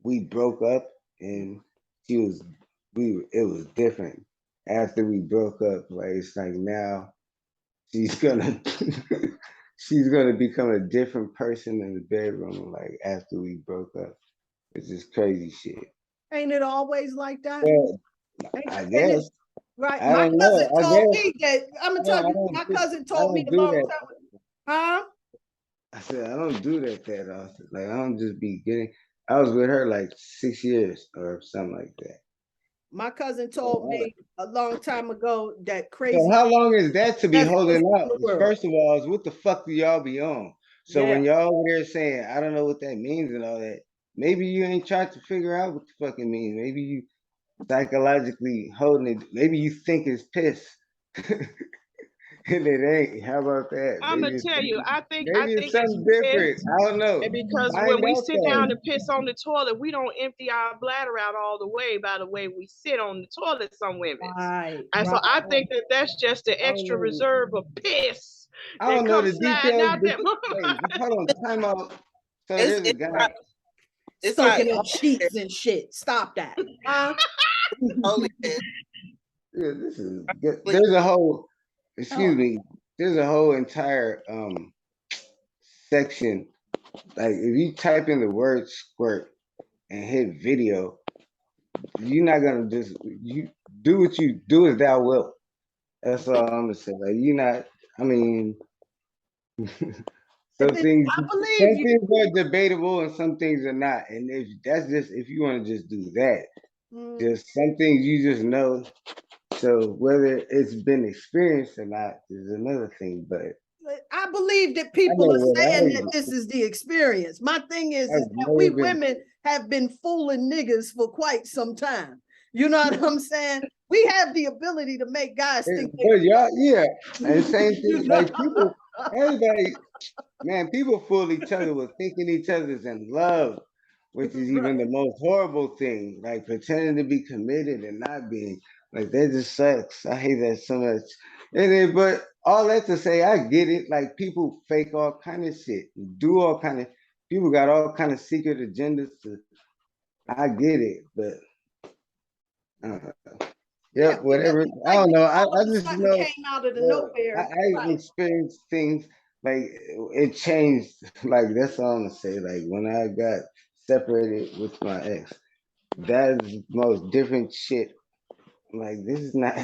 we broke up and it was different after we broke up. Like it's like now she's gonna she's gonna become a different person in the bedroom like after we broke up. It's just crazy shit. Ain't it always like that? I guess. Right. I My don't cousin know. I told guess. me that I'm gonna tell you, my cousin told me a do long that. time. Huh? I said I don't do that often. Like I don't just be getting. I was with her like 6 years or something like that. My cousin told me a long time ago that So crazy. how long is that to be That's holding in up? the world. First of all, is what the fuck do y'all be on? So when y'all over there saying I don't know what that means and all that, maybe you ain't tried to figure out what the fuck it means. Maybe you psychologically holding it. Maybe you think it's piss. and it ain't. How about that? I'm gonna tell you, I think Maybe it's it's something different. piss. I don't know. And because Find when we out sit though. down and piss on the toilet, we don't empty our bladder out all the way by the way we sit on the toilet, some women. Right. And so I think that that's just the I don't extra know. reserve of piss I that don't know the comes sliding details. out But there. wait, hold on. Time out. So It's, there's a it's guy. not, it's Soaking not in sheets and shit. Stop that. Huh? holy piss. Yeah, this is good. There's a whole. Excuse me. There's a whole entire section. Like if you type in the word squirt and hit video, you're not gonna just you do what you do as thou wilt. That's all I'm gonna say. Like you're not. I mean, some things I believe you. are debatable and some things are not. And if that's just if you want to just do that, just some things you just know. So whether it's been experienced or not is another thing. But I believe that I people know are what saying that this is the experience. My thing is I've that we never been. women have been fooling niggas for quite some time. You know what I'm saying? We have the ability to make guys think. But y'all, yeah, and same You thing. know? Like people, everybody, man, people fool each other with thinking each other's in love, which is even the most horrible thing. Like pretending to be committed and not being. Like that just sucks. I hate that so much. And then, but all that to say, I get it. Like people fake all kind of shit, do all kind of. People got all kind of secret agendas. I get it, but. Yeah, Whatever. because, I like, don't know. all of I a just sudden know. came out of the Well, nowhere. I Right. experienced things like it changed. Like that's all I'm gonna say. Like when I got separated with my ex, that is the most different shit. Like this is not.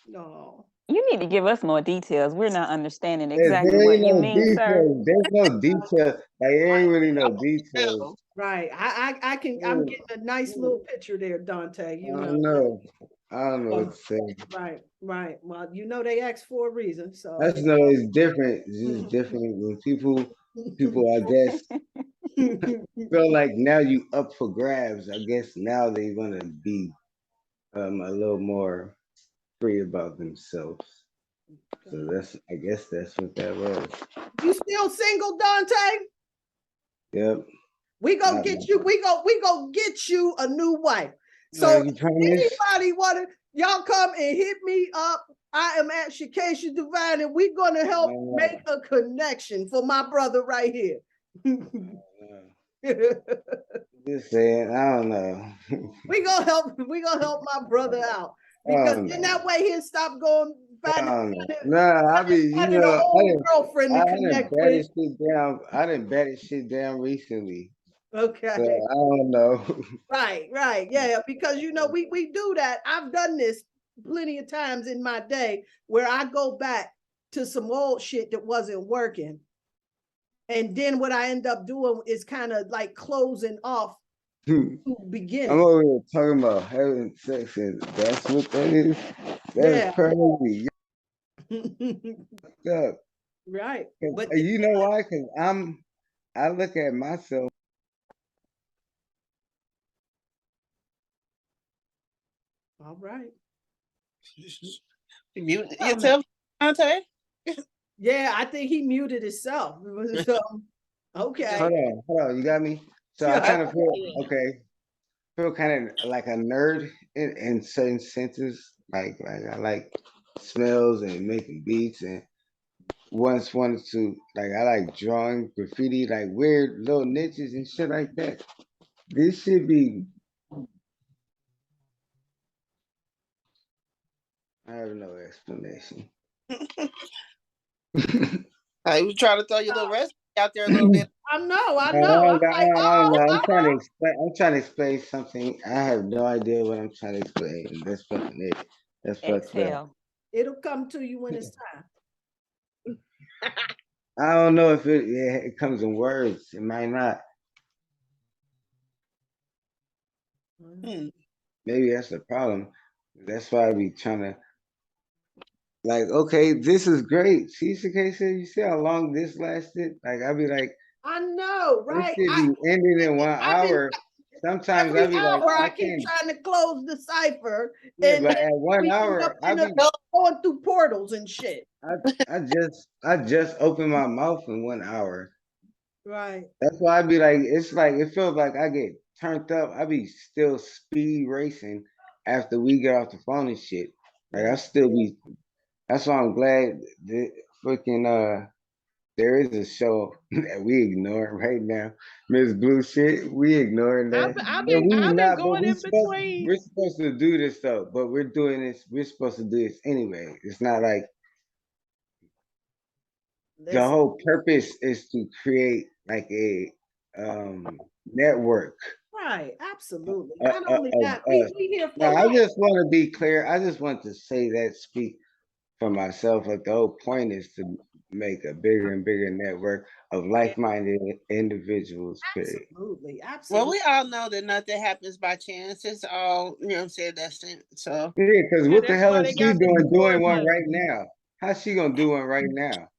No. You need to give us more details. We're not understanding There exactly ain't what you no mean, sir. details. There's no detail. Like there ain't really no details. Right. I can. I'm getting a nice little picture there, Dante. I You don't know. know. I don't know what to say. Right. Right. Well, you know they asked for a reason. So. I just know it's different. It's just different when people, I guess, feel like now you up for grabs. I guess now they want to be a little more free about themselves. So I guess that's what that was. You still single, Dante? Yep. We gonna get you. We go get you a new wife. So you if promise? anybody wanna, y'all come and hit me up. I am at Shakesha Divine, and we're gonna help make a connection for my brother right here. Just saying, I don't know. we gonna help my brother out because in that way he'll stop going finding I mean, you know, old girlfriend to connect with. I didn't batted shit down recently. Okay. So I don't know. Right. Yeah, because you know, we do that. I've done this plenty of times in my day where I go back to some old shit that wasn't working. And then what I end up doing is kind of like closing off to beginning. I'm over here talking about having sex, and that's what that is. That's crazy. Up. Right. But You know why? Because I look at myself. All right. You tell Dante? Yeah, I think he muted himself. So, okay. Hold on. You got me? So I kind of feel kind of like a nerd in certain senses. Like I like smells and making beats, and once wanted to I like drawing graffiti, like weird little niches and shit like that. This should be. I have no explanation. I was trying to throw your little recipe out there a little bit. I know. I'm trying to explain something. I have no idea what I'm trying to explain. That's fucking it. That's fucked up. It'll come to you when it's time. I don't know if it comes in words. It might not. Maybe that's the problem. That's why I be trying to. Like, okay, this is great. See, you see how long this lasted? Like, I'd be like, I know, right? This should be ended in 1 hour. sometimes Every I be like, hour I I keep can't. trying to close the cipher, Yeah, and but at 1 we end hour, up in going through portals and shit. I just open my mouth in 1 hour. Right. That's why I be like, it's like it feels like I get turned up. I be still speed racing after we get off the phone and shit. Like I still be. That's why I'm glad that freaking there is a show that we ignoring right now. Miss Blue shit, we ignoring that. I've And we been not, but going in between. we're supposed to do this though. But we're doing this. We're supposed to do this anyway. It's not like the Listen, whole purpose is to create like a network right. Absolutely. of, Not only of that, us. we here Now, for I life. just want to be clear. I just want to say that, speak for myself. Like the whole point is to make a bigger and bigger network of like-minded individuals. Period. Absolutely. Well, Absolutely. we all know that nothing happens by chance. It's all, you know what I'm saying, destined. So Yeah, because Yeah, what the that's hell why is they she got the doing? Doing reward one money. right now? How's she gonna do one right now?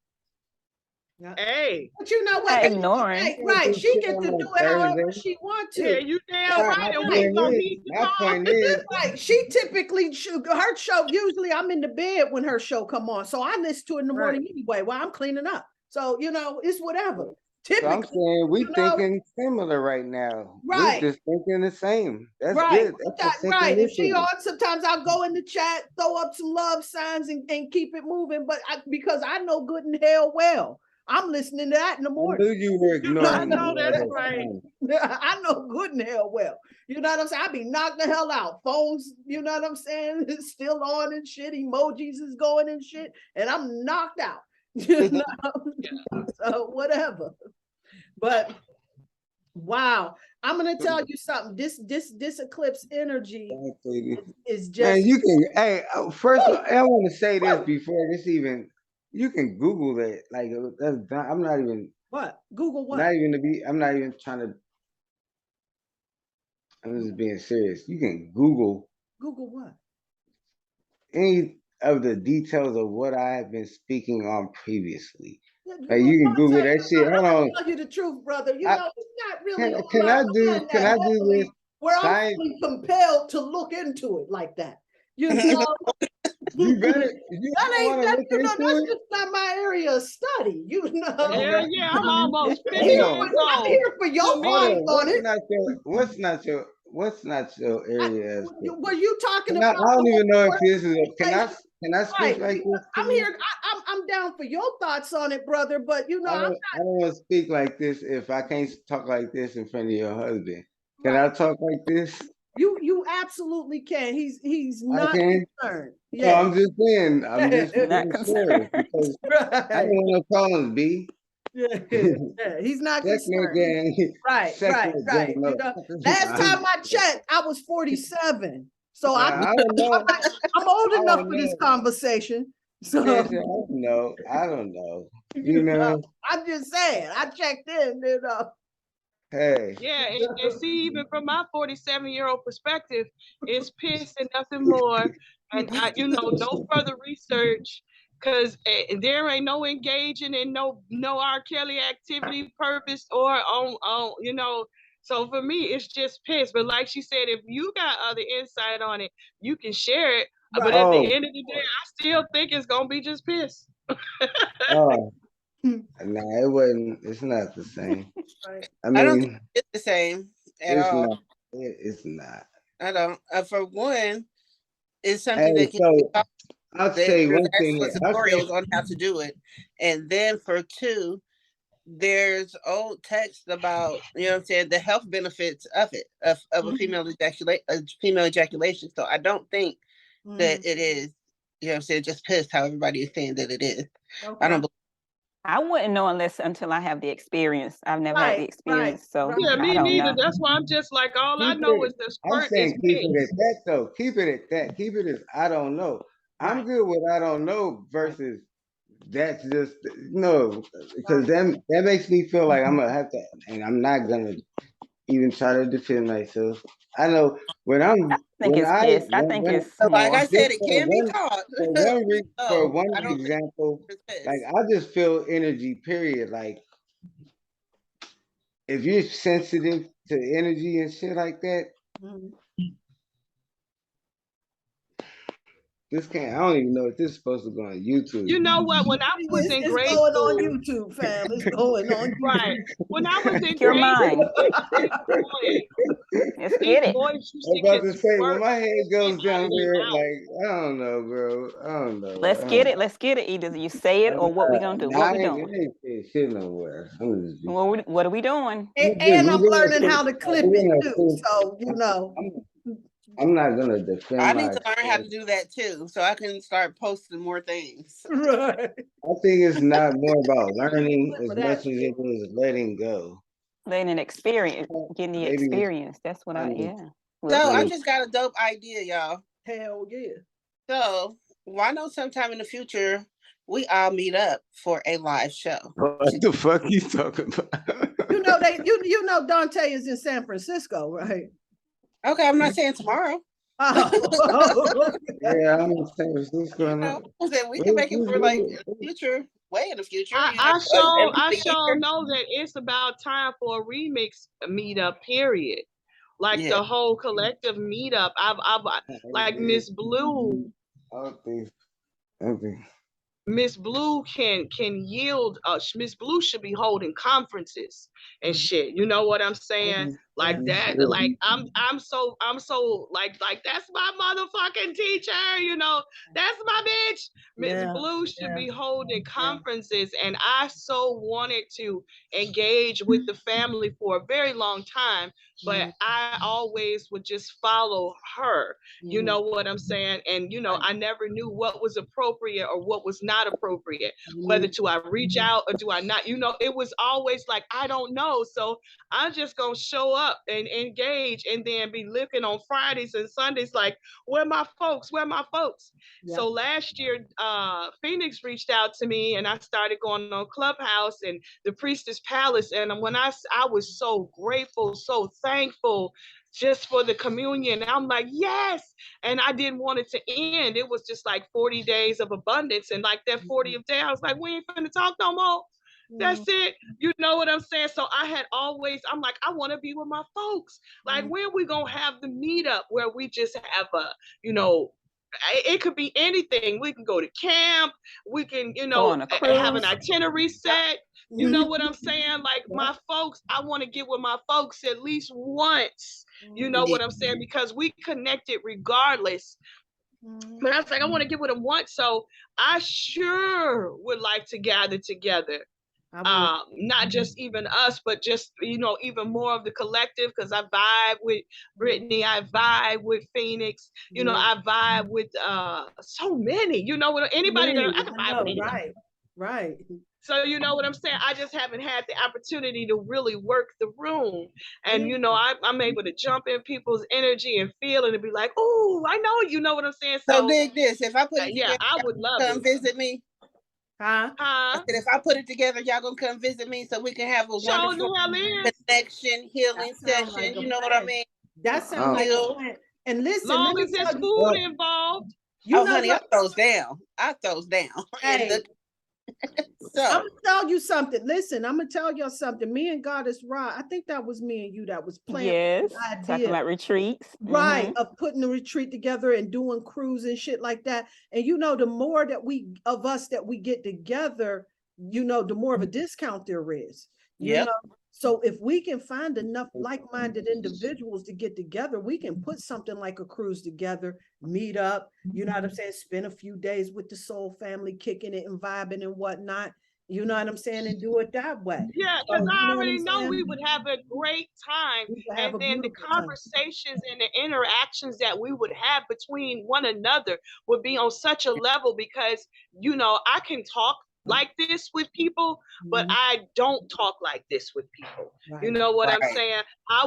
Yeah. Hey, But you know I'm what? not ignoring. Hey, right. She get to do it however Thursday. she want yeah, to. you damn right, and we gonna need to My talk. point is, Right. She typically her show. Usually, I'm in the bed when her show come on, so I listen to it in the morning anyway while I'm cleaning up. So it's whatever. so I'm Typically, saying we you know, thinking similar right now. We're right. just thinking the same. That's Right. good. That's a Right. If she synchronicity. on, sometimes I'll go in the chat, throw up some love signs and keep it moving. But because I know good and hell well, I'm listening to that in the I morning. knew you were I ignoring me know all that's that right. time. I know good and hell well. You know what I'm saying? I be knocked the hell out. Phones, you know what I'm saying? It's still on and shit. Emojis is going and shit. And I'm knocked out. You know? So whatever. But wow. I'm gonna tell you something. This eclipse energy is Man, just you can. Hey, first, I want to say this before this even. You can Google that. Like, I'm not even. what? Google what? Not even to be. I'm not even trying to. I'm just being serious. You can Google Google what? any of the details of what I have been speaking on previously. Yeah, Like you can Google Dante, that shit. I'm Hold gonna on. tell you the truth, brother. I, It's not really on can my I do? mind Can that I do this? heavily where I'm Science. feeling compelled to look into it like that. You know, You better. You that don't ain't want to that. look You know, into that's it. just not my area of study. You know, Hell yeah, I'm almost 50 here years for, I'm old. here for your To Hold thoughts me, on. on it. What's not your area? Were you talking I about? don't even know if this is. Can I Right. speak like this? I'm here. I'm down for your thoughts on it, brother. But I don't want to speak like this if I can't talk like this in front of your husband. Can I talk like this? You absolutely can. He's I not can. concerned. No, Yeah. I'm just saying. I'm just Not being concerned. serious because I don't Right. want no problems, B. Yeah. He's not Second concerned. again. Right. Second again. You No. know, last time I checked, I was 47. So I don't know. I'm old I enough don't for this know. conversation. So Yes, I don't know. I don't know. You know. I'm just saying. I checked in. Hey. yeah, and see, even from my 47-year-old perspective, it's piss and nothing more. And no further research, because there ain't no engaging in no R. Kelly activity, purpose, or on. So for me, it's just piss. But like she said, if you got other insight on it, you can share it. Right. But at the Oh. end of the day, I still think it's gonna be just piss. Oh. Nah, it wasn't. It's not the same. Right. I I don't think mean, it's the same at it's all. not. It's not. I don't. For one, it's something Hey, that can be so taught. I'll say one thing. There's tutorials on how to do it. And then for two, there's old text about, you know what I'm saying, the health benefits of it, of a female ejaculation. So I don't think that it is, you know what I'm saying, just pissed how everybody is saying that it is. Okay. I don't believe. I wouldn't know until I have the experience. I've never had the experience, so Yeah, me I don't neither. know. That's why I'm just like, all I know is the I'm squirt is saying keep it piss. at that though. Keep it at that. Keep it as I don't know. I'm good with I don't know versus that's just because that makes me feel like I'm gonna have to, and I'm not gonna even try to defend myself. I know when I think it's piss. I think it's Like more. I said, it for can be one taught. for one I don't think example, it's piss. like I just feel energy. Period. Like if you're sensitive to energy and shit like that. Mhm. This can't. I don't even know if this is supposed to go on YouTube. You know what? When I was in It's grade going school, on YouTube, fam. It's going on YouTube. right? When I was in Speak your grade mind. school, Let's these get it. boys used I'm to about get to say when squirt my head shit goes out down of their there, mouth. like I don't know, bro. I don't know. Let's get it. Let's get it. Either you say it or what we gonna do. Nah, What I we ain't, doing? I ain't saying shit nowhere. I'm just. What are we doing? And I'm learning how to clip it too. So, you know. I'm not gonna defend I my need to learn how to experience. do that too, so I can start posting more things. Right. I think it's not more about learning as For that much as shit. it is letting go. Letting an experience, getting the Maybe experience. That's what I yeah. So I Yeah. just got a dope idea, y'all. Hell yeah. So why not sometime in the future we all meet up for a live show? What the fuck you talking about? You know you know Dante is in San Francisco, right? Okay, I'm not saying tomorrow. Oh. Yeah, I'm in San Francisco. You know, we can make it for like future, way in the future. I sure know that it's about time for a remix meetup. Period. Like Yeah. the whole collective meetup. I've like Miss Blue. I don't think. Miss Blue can yield. Miss Blue should be holding conferences and shit. You know what I'm saying? Like that. Like I'm so like that's my motherfucking teacher. You know, that's my bitch. Miss Blue should be holding conferences, and I so wanted to engage with the family for a very long time, but I always would just follow her. You know what I'm saying? And you know, I never knew what was appropriate or what was not appropriate. Whether do I reach out or do I not? You know, it was always like I don't know. So I'm just gonna show up and engage, and then be looking on Fridays and Sundays like, where my folks? Where my folks? Yeah. So last year, Phoenix reached out to me, and I started going on Clubhouse and the Priestess Palace, and when I was so grateful, so thankful just for the communion. I'm like, yes. And I didn't want it to end. It was just like 40 days of abundance. And like that 40th day, I was like, we ain't finna talk no more. That's it. You know what I'm saying? So I had always, I'm like, I want to be with my folks. Like, when we gonna have the meetup where we just have a, you know, it could be anything. We can go to camp. We can, you know, have an itinerary set. You know what I'm saying? Like my folks, I want to get with my folks at least once. You know what I'm saying? Because we connected regardless. But I was like, I want to get with them once. So I sure would like to gather together. Not just even us, but just, you know, even more of the collective, because I vibe with Brittany, I vibe with Phoenix, you know, I vibe with so many, you know, anybody that I can vibe with. Right. So you know what I'm saying? I just haven't had the opportunity to really work the room. And you know, I'm able to jump in people's energy and feel it and be like, oh, I know, you know what I'm saying? So dig this. If I put it together, I would love come visit me. I said, if I put it together, y'all gonna come visit me so we can have a wonderful connection, healing session. Like you know what I mean? That sounds like a plan. And listen, long as there's food involved. You know, honey, I throws down. Hey. So I'm gonna tell you something. Listen, I'm gonna tell you something. Me and Goddess Ra, I think that was me and you that was playing. Yes, talking about retreats, right? Of putting the retreat together and doing cruise and shit like that. And you know, the more that we get together, you know, the more of a discount there is. You know? So if we can find enough like-minded individuals to get together, we can put something like a cruise together, meet up, you know what I'm saying? Spend a few days with the soul family, kicking it and vibing and whatnot. You know what I'm saying? And do it that way. Yeah, because I already know we would have a great time. And then the conversations and the interactions that we would have between one another would be on such a level, because, you know, I can talk like this with people, but I don't talk like this with people. You know what I'm saying? I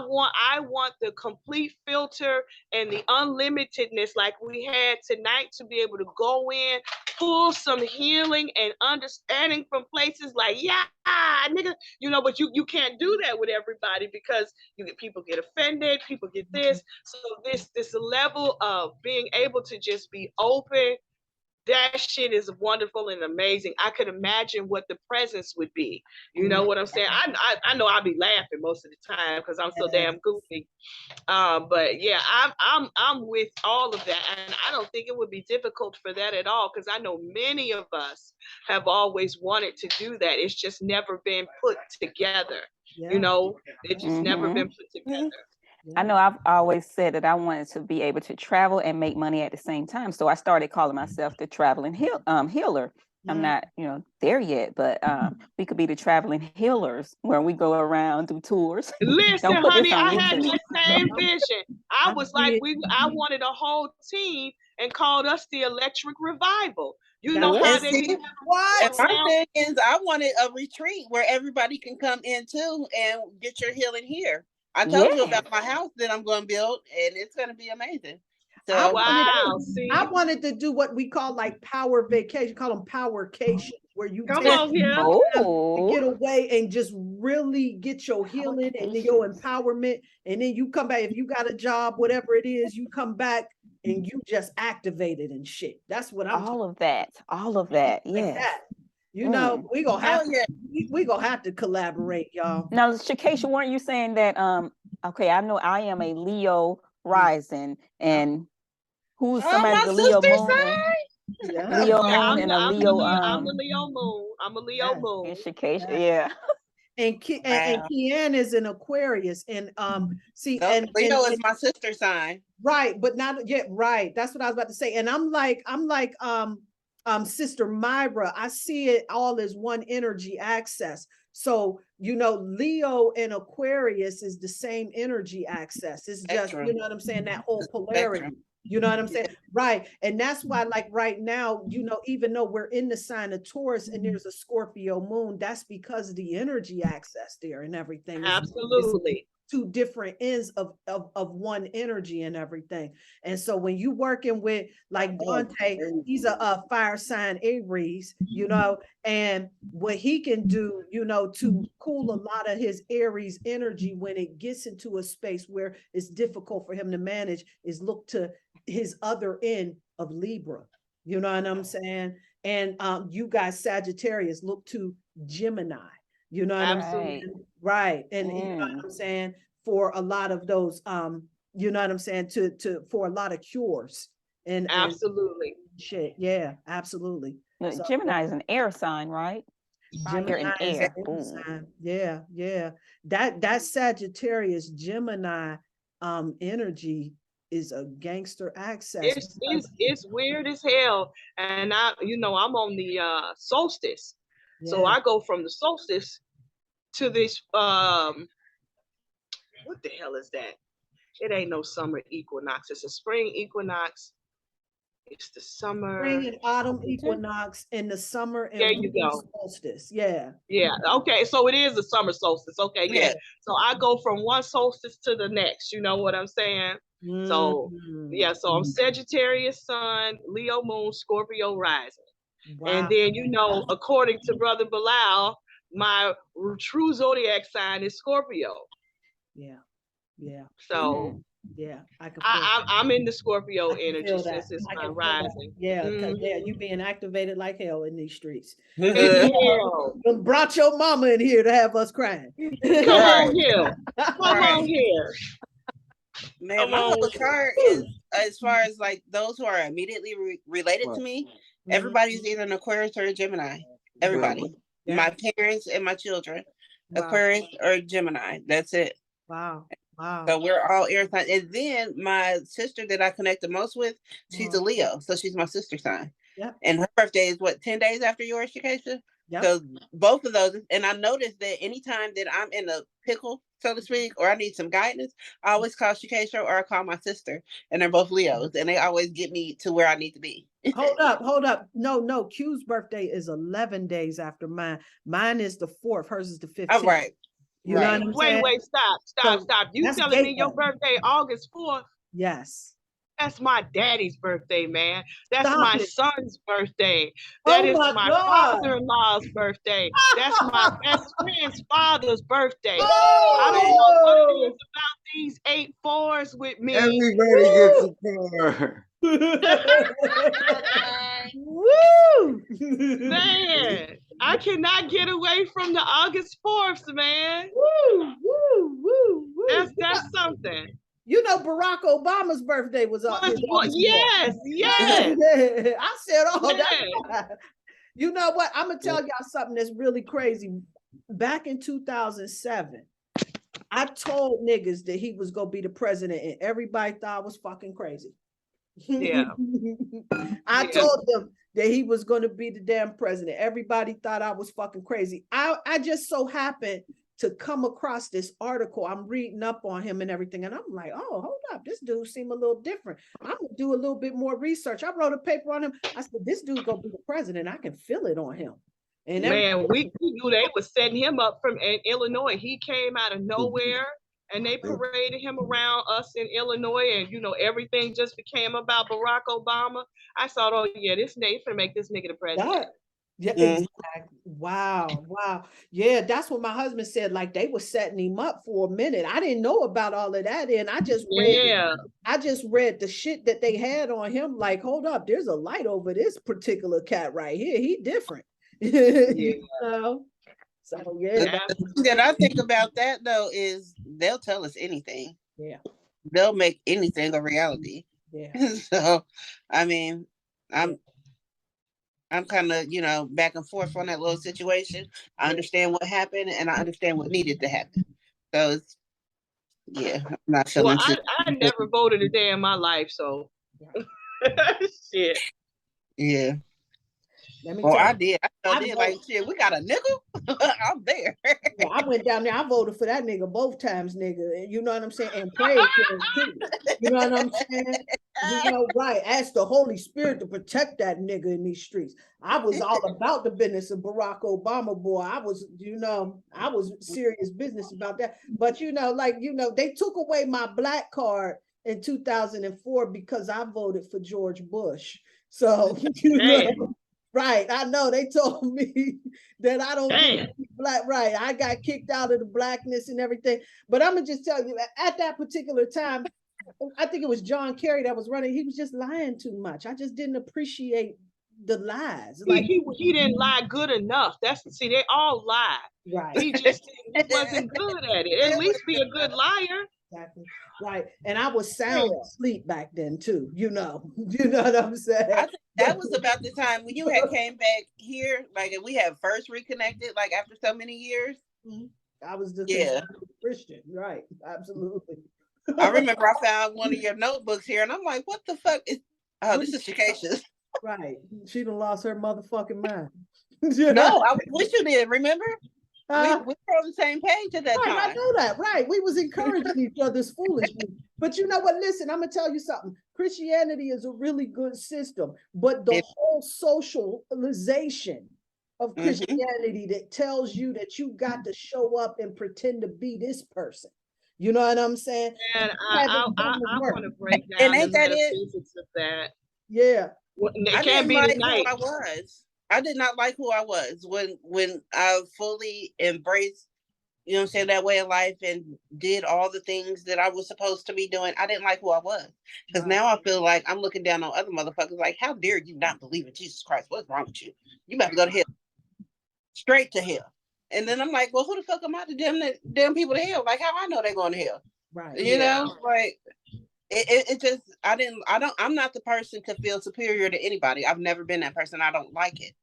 want the complete filter and the unlimitedness like we had tonight, to be able to go in, pull some healing and understanding from places like, yeah, nigga, you know, but you can't do that with everybody, because people get offended, people get this. So this level of being able to just be open that shit is wonderful and amazing. I could imagine what the presence would be. You know what I'm saying? I know I'll be laughing most of the time because I'm so damn goofy. But yeah, I'm with all of that, and I don't think it would be difficult for that at all because I know many of us have always wanted to do that. It's just never been put together. You know, it just never been put together. I know I've always said that I wanted to be able to travel and make money at the same time. So I started calling myself the traveling healer. I'm not, there yet, but we could be the traveling healers where we go around, do tours. Listen, honey, I had that same vision. I was like, I wanted a whole team and called us the Electric Revival. You know how they be what? My thing is, I wanted a retreat where everybody can come in too and get your healing here. I told you about my house that I'm going to build, and it's going to be amazing. So I wanted to do what we call like power vacation, call them powercations, where you come on here, get away and just really get your healing and your empowerment, and then you come back. If you got a job, whatever it is, you come back and you just activated and shit. That's what I'm all of that, yeah. You know, we gonna have we gonna have to collaborate, y'all. Now, Shakesha, weren't you saying that? Okay, I know I am a Leo rising, and who's somebody the Leo moon? Leo moon and a Leo. I'm the Leo moon. I'm a Leo moon. Shakesha, yeah. And Kian is an Aquarius, and see, and Leo is my sister sign, right? But not yet, right? That's what I was about to say. And I'm like Sister Myra, I see it all as one energy access. So, Leo and Aquarius is the same energy access. It's just, you know what I'm saying? That whole polarity. You know what I'm saying? Right. And that's why, like right now, even though we're in the sign of Taurus and there's a Scorpio moon, that's because of the energy access there and everything. Absolutely. It's two different ends of one energy and everything. And so when you working with like Dante, he's a fire sign Aries, and what he can do, to cool a lot of his Aries energy when it gets into a space where it's difficult for him to manage is look to his other end of Libra. You know what I'm saying? And you guys Sagittarius look to Gemini. You know what I'm saying? Right. And you know what I'm saying? For a lot of those, you know what I'm saying? For a lot of cures. And absolutely. Shit. Yeah, absolutely. So, Gemini is an air sign, right? Gemini and air. Sign. Yeah, yeah. That Sagittarius Gemini energy is a gangster access. It's weird as hell. And I'm on the solstice. Yeah. So I go from the solstice to this what the hell is that? It ain't no summer equinox. It's a spring equinox. It's the summer. Spring and autumn equinox in the summer and there you go. Solstice. Yeah. Yeah. Okay. So it is the summer solstice. Okay. Yeah. So I go from one solstice to the next. You know what I'm saying? So yeah. So I'm Sagittarius sun, Leo moon, Scorpio rising. Wow. And then, according to Brother Bilal, my true zodiac sign is Scorpio. Yeah. Yeah. So yeah, I'm in the Scorpio energy since it's my rising. Yeah, because you being activated like hell in these streets. Brought your mama in here to have us crying. Come on here. Come on here. Man, my whole chart is, as far as like those who are immediately related to me, everybody's either an Aquarius or a Gemini. Everybody. Yeah. My parents and my children. Wow. Aquarius or Gemini. That's it. Wow. Wow. So we're all air signs. And then my sister that I connect the most with, she's a Leo. So she's my sister sign. Yeah. And her birthday is 10 days after yours, Shakesha? Yep. So both of those, and I noticed that anytime that I'm in a pickle, so to speak, or I need some guidance, I always call Shakesha or I call my sister, and they're both Leos, and they always get me to where I need to be. Hold up. No, Q's birthday is 11 days after mine. Mine is the 4th, hers is the 15th. Oh, right. You know what I'm saying? Wait, stop. You telling me your birthday August 4th? Yes. That's my daddy's birthday, man. That's my son's birthday. That is my father-in-law's birthday. That's my best friend's father's birthday. I don't know what it is about these 8 4s with me. Everybody gets a 4. Woo! Woo! Man, I cannot get away from the August 4th, man. Woo, woo, woo, woo. That's something. You know, Barack Obama's birthday was up. Yes, yes. I said, oh, Yes. that. You know what? I'm gonna tell y'all something that's really crazy. Back in 2007, I told niggas that he was gonna be the president, and everybody thought I was fucking crazy. Yeah. I told them that he was gonna be the damn president. Everybody thought I was fucking crazy. I just so happened to come across this article. I'm reading up on him and everything, and I'm like, oh, hold up, this dude seemed a little different. I'm gonna do a little bit more research. I wrote a paper on him. I said, this dude gonna be the president. I can feel it on him. And man, we knew they was setting him up from Illinois. He came out of nowhere, and they paraded him around us in Illinois, and you know everything just became about Barack Obama. I thought, oh yeah, this nigga finna make this nigga the president. Yeah, exactly. Wow, wow. Yeah, that's what my husband said. Like they were setting him up for a minute. I didn't know about all of that, and I just read the shit that they had on him. Like, hold up, there's a light over this particular cat right here. He different. You know? So yeah. The thing that I think about that though is they'll tell us anything. Yeah. They'll make anything a reality. Yeah. So, I mean, I'm kind of, you know, back and forth on that little situation. I understand what happened and I understand what needed to happen. So it's, yeah, I'm not feeling I never voted a day in my life, so shit. Yeah. Well, I did. I did like shit. We got a nigga. I'm there. Yeah, I went down there. I voted for that nigga both times, nigga. You know what I'm saying? And prayed for him too. You know what I'm saying? You know, right? Ask the Holy Spirit to protect that nigga in these streets. I was all about the business of Barack Obama, boy. I was, you know, I was serious business about that. But you know, like you know, they took away my black card in 2004 because I voted for George Bush. So you know. Right, I know they told me that I don't get black. Right, I got kicked out of the blackness and everything. But I'm gonna just tell you, at that particular time, I think it was John Kerry that was running. He was just lying too much. I just didn't appreciate the lies. Like he didn't lie good enough. See, they all lie. Right. He just wasn't good at it. At least be a good liar. Exactly. Right. And I was sound asleep back then too, you know what I'm saying? I think that was about the time when you had came back here, like, and we had first reconnected, like after so many years. I was the Christian, right? Absolutely. I remember I found one of your notebooks here, and I'm like, "What the fuck is? Oh, this is Shikacious." Right. She done lost her motherfucking mind. No, I wish you did. Remember? We were on the same page at that time. I know that, right? We was encouraging each other's foolishness. But you know what? Listen, I'm gonna tell you something. Christianity is a really good system, but the whole socialization of Christianity that tells you that you got to show up and pretend to be this person. You know what I'm saying? And I want to break down the metaphysics of that. Yeah. It can't be like who I was. I did not like who I was when I fully embraced, you know what I'm saying, that way of life and did all the things that I was supposed to be doing. I didn't like who I was. Because now I feel like I'm looking down on other motherfuckers like, how dare you not believe in Jesus Christ? What's wrong with you? You about to go to hell. Straight to hell. And then I'm like, well, who the fuck am I to damn people to hell? Like, how I know they're going to hell? Right. You know, like it just I'm not the person to feel superior to anybody. I've never been that person. I don't like it.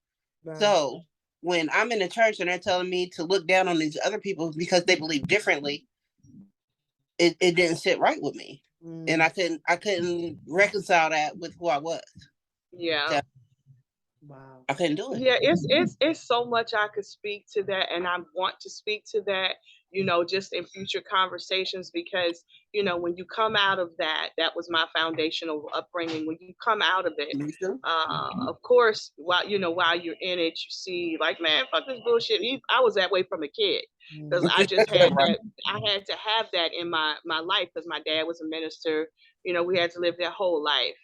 Right. So when I'm in a church and they're telling me to look down on these other people because they believe differently, it didn't sit right with me. And I couldn't reconcile that with who I was. Yeah. So, wow. I couldn't do it. Yeah, it's so much I could speak to that, and I want to speak to that, you know, just in future conversations, because, you know, when you come out of that was my foundational upbringing. When you come out of it, of course, while you're in it, you see, like, man, fuck this bullshit. I was that way from a kid, because I just had that. I had to have that in my life, because my dad was a minister. You know, we had to live that whole life.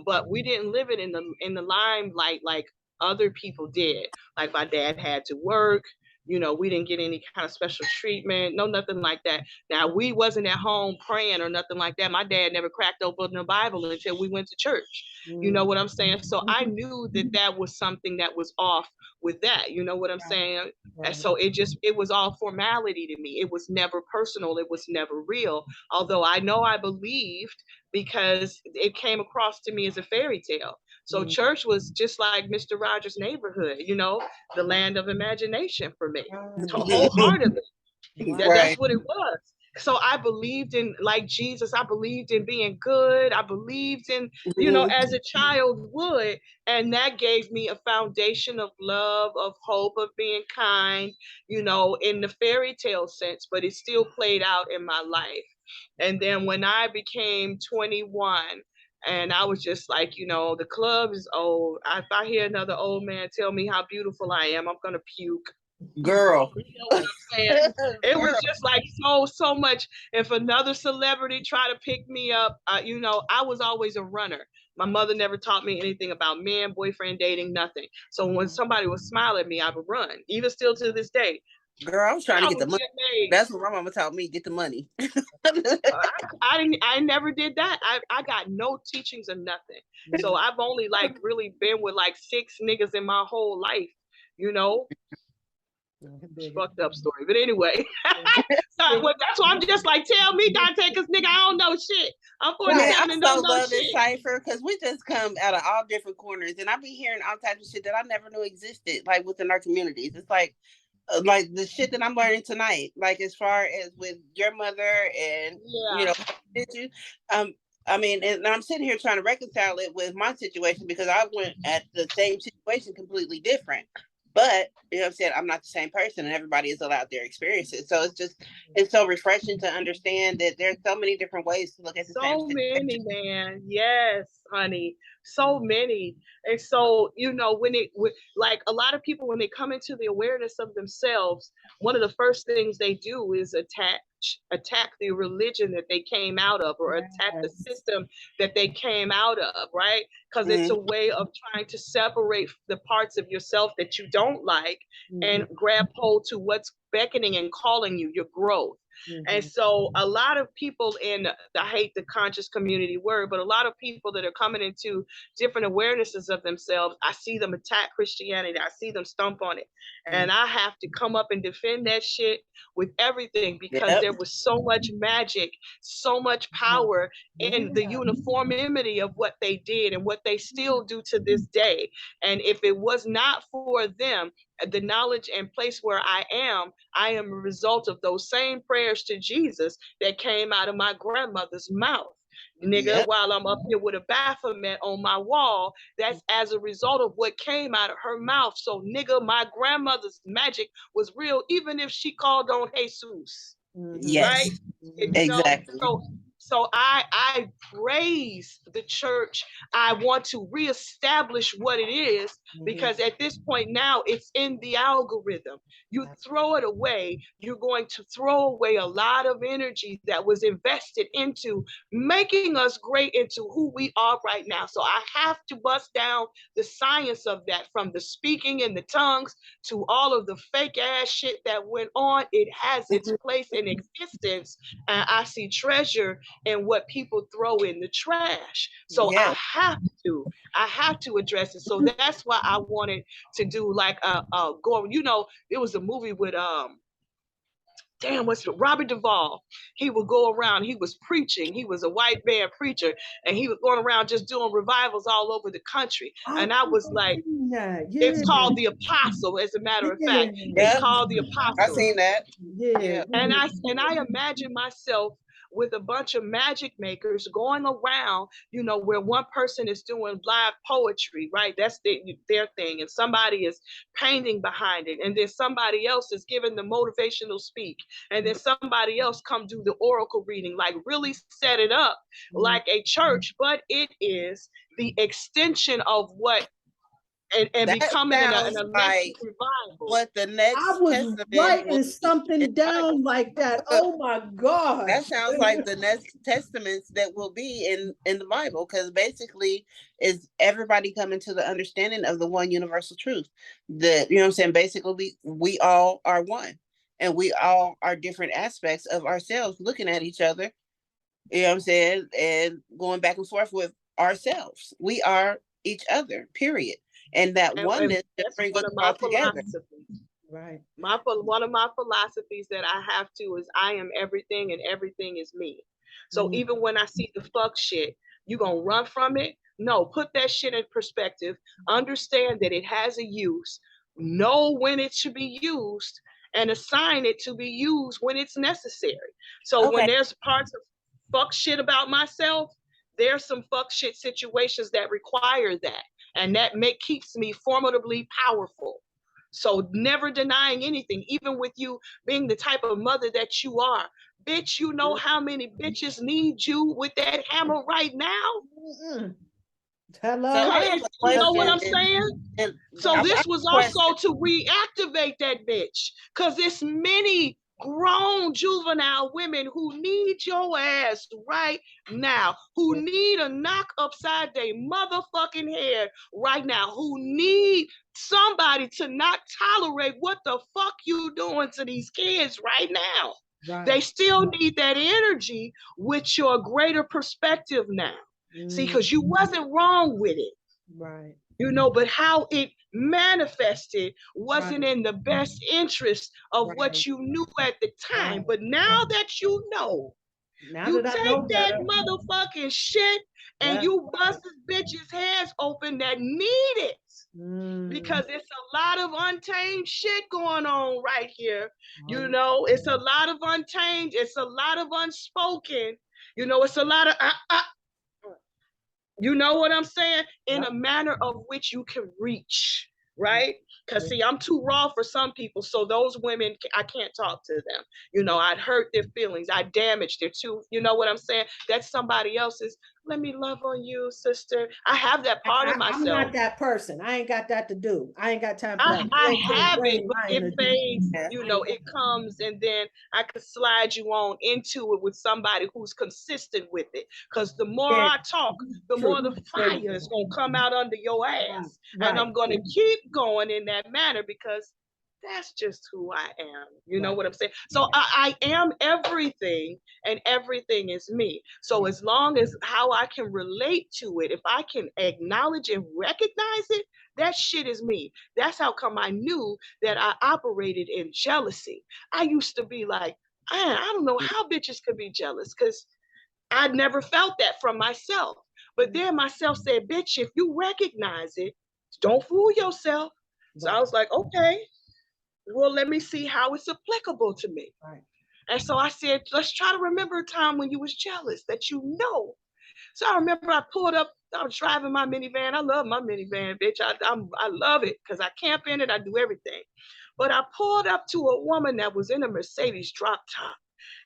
But we didn't live it in the limelight like other people did. Like, my dad had to work, We didn't get any kind of special treatment, no, nothing like that. Now, we wasn't at home praying or nothing like that. My dad never cracked open the Bible until we went to church. You know what I'm saying? So I knew that was something that was off with that. You know what I'm saying? And so it was all formality to me. It was never personal. It was never real. Although I know I believed, because it came across to me as a fairy tale. So church was just like Mr. Rogers' Neighborhood, the land of imagination for me, wholeheartedly. That's what it was. So I believed in, like Jesus, I believed in being good. I believed in, as a child would. And that gave me a foundation of love, of hope, of being kind, in the fairy tale sense, but it still played out in my life. And then when I became 21, and I was just like, the club is old. If I hear another old man tell me how beautiful I am, I'm going to puke. Girl. You know what I'm saying? It was just like so much. If another celebrity tried to pick me up, I was always a runner. My mother never taught me anything about men, boyfriend, dating, nothing. So when somebody would smile at me, I would run, even still to this day. Girl, I was trying to get the money. That's what my mama taught me, get the money. I never did that. I got no teachings or nothing. So I've only really been with 6 niggas in my whole life, fucked up story. But anyway, so that's why I'm just like, tell me, Dante, because nigga, I don't know shit. I'm 47 and don't know shit. Cypher, because we just come out of all different corners, and I be hearing all types of shit that I never knew existed, within our communities. It's like the shit that I'm learning tonight, as far as with your mother and did you I mean, and I'm sitting here trying to reconcile it with my situation, because I went at the same situation completely different. But I'm saying, I'm not the same person, and everybody is allowed their experiences. So it's so refreshing to understand that there's so many different ways to look at the same situation. So many, man. Yes, honey. So many. And so, when a lot of people, when they come into the awareness of themselves, one of the first things they do is attack the religion that they came out of, or attack the system that they came out of, right? Because it's a way of trying to separate the parts of yourself that you don't like and grab hold to what's beckoning and calling you, your growth. And so a lot of people I hate the conscious community word, but a lot of people that are coming into different awarenesses of themselves, I see them attack Christianity. I see them stomp on it. And I have to come up and defend that shit with everything, because there was so much magic, so much power in the uniformity of what they did and what they still do to this day. And if it was not for them, the knowledge and place where I am a result of those same prayers to Jesus that came out of my grandmother's mouth. Nigga, while I'm up here with a Baphomet on my wall, that's as a result of what came out of her mouth. So, nigga, my grandmother's magic was real, even if she called on Jesus. Yes, right? Exactly. So I praise the church. I want to reestablish what it is, because at this point now it's in the algorithm. You throw it away, you're going to throw away a lot of energy that was invested into making us great into who we are right now. So I have to bust down the science of that, from the speaking in the tongues to all of the fake ass shit that went on. It has its place in existence, and I see treasure in what people throw in the trash. So I have to address it. So that's why I wanted to do it was a movie with Robert Duvall. He would go around, he was preaching, he was a white man preacher, and he was going around just doing revivals all over the country. And I was like, it's called The Apostle, as a matter of fact. It's called The Apostle. I've seen that. And I imagine myself with a bunch of magic makers going around, where one person is doing live poetry, right? That's their thing. And somebody is painting behind it. And then somebody else is giving the motivational speak. And then somebody else come do the oracle reading, really set it up like a church, but it is the extension of what and That becoming an sounds electric like revival. what the I next was testament will writing be. something down like that. Oh my God. That sounds like the next testaments that will be in the Bible, because basically is everybody coming to the understanding of the one universal truth. That, you know what I'm saying? Basically, we all are one, and we all are different aspects of ourselves looking at each other, you know what I'm saying, and going back and forth with ourselves. We are each other, period. And that And oneness that that's brings one us of my all together. philosophies. Right. One of my philosophies that I have to is I am everything and everything is me. So even when I see the fuck shit, you gonna run from it? No, put that shit in perspective. Understand that it has a use. Know when it should be used and assign it to be used when it's necessary. So when there's parts of fuck shit about myself, there's some fuck shit situations that require that. And that keeps me formidably powerful. So never denying anything, even with you being the type of mother that you are. Bitch, you know how many bitches need you with that hammer right now? Hello. So I have a You know what question. I'm saying? So this was also to reactivate that bitch, because it's many grown juvenile women who need your ass right now, who need a knock upside their motherfucking head right now, who need somebody to not tolerate what the fuck you doing to these kids right now. Right. They still need that energy with your greater perspective now. See, because you wasn't wrong with it. Right. You know, but how it manifested wasn't in the best interest of what you knew at the time. But now that you know, you take that motherfucking shit and you bust this bitch's heads open that need it. Because it's a lot of untamed shit going on right here. You know, it's a lot of untamed, it's a lot of unspoken. You know, it's a lot of you know what I'm saying? In a manner of which you can reach, right? Because see, I'm too raw for some people. So those women, I can't talk to them. You know, I'd hurt their feelings. I damaged their too, you know what I'm saying? That's somebody else's. Let me love on you, sister. I have that part of myself. I'm not that person. I ain't got that to do. I ain't got time for that. I have it, but it fades, you know, it comes and then I could slide you on into it with somebody who's consistent with it. Because the more I talk, the more the fire is going to come out under your ass. And I'm going to keep going in that manner because that's just who I am. You know what I'm saying? So I am everything and everything is me. So as long as how I can relate to it, if I can acknowledge and recognize it, that shit is me. That's how come I knew that I operated in jealousy. I used to be like, I don't know how bitches could be jealous because I'd never felt that from myself. But then myself said, bitch, if you recognize it, don't fool yourself. So I was like, okay, well, let me see how it's applicable to me. Right. And so I said, let's try to remember a time when you was jealous that you know. So I remember I pulled up, I was driving my minivan. I love my minivan, bitch. I love it because I camp in it, I do everything. But I pulled up to a woman that was in a Mercedes drop top.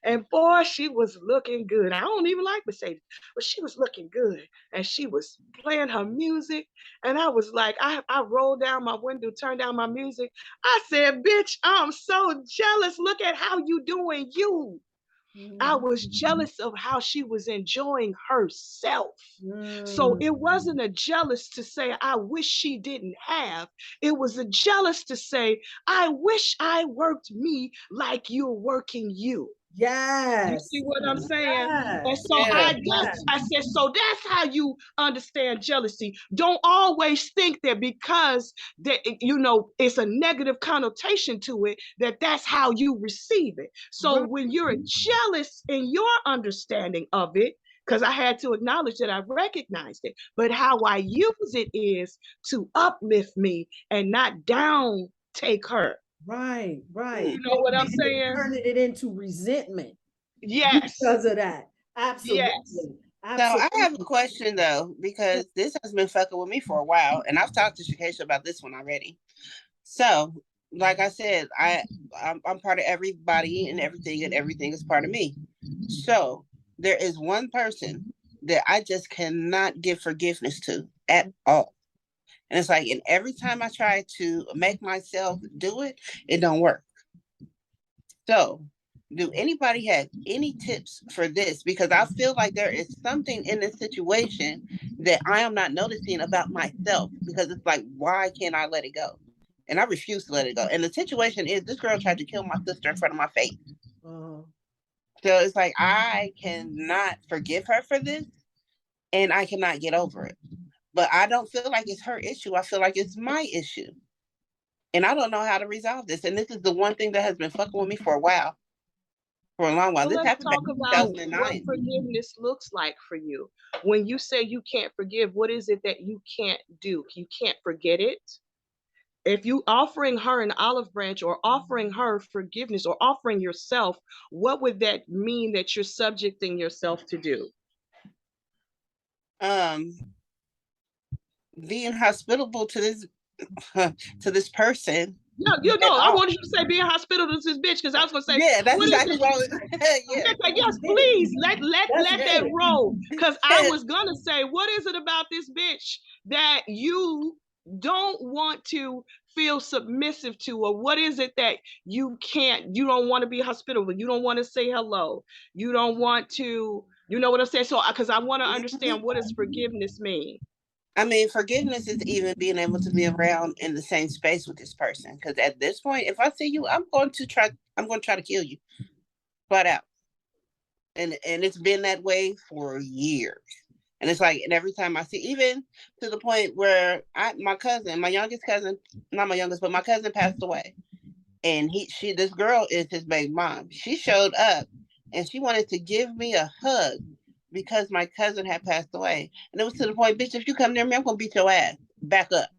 And boy, she was looking good. I don't even like Mercedes, but she was looking good. And she was playing her music. And I was like, I rolled down my window, turned down my music. I said, bitch, I'm so jealous. Look at how you doing you. I was jealous of how she was enjoying herself. So it wasn't a jealous to say, I wish she didn't have. It was a jealous to say, I wish I worked me like you're working you. Yes. You see what I'm saying? Yes. And so I said, so that's how you understand jealousy. Don't always think that because that, you know, it's a negative connotation to it, that that's how you receive it. So when you're jealous in your understanding of it, because I had to acknowledge that I recognized it, but how I use it is to uplift me and not down take her. Right. You know what I'm saying? Turning it into resentment. Yes. Because of that. Absolutely. Yes. Absolutely. So I have a question though, because this has been fucking with me for a while, and I've talked to Shakesha about this one already. So, like I said, I'm part of everybody and everything is part of me. So there is one person that I just cannot give forgiveness to at all. And it's like, and every time I try to make myself do it, it don't work. So, do anybody have any tips for this? Because I feel like there is something in this situation that I am not noticing about myself. Because it's like, why can't I let it go? And I refuse to let it go. And the situation is, this girl tried to kill my sister in front of my face. So it's like, I cannot forgive her for this, and I cannot get over it. But I don't feel like it's her issue. I feel like it's my issue. And I don't know how to resolve this. And this is the one thing that has been fucking with me for a while. For a long while. Well, This let's happened back talk in about 2009. what forgiveness looks like for you. When you say you can't forgive, what is it that you can't do? You can't forget it. If you offering her an olive branch or offering her forgiveness or offering yourself, what would that mean that you're subjecting yourself to do? Being hospitable to this person. No, you know, I wanted you to say being hospitable to this bitch, because I was gonna say, yeah, that's what exactly is what I was. Yeah. Yes, please let that roll. Because I was gonna say, what is it about this bitch that you don't want to feel submissive to, or what is it that you don't want to be hospitable, you don't want to say hello, you don't want to, you know what I'm saying? So because I want to understand, what does forgiveness mean? I mean, forgiveness is even being able to be around in the same space with this person. Because at this point, if I see you, I'm going to try to kill you, flat out. And it's been that way for years. And it's like, and every time I see, even to the point where my youngest cousin, not my youngest, but my cousin passed away. And this girl is his baby mom. She showed up and she wanted to give me a hug because my cousin had passed away. And it was to the point, bitch, if you come near me, I'm going to beat your ass. Back up.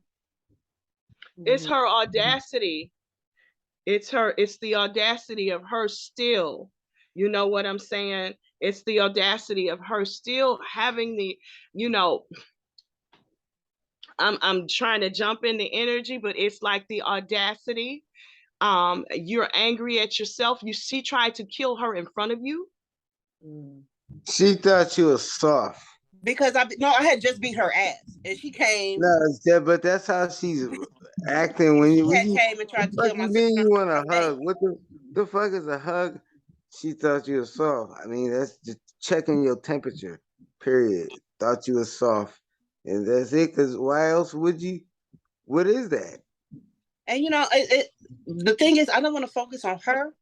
It's her audacity. It's the audacity of her still, you know what I'm saying? It's the audacity of her still having the, you know, I'm trying to jump in the energy, but it's like the audacity. You're angry at yourself. She tried to kill her in front of you. She thought you was soft. Because I had just beat her ass, and she came. No, but that's how she's acting when you came and tried to kill my sister. You want a hug? What the fuck is a hug? She thought you was soft. I mean, that's just checking your temperature. Period. Thought you was soft, and that's it. Because why else would you? What is that? And you know, the thing is, I don't want to focus on her.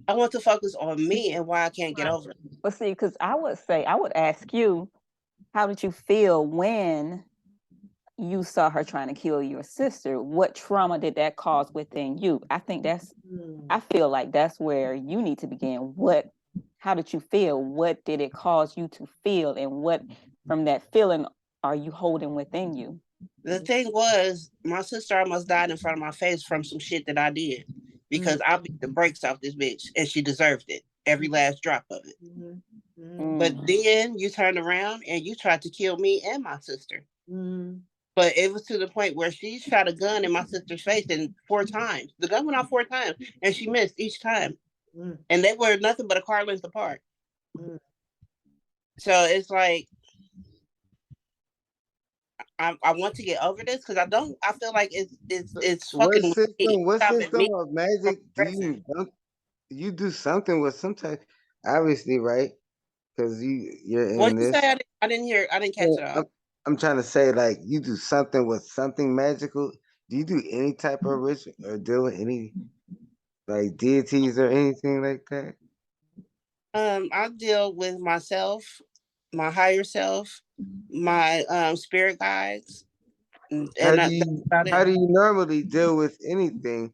I want to focus on me and why I can't get over it. But see, because I would ask you, how did you feel when you saw her trying to kill your sister? What trauma did that cause within you? I think I feel like that's where you need to begin. How did you feel? What did it cause you to feel? And what from that feeling are you holding within you? The thing was, my sister almost died in front of my face from some shit that I did. Because I beat the brakes off this bitch, and she deserved it. Every last drop of it. But then you turned around and you tried to kill me and my sister. But it was to the point where she shot a gun in my sister's face, and 4 times. The gun went off 4 times, and she missed each time. And they were nothing but a car length apart. So it's like, I want to get over this because I feel like it's fucking. What system of magic do you do something with some type? Obviously, right? Because you're in What'd this. you say? I didn't hear. I didn't catch it all. I'm trying to say, like, you do something with something magical. Do you do any type of ritual or deal with any like deities or anything like that? I deal with myself, my higher self, my spirit guides. How do you normally deal with anything?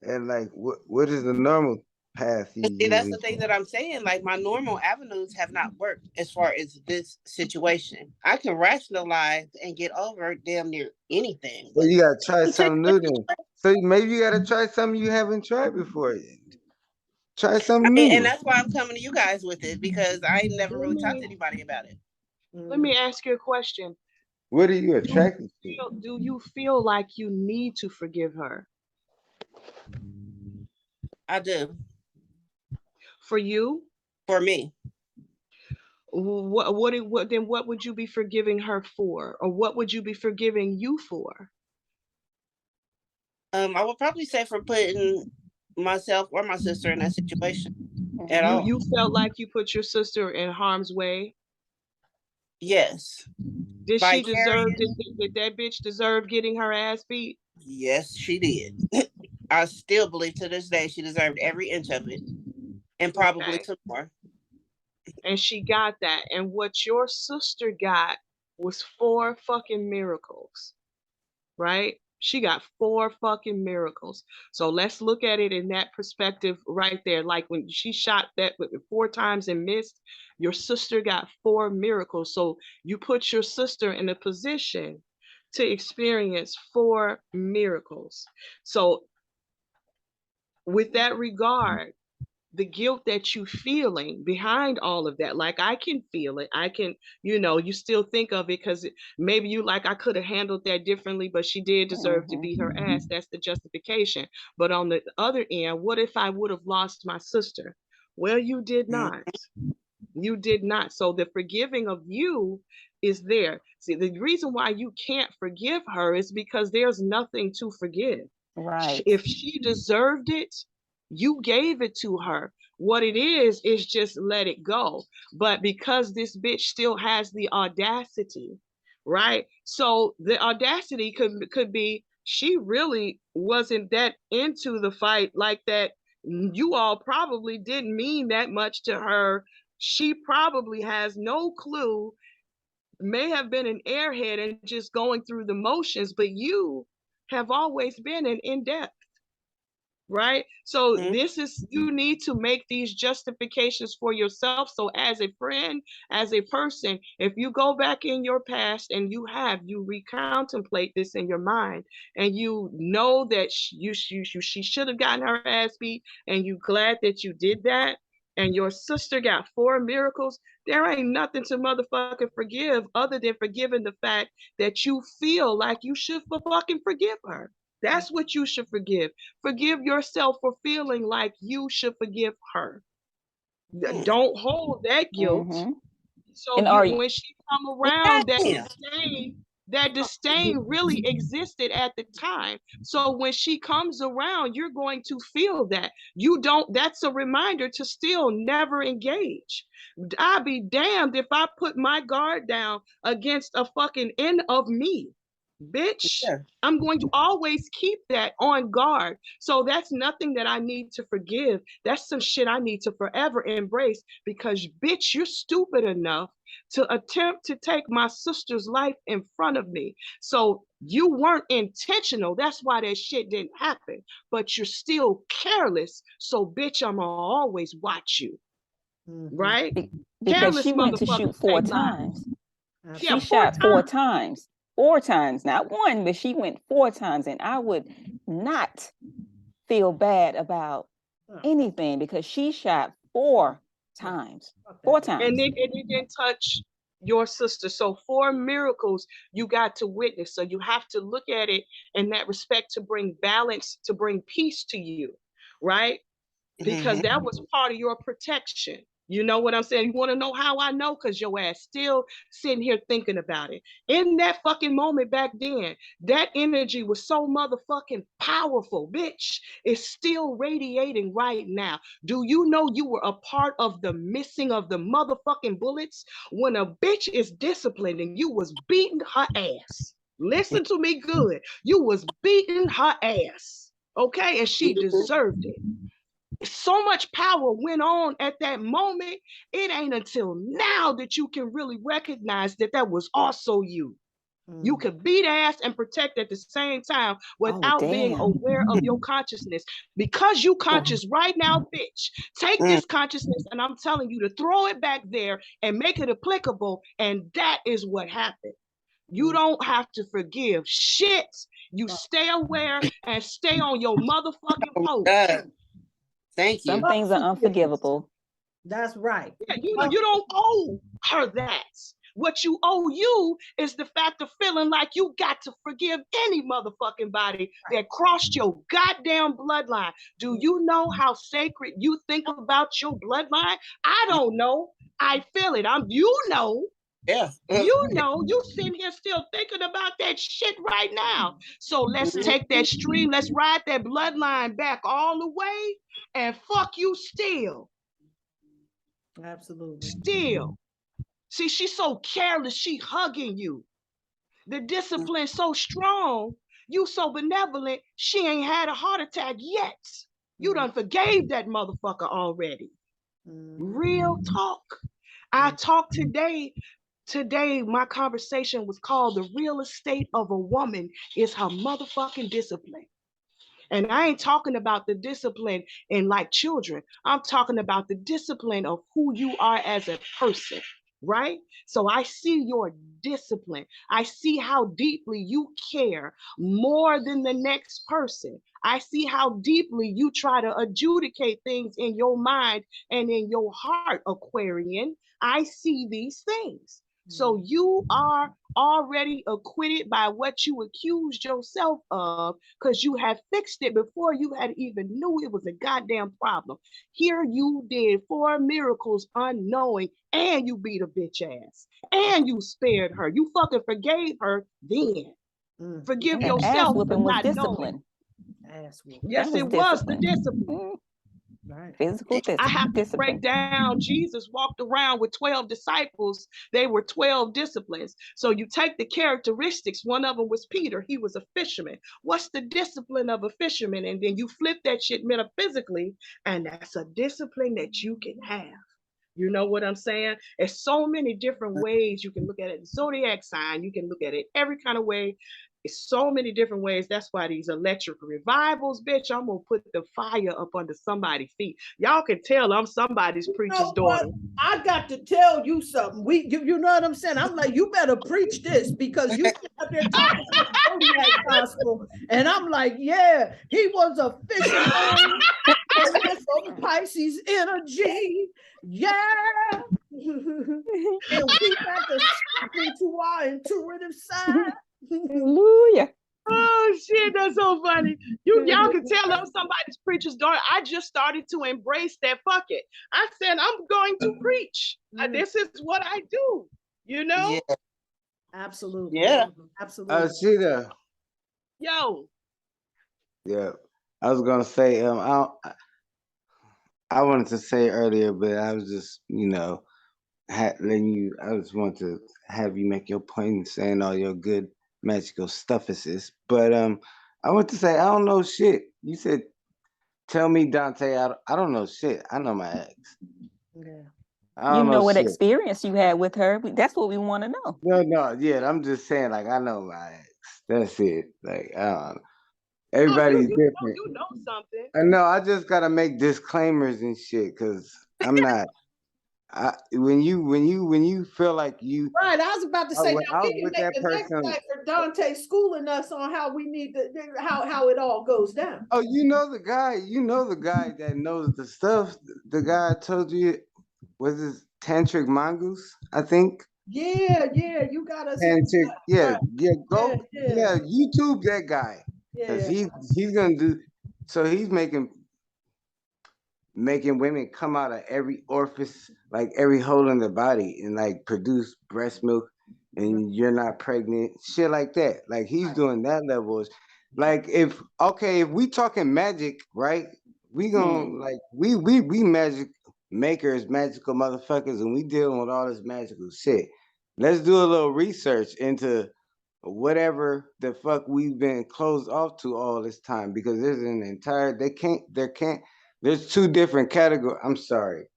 And like, what is the normal path you See, that's the usually thing that I'm saying. Like, my normal avenues have not worked as far as this situation. I can rationalize and get over damn near anything. Well, you gotta try something new then. So maybe you gotta try something you haven't tried before. Try something new. And that's why I'm coming to you guys with it, because I never really talked to anybody about it. Let me ask you a question. What are you attracted to? Do you feel like you need to forgive her? I do. For you? For me. What would you be forgiving her for? Or what would you be forgiving you for? I would probably say for putting myself or my sister in that situation at all. You felt like you put your sister in harm's way? Yes. Did she deserve, did that bitch deserve getting her ass beat? Yes, she did. I still believe to this day she deserved every inch of it. And probably some more. And she got that. And what your sister got was 4 fucking miracles. Right? She got 4 fucking miracles. So let's look at it in that perspective right there. Like when she shot that 4 times and missed, your sister got 4 miracles. So you put your sister in a position to experience 4 miracles. So with that regard, the guilt that you feeling behind all of that, like I can feel it. I can, you still think of it because maybe you like, I could have handled that differently, but she did deserve to beat her ass. That's the justification. But on the other end, what if I would have lost my sister? Well, you did not. You did not. So the forgiving of you is there. See, the reason why you can't forgive her is because there's nothing to forgive. Right. If she deserved it, you gave it to her. What it is just let it go. But because this bitch still has the audacity, right? So the audacity could be she really wasn't that into the fight like that. You all probably didn't mean that much to her. She probably has no clue, may have been an airhead and just going through the motions, but you have always been an in-depth. Right? So this is, you need to make these justifications for yourself. So as a friend, as a person, if you go back in your past and you recontemplate this in your mind and you know that she should have gotten her ass beat and you glad that you did that, and your sister got 4 miracles, there ain't nothing to motherfucking forgive other than forgiving the fact that you feel like you should fucking forgive her. That's what you should forgive. Forgive yourself for feeling like you should forgive her. Don't hold that guilt. So when she come around, that disdain really existed at the time. So when she comes around, you're going to feel that. That's a reminder to still never engage. I'd be damned if I put my guard down against a fucking end of me. Bitch, I'm going to always keep that on guard. So that's nothing that I need to forgive. That's some shit I need to forever embrace because, bitch, you're stupid enough to attempt to take my sister's life in front of me. So you weren't intentional. That's why that shit didn't happen. But you're still careless. So, bitch, I'm gonna always watch you. Right? Because careless she went to shoot 4 times. She shot 4 times. 4 times, not 1, but she went 4 times, and I would not feel bad about anything because she shot 4 times. 4 times. And it didn't touch your sister. So 4 miracles you got to witness. So you have to look at it in that respect to bring balance, to bring peace to you, right? Because that was part of your protection. You know what I'm saying? You want to know how I know? Because your ass still sitting here thinking about it. In that fucking moment back then, that energy was so motherfucking powerful, bitch. It's still radiating right now. Do you know you were a part of the missing of the motherfucking bullets? When a bitch is disciplined and you was beating her ass. Listen to me good. You was beating her ass. Okay? And she deserved it. So much power went on at that moment. It ain't until now that you can really recognize that that was also you. You could beat ass and protect at the same time without being aware of your consciousness. Because you conscious right now, bitch, take this consciousness and I'm telling you to throw it back there and make it applicable. And that is what happened. You don't have to forgive shit. You stay aware and stay on your motherfucking post. Thank you. Some things are unforgivable. That's right. Yeah, you don't owe her that. What you owe you is the fact of feeling like you got to forgive any motherfucking body that crossed your goddamn bloodline. Do you know how sacred you think about your bloodline? I don't know. I feel it. You know. Yeah. You know, you sitting here still thinking about that shit right now. So let's take that stream, let's ride that bloodline back all the way and fuck you still. Absolutely. Still. See, she's so careless, she hugging you. The discipline so strong, you so benevolent, she ain't had a heart attack yet. You done forgave that motherfucker already. Real talk. I talked today. Today, my conversation was called The Real Estate of a Woman is Her Motherfucking Discipline. And I ain't talking about the discipline in like children. I'm talking about the discipline of who you are as a person, right? So I see your discipline. I see how deeply you care more than the next person. I see how deeply you try to adjudicate things in your mind and in your heart, Aquarian. I see these things. So you are already acquitted by what you accused yourself of because you had fixed it before you had even knew it was a goddamn problem. Here you did 4 miracles unknowing and you beat a bitch ass and you spared her. You fucking forgave her then. Forgive That ass yourself for whooping was not discipline. knowing. Yes, was it was the discipline. discipline. Right. Physical I have to discipline. break down. Jesus walked around with 12 disciples. They were 12 disciplines. So you take the characteristics. One of them was Peter. He was a fisherman. What's the discipline of a fisherman? And then you flip that shit metaphysically, and that's a discipline that you can have. You know what I'm saying? There's so many different ways you can look at it. The zodiac sign, you can look at it every kind of way. It's so many different ways. That's why these electric revivals, bitch, I'm gonna put the fire up under somebody's feet. Y'all can tell I'm somebody's preacher's daughter. I got to tell you something. You know what I'm saying? I'm like, you better preach this because you out there talking some zodiac gospel, and I'm like, yeah, he was a fisherman. And that's some Pisces energy. Yeah. And we got to step into our intuitive side. Hallelujah. Oh shit, that's so funny. Y'all can tell I'm somebody's preacher's daughter. I just started to embrace that. Fuck it. I said I'm going to preach. This is what I do. You know? Yeah. Absolutely. Yeah. Absolutely. See the. Yo. Yeah, I was gonna say I wanted to say earlier, but I was just letting you. I just want to have you make your point and saying all your good magical stuffuses. But I want to say I don't know shit. You said, "Tell me, Dante." I don't know shit. I know my ex. Yeah. I You don't know what shit. experience you had with her. That's what we want to know. No, yeah. I'm just saying, like, I know my ex. That's it. Like, I don't know. Everybody's different. You know something. I know. I just gotta make disclaimers and shit because I'm not. When you feel like you right, I was about to say when now I we was can with make that the next person. night for Dante schooling us on how we need to how it all goes down. Oh, you know the guy that knows the stuff. The guy I told you was this tantric mongoose, I think. Yeah, you got us. Tantric, Right. go, YouTube that guy because he's gonna do. So he's making women come out of every orifice, like every hole in the body, and like produce breast milk, and you're not pregnant, shit like that. Like he's doing that levels. Like if we talking magic, right? We gonna like we magic makers, magical motherfuckers, and we dealing with all this magical shit. Let's do a little research into whatever the fuck we've been closed off to all this time because there's an entire there's two different categories. I'm sorry.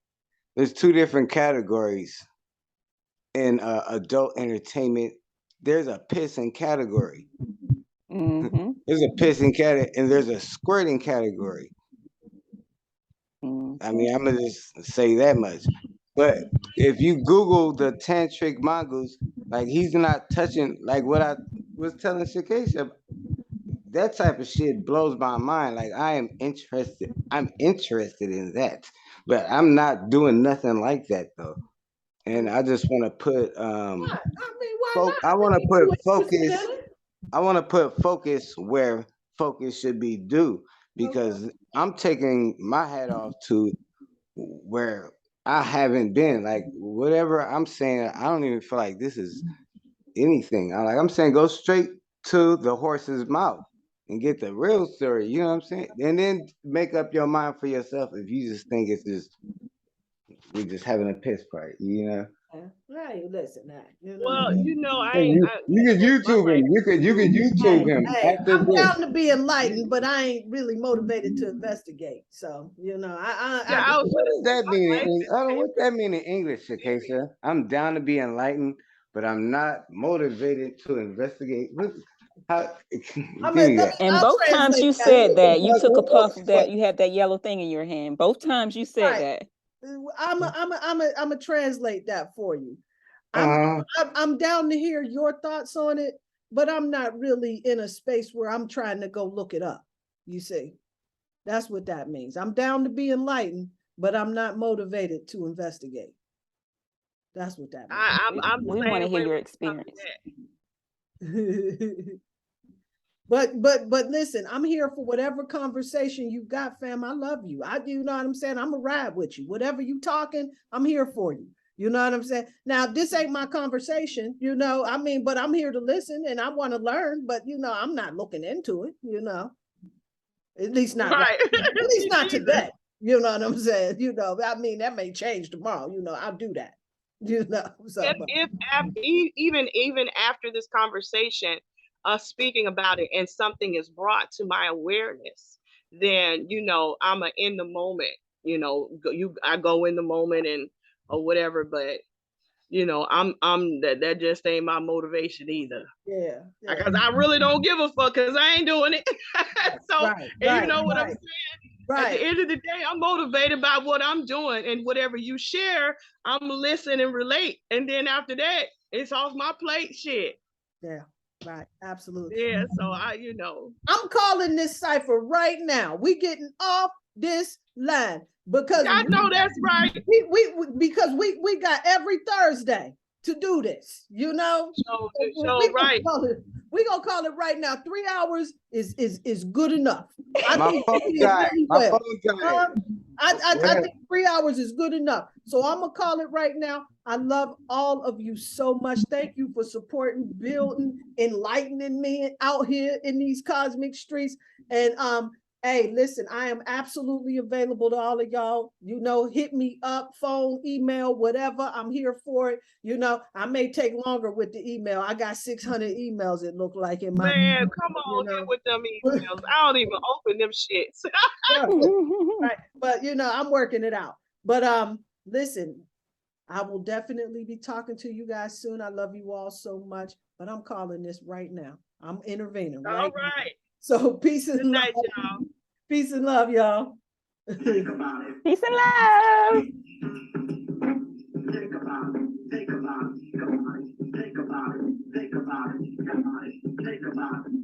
There's two different categories in adult entertainment. There's a pissing category. Mm-hmm. There's a pissing category, and there's a squirting category. I mean, I'm gonna just say that much. But if you Google the tantric mongoose, like he's not touching, like what I was telling Shakesha, that type of shit blows my mind. Like I'm interested in that, but I'm not doing nothing like that though. And I just want to put I mean, why not? I want to put focus. I want to put focus where focus should be due because I'm taking my hat off to where I haven't been like whatever I'm saying. I don't even feel like this is anything. I'm saying go straight to the horse's mouth and get the real story. You know what I'm saying? And then make up your mind for yourself if you just think it's just we're just having a piss party. You know. Right, listen, Well, you know, I And ain't. you could YouTube him. You could YouTube him after I'm this. down to be enlightened, but I ain't really motivated to investigate. So, Yeah, I was What gonna does say that my mean? life is What that mean in English, Shakesha? I'm down to be enlightened, but I'm not motivated to investigate. How, give me that. And I'll both times translate you that. said that, you took a puff of that, you had that yellow thing in your hand. Both times you said Right. that. I'm a translate that for you. Uh, I'm down to hear your thoughts on it, but I'm not really in a space where I'm trying to go look it up. You see, that's what that means. I'm down to be enlightened, but I'm not motivated to investigate. That's what that I'm the We want to same hear way your when it comes experience. to that. But listen, I'm here for whatever conversation you got, fam. I love you. You know what I'm saying? I'm a ride with you. Whatever you talking, I'm here for you. You know what I'm saying? Now, this ain't my conversation, but I'm here to listen and I want to learn, but I'm not looking into it, At least not right. Right. At least not today. You know what I'm saying? That may change tomorrow. I'll do that. So Even after this conversation, speaking about it, and something is brought to my awareness, then I'm in the moment. I go in the moment and or whatever, but I'm that just ain't my motivation either. Yeah. Because I really don't give a fuck because I ain't doing it. So, right, and you know what I'm saying? Right. At the end of the day, I'm motivated by what I'm doing, and whatever you share, I'm listen and relate. And then after that, it's off my plate shit. Yeah, right. Absolutely. Yeah, so I'm calling this Cypher right now. We getting off this line because I know that's right. Because we got every Thursday to do this, So right. We gonna call it right now. 3 hours is good enough. I think I think 3 hours is good enough. So I'm gonna call it right now. I love all of you so much. Thank you for supporting, building, enlightening me out here in these cosmic streets. And hey, listen, I am absolutely available to all of y'all. Hit me up, phone, email, whatever. I'm here for it. I may take longer with the email. I got 600 emails, it looked like in my man, come on here with them emails. I don't even open them shits. right. But I'm working it out. But listen, I will definitely be talking to you guys soon. I love you all so much, but I'm calling this right now. I'm intervening right All right. now. So peace and Good night, love. y'all. Peace and love, y'all. Peace and love. Think about it. Think about it. Think about it. Think about it. Think about it. Think about it. Think about it.